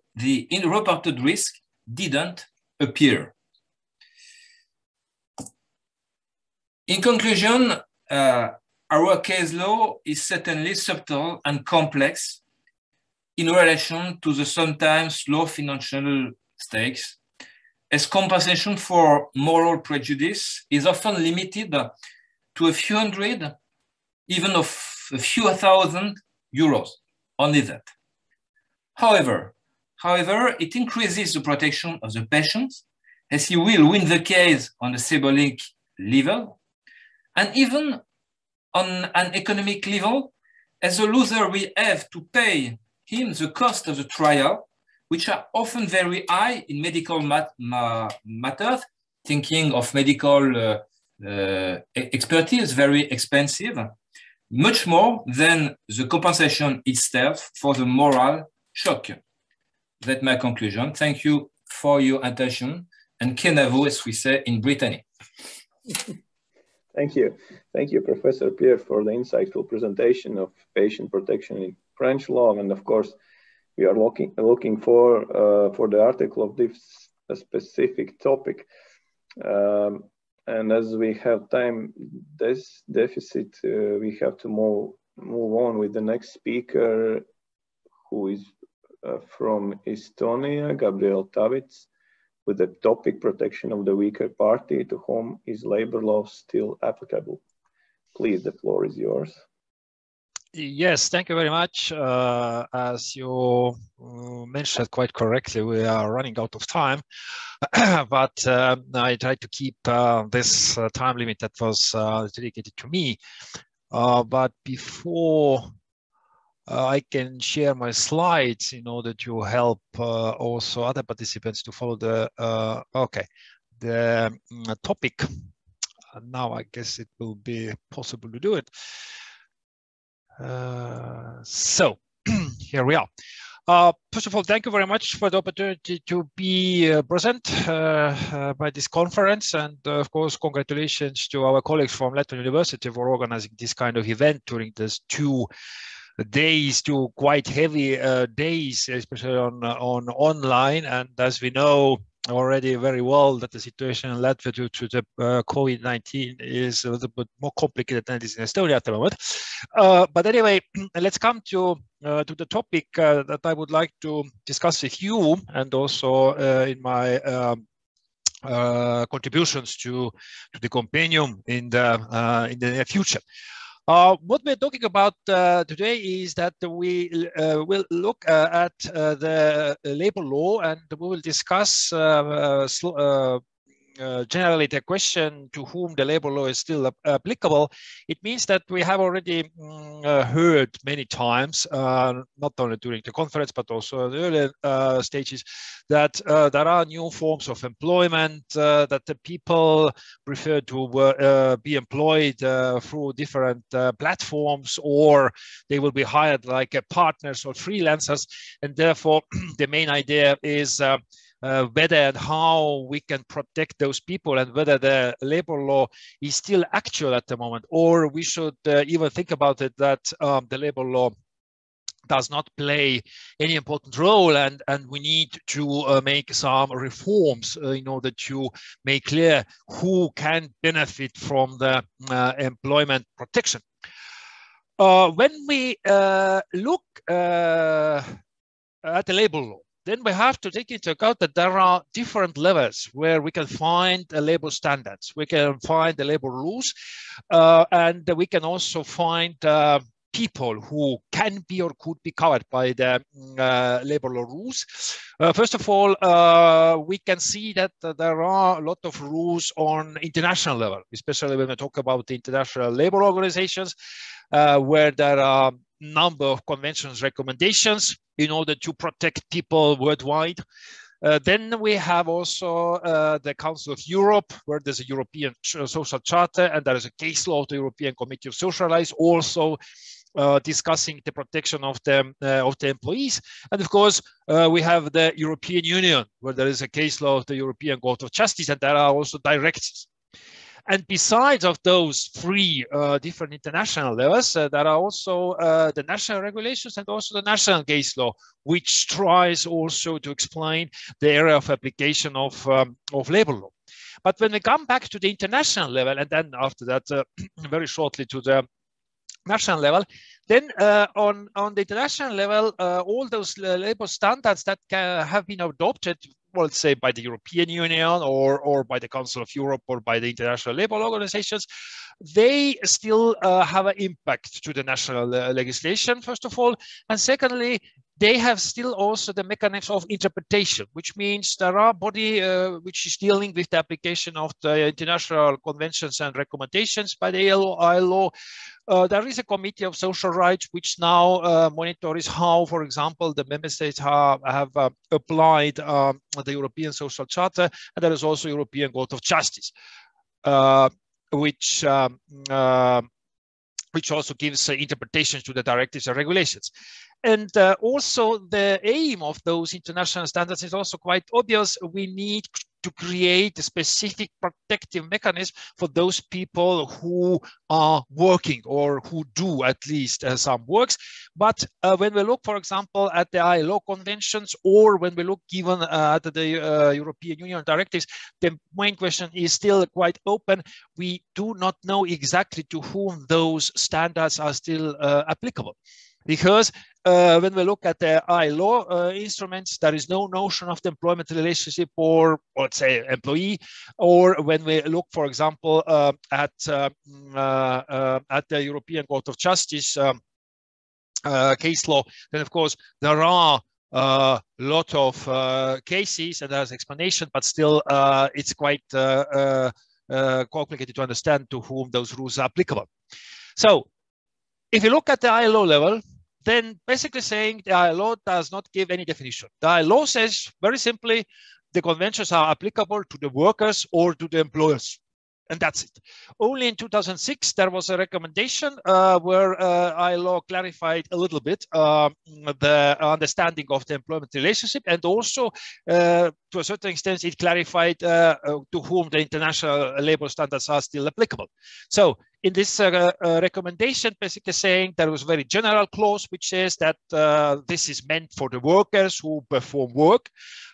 reported risk didn't appear. In conclusion, our case law is certainly subtle and complex in relation to the sometimes low financial stakes, as compensation for moral prejudice is often limited to a few hundred, even of a few thousand euros, only that. However, it increases the protection of the patient, as he will win the case on a symbolic level, and even on an economic level, as the loser will have to pay him the cost of the trial, which are often very high in medical matters, thinking of medical expertise, very expensive, much more than the compensation itself for the moral shock. That's my conclusion. Thank you for your attention. And kenavo, as we say in Brittany. Thank you. Thank you, Professor Pierre, for the insightful presentation of patient protection in French law. And of course, we are looking for the article of this specific topic. And as we have time deficit, we have to move on with the next speaker, who is from Estonia, Gabriel Tavits, with the topic protection of the weaker party, to whom is labor law still applicable. Please, the floor is yours. Yes, thank you very much. As you mentioned quite correctly, we are running out of time, but I tried to keep this time limit that was dedicated to me. But before I can share my slides in order to help also other participants to follow the topic. Now I guess it will be possible to do it. So here we are. First of all, thank you very much for the opportunity to be present by this conference, and of course, congratulations to our colleagues from Latvia University for organizing this kind of event during these 2 days, 2 quite heavy days, especially on online. And as we know already very well, that the situation in Latvia due to the COVID-19 is a little bit more complicated than it is in Estonia at the moment. But anyway, let's come to the topic that I would like to discuss with you, and also in my contributions to the compendium in the near future. What we're talking about today is that we will look at the labor law, and we will discuss generally the question to whom the labor law is still applicable. It means that we have already heard many times, not only during the conference, but also in the earlier stages, that there are new forms of employment, that the people prefer to be employed through different platforms, or they will be hired like partners or freelancers. And therefore, the main idea is whether and how we can protect those people, and whether the labor law is still actual at the moment, or we should even think about it that the labor law does not play any important role, and we need to make some reforms in order to make clear who can benefit from the employment protection. When we look at the labor law, then we have to take into account that there are different levels where we can find labor standards. We can find the labor rules, and we can also find people who can be or could be covered by the labor law rules. First of all, we can see that there are a lot of rules on international level, especially when we talk about the international labor organizations, where there are number of conventions recommendations in order to protect people worldwide. Then we have also the Council of Europe, where there's a European Social Charter, and there is a case law of the European Committee of Social Rights, also discussing the protection of the employees. And of course, we have the European Union, where there is a case law of the European Court of Justice, and there are also directives. And besides of those 3 different international levels, there are also the national regulations and also the national case law, which tries also to explain the area of application of labor law. But when we come back to the international level, and then after that, very shortly to the national level, then on the international level, all those labor standards that have been adopted, well, let's say by the European Union or by the Council of Europe or by the international labor organizations, they still have an impact to the national legislation, first of all. And secondly, they have still also the mechanism of interpretation, which means there are body which is dealing with the application of the international conventions and recommendations by the ILO. There is a Committee of Social Rights which now monitors how, for example, the member states have applied the European Social Charter, and there is also European Court of Justice, which also gives interpretations to the directives and regulations. And also the aim of those international standards is also quite obvious. We need to create a specific protective mechanism for those people who are working or who do at least some works. But when we look, for example, at the ILO conventions, or when we look even at the European Union directives, the main question is still quite open. We do not know exactly to whom those standards are still applicable. Because when we look at the ILO instruments, there is no notion of the employment relationship or let's say employee. Or when we look, for example, at the European Court of Justice case law, then of course there are a lot of cases and there's explanation, but still it's quite complicated to understand to whom those rules are applicable. So if you look at the ILO level, then basically saying the ILO does not give any definition. The ILO says very simply, the conventions are applicable to the workers or to the employers. And that's it. Only in 2006, there was a recommendation where ILO clarified a little bit the understanding of the employment relationship. And also, to a certain extent, it clarified to whom the international labor standards are still applicable. So in this recommendation, basically saying there was a very general clause which says that this is meant for the workers who perform work.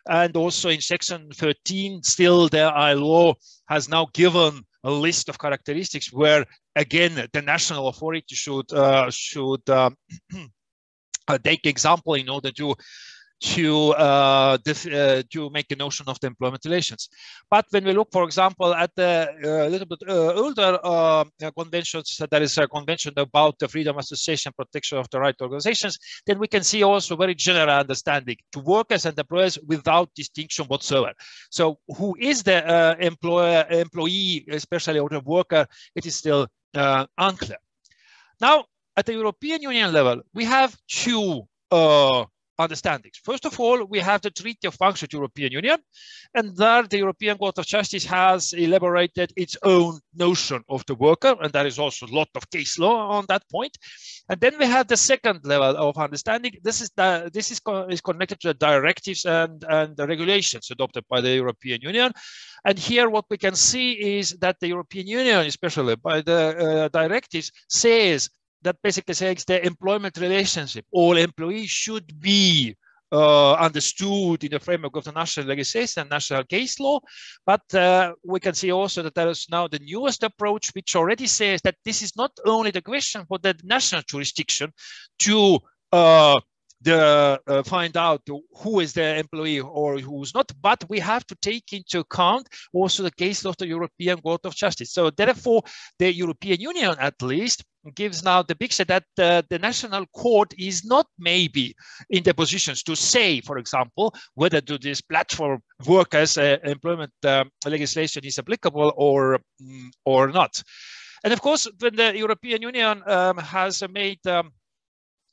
And also in section 13, still the ILO has now given a list of characteristics where, again, the national authority should take example in order to make a notion of the employment relations. But when we look, for example, at the little bit older conventions, there is a convention about the freedom of association, protection of the right to organizations, then we can see also very general understanding to workers and employers without distinction whatsoever. So who is the employee, especially or the worker, it is still unclear. Now, at the European Union level, we have two understandings. First of all, we have the Treaty of Function of the European Union, and there the European Court of Justice has elaborated its own notion of the worker, and there is also a lot of case law on that point. And then we have the second level of understanding. This is connected to the directives and the regulations adopted by the European Union. And here what we can see is that the European Union, especially by the directives, says that basically says the employment relationship, all employees should be understood in the framework of the national legislation and national case law. But we can see also that there is now the newest approach, which already says that this is not only the question for the national jurisdiction to find out who is the employee or who's not, but we have to take into account also the case of the European Court of Justice. So therefore, the European Union at least gives now the picture that the national court is not maybe in the positions to say, for example, whether to this platform workers employment legislation is applicable or not. And of course, when the European Union has made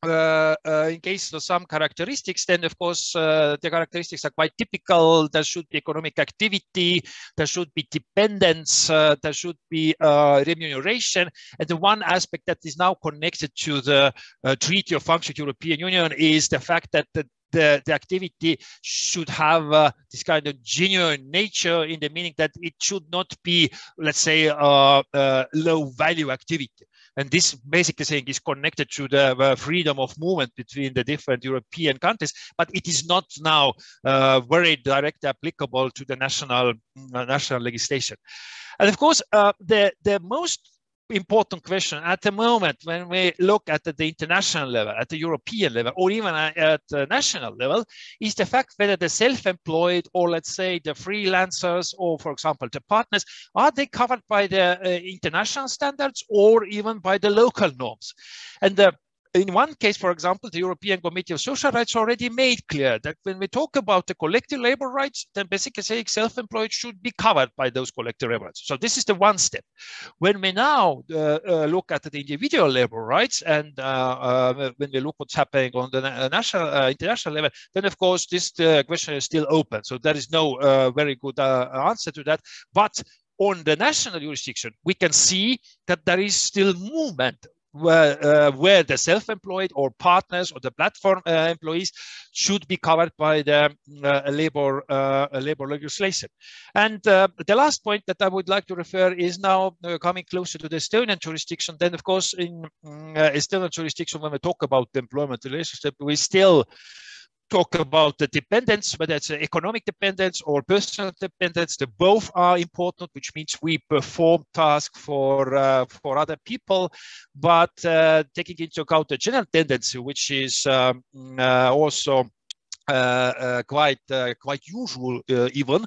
in case of some characteristics, then of course the characteristics are quite typical. There should be economic activity, there should be dependence, there should be remuneration. And the one aspect that is now connected to the Treaty of Function of the European Union is the fact that the activity should have this kind of genuine nature, in the meaning that it should not be, let's say, low value activity. And this basically saying is connected to the freedom of movement between the different European countries, but it is not now very directly applicable to the national legislation. And of course, the most important question at the moment when we look at the international level, at the European level, or even at the national level, is the fact whether the self-employed, or let's say the freelancers, or for example the partners, are they covered by the international standards or even by the local norms? And in one case, for example, the European Committee of Social Rights already made clear that when we talk about the collective labor rights, then basically saying self-employed should be covered by those collective labor rights. So this is the one step. When we now look at the individual labor rights, and when we look what's happening on the international level, then of course this question is still open. So there is no very good answer to that. But on the national jurisdiction, we can see that there is still movement where the self-employed or partners or the platform employees should be covered by the labor legislation. And the last point that I would like to refer is now coming closer to the Estonian jurisdiction. Then, of course, in Estonian jurisdiction, when we talk about the employment relationship, we still talk about the dependence, whether it's economic dependence or personal dependence. The both are important, which means we perform tasks for other people, but taking into account the general tendency, which is also quite usual even,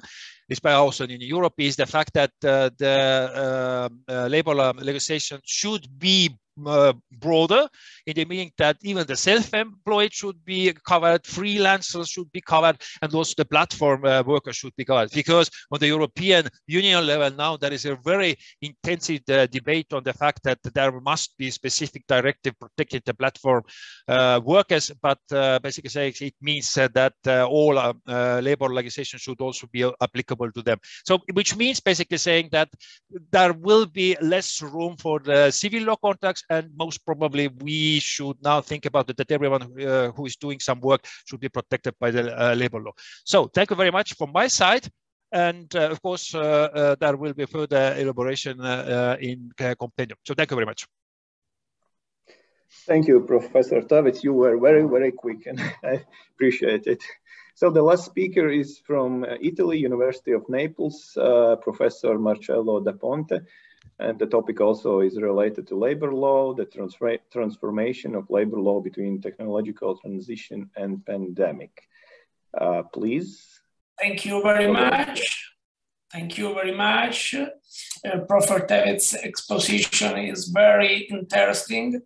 especially also in Europe, is the fact that the labor legislation should be broader, in the meaning that even the self-employed should be covered, freelancers should be covered, and also the platform workers should be covered. Because on the European Union level now, there is a very intensive debate on the fact that there must be specific directive protecting the platform workers, but basically saying it means that all labor legislation should also be applicable to them. So, which means basically saying that there will be less room for the civil law contracts, and most probably we should now think about that everyone who is doing some work should be protected by the labor law. So thank you very much from my side. And of course, there will be further elaboration in compendium. So thank you very much. Thank you, Professor Tavits. You were very, very quick, and I appreciate it. So the last speaker is from Italy, University of Naples, Professor Marcello Da Ponte. And the topic also is related to labor law, the transformation of labor law between technological transition and pandemic. Please. Thank you very much. Thank you very much. Professor Tavits' exposition is very interesting,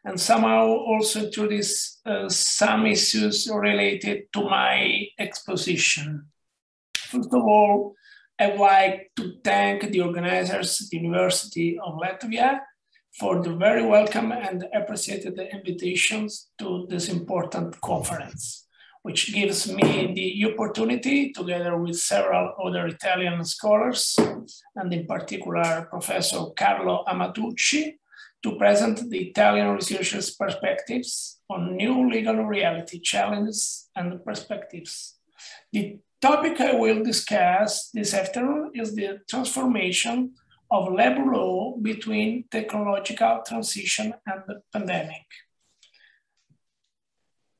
and somehow also introduce some issues related to my exposition. First of all, I would like to thank the organizers at the University of Latvia for the very welcome and appreciated invitations to this important conference, which gives me the opportunity, together with several other Italian scholars, and in particular Professor Carlo Amatucci, to present the Italian researchers' perspectives on new legal reality challenges and perspectives. The topic I will discuss this afternoon is the transformation of labor law between technological transition and the pandemic.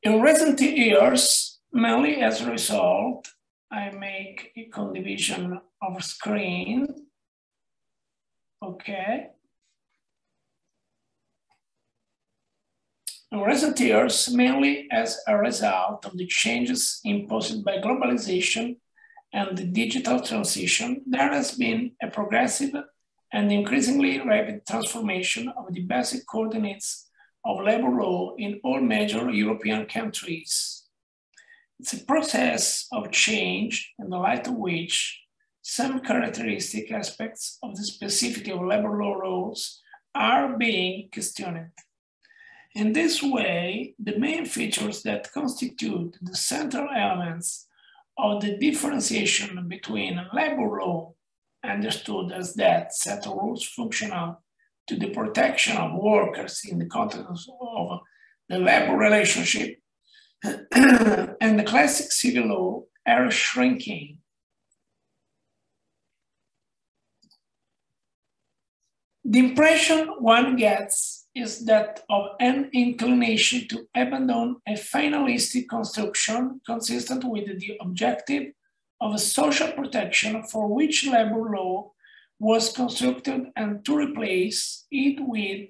In recent years, mainly as a result, I make a condivision of screen. Okay. In recent years, mainly as a result of the changes imposed by globalization and the digital transition, there has been a progressive and increasingly rapid transformation of the basic coordinates of labor law in all major European countries. It's a process of change in the light of which some characteristic aspects of the specificity of labor law rules are being questioned. In this way, the main features that constitute the central elements of the differentiation between labor law, understood as that set of rules functional to the protection of workers in the context of the labor relationship, and the classic civil law are shrinking. The impression one gets is that of an inclination to abandon a finalistic construction consistent with the objective of a social protection for which labor law was constructed, and to replace it with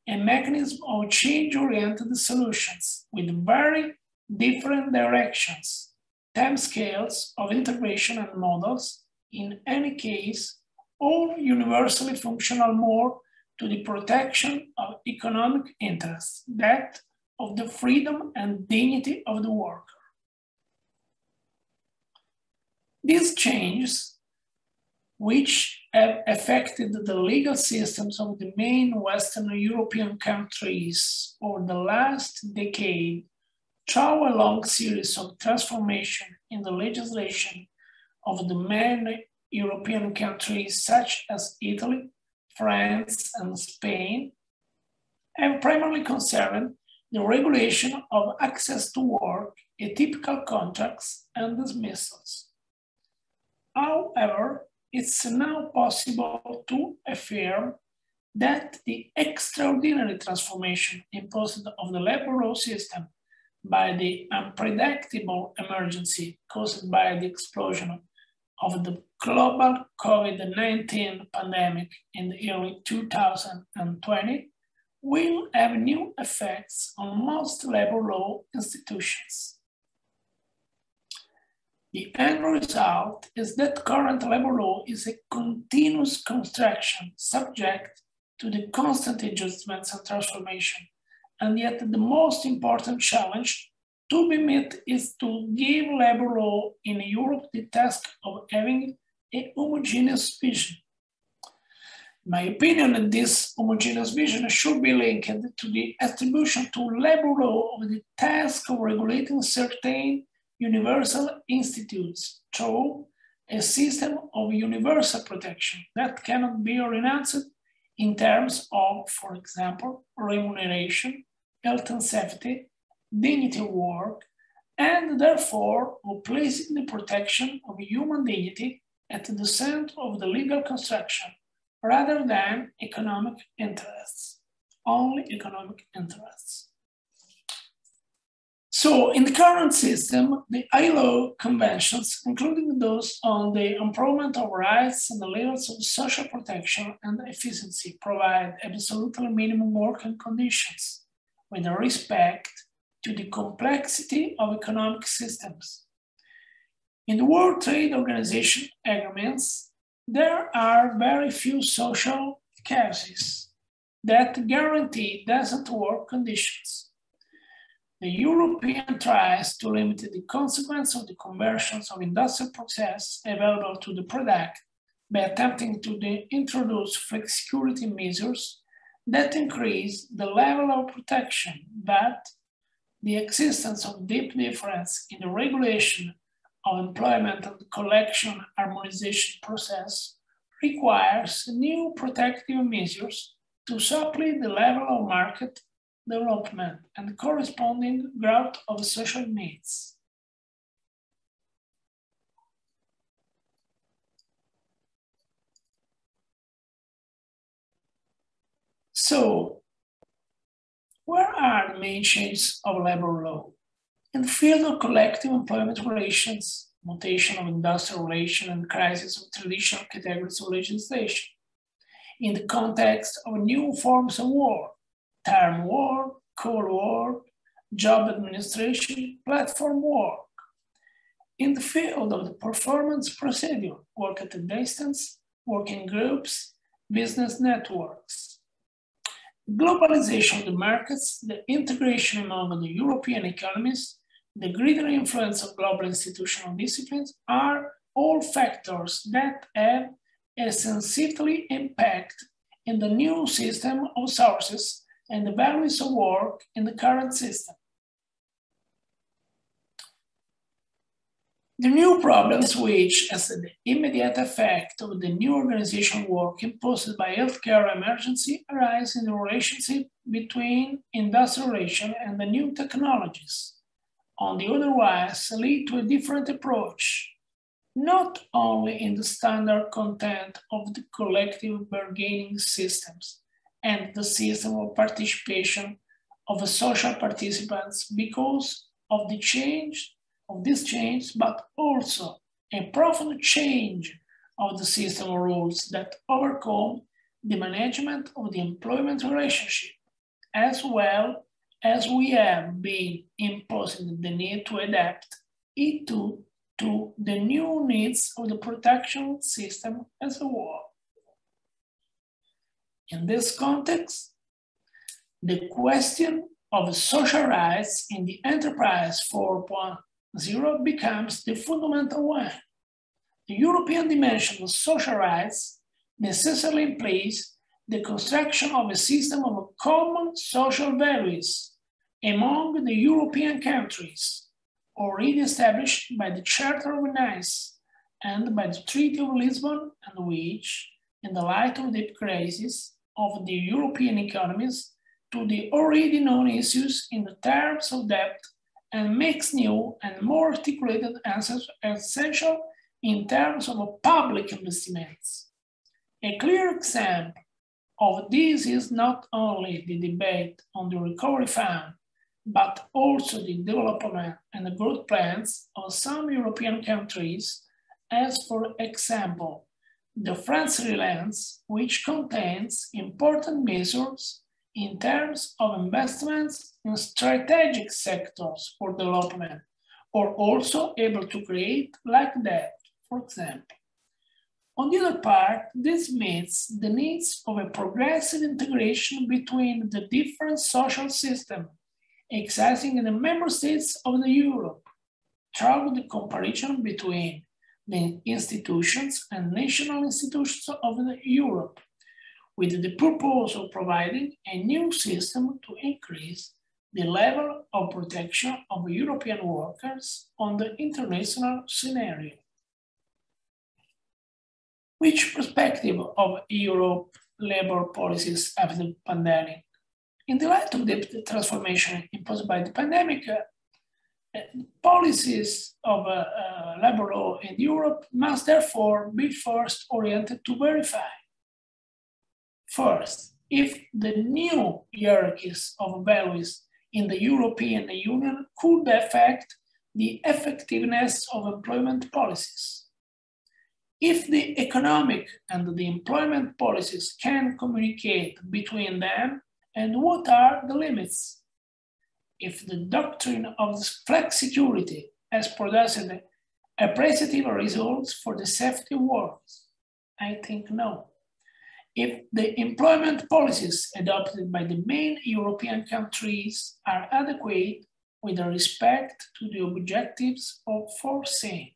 a mechanism of change-oriented solutions with very different directions, timescales of integration and models, in any case, all universally functional more to the protection of economic interests, that of the freedom and dignity of the worker. These changes, which have affected the legal systems of the main Western European countries over the last decade, show a long series of transformation in the legislation of the main European countries such as Italy, France, and Spain, and primarily concerned the regulation of access to work, atypical contracts, and dismissals. However, it's now possible to affirm that the extraordinary transformation imposed on the labor law system by the unpredictable emergency caused by the explosion of the global COVID-19 pandemic in the early 2020 will have new effects on most labor law institutions. The end result is that current labor law is a continuous construction subject to the constant adjustments and transformation. And yet the most important challenge to be met is to give labor law in Europe the task of having a homogeneous vision. In my opinion, this homogeneous vision should be linked to the attribution to labor law of the task of regulating certain universal institutes through a system of universal protection that cannot be renounced in terms of, for example, remuneration, health and safety, dignity of work, and therefore of placing the protection of human dignity at the center of the legal construction rather than economic interests, only economic interests. So in the current system, the ILO conventions, including those on the improvement of rights and the levels of social protection and efficiency, provide absolutely minimum working conditions with respect to the complexity of economic systems. In the World Trade Organization agreements, there are very few social cases that guarantee decent work conditions. The European tries to limit the consequence of the conversions of industrial process available to the product by attempting to introduce flexicurity measures that increase the level of protection, but the existence of deep difference in the regulation of employment and collection harmonization process requires new protective measures to supplement the level of market development and corresponding growth of social needs. So, where are the main changes of labor law? In the field of collective employment relations, mutation of industrial relations, and crisis of traditional categories of legislation. In the context of new forms of work, term work, co-work, job administration, platform work. In the field of the performance procedure, work at a distance, working groups, business networks. Globalization of the markets, the integration among the European economies, the greater influence of global institutional disciplines are all factors that have a sensitive impact in the new system of sources and the values of work in the current system. The new problems which, as the immediate effect of the new organization work imposed by healthcare emergency, arise in the relationship between industrial relation and the new technologies. On the otherwise, lead to a different approach, not only in the standard content of the collective bargaining systems and the system of participation of the social participants because of the change of this change, but also a profound change of the system of rules that overcome the management of the employment relationship, as well as we have been imposing the need to adapt it to the new needs of the protection system as a whole. In this context, the question of social rights in the enterprise 4.0 becomes the fundamental one. The European dimension of social rights necessarily implies the construction of a system of common social values among the European countries, already established by the Charter of Nice and by the Treaty of Lisbon, and which, in the light of the crisis of the European economies to the already known issues in the terms of debt, and makes new and more articulated answers essential in terms of public investments. A clear example of this is not only the debate on the recovery fund, but also the development and the growth plans of some European countries, as for example, the France Relance, which contains important measures in terms of investments in strategic sectors for development, or also able to create like that, for example. On the other part, this meets the needs of a progressive integration between the different social systems existing in the member states of the Europe, through the comparison between the institutions and national institutions of the Europe, with the purpose of providing a new system to increase the level of protection of European workers on the international scenario. Which perspective of Europe labor policies after the pandemic? In the light of the transformation imposed by the pandemic, policies of labor law in Europe must therefore be first oriented to verify. First, if the new hierarchies of values in the European Union could affect the effectiveness of employment policies. If the economic and the employment policies can communicate between them, and what are the limits? If the doctrine of flexicurity has produced appreciative results for the safety of workers, I think no. If the employment policies adopted by the main European countries are adequate with respect to the objectives of foreseen.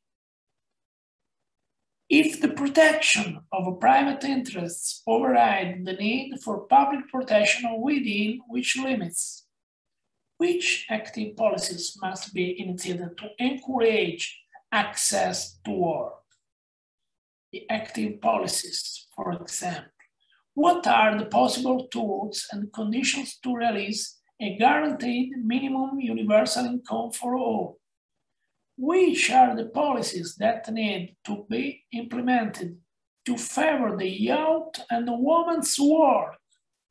If the protection of private interests override the need for public protection within which limits, which active policies must be initiated to encourage access to work? The active policies, for example, what are the possible tools and conditions to release a guaranteed minimum universal income for all? Which are the policies that need to be implemented to favor the youth and the woman's work?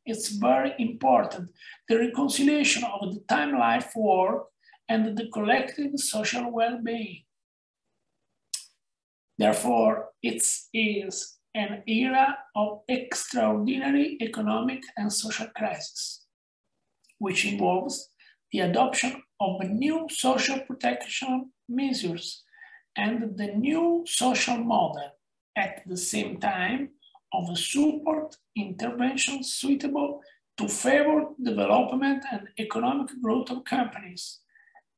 It's very important, the reconciliation of the time-life work and the collective social well-being. Therefore, it is an era of extraordinary economic and social crisis, which involves the adoption of new social protection measures and the new social model at the same time of a support intervention suitable to favor development and economic growth of companies,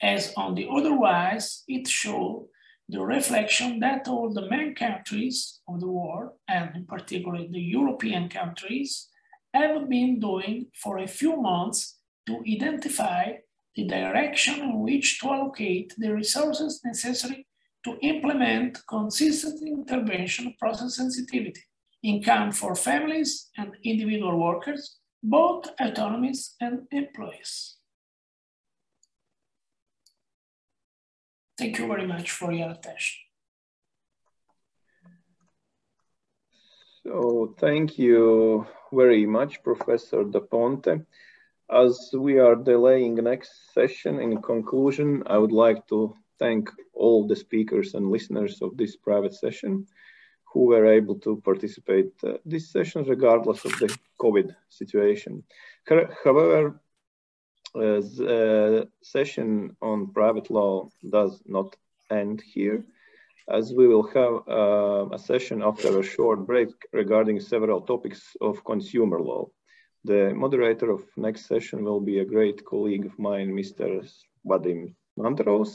as on the otherwise it showed the reflection that all the main countries of the world, and in particular the European countries, have been doing for a few months to identify the direction in which to allocate the resources necessary to implement consistent intervention process sensitivity, income for families and individual workers, both autonomies and employees. Thank you very much for your attention. So thank you very much, Professor Da Ponte. As we are delaying the next session, in conclusion, I would like to thank all the speakers and listeners of this private session who were able to participate this session regardless of the COVID situation. However, the session on private law does not end here, as we will have a session after a short break regarding several topics of consumer law. The moderator of next session will be a great colleague of mine, Mr. Vadim Mandros.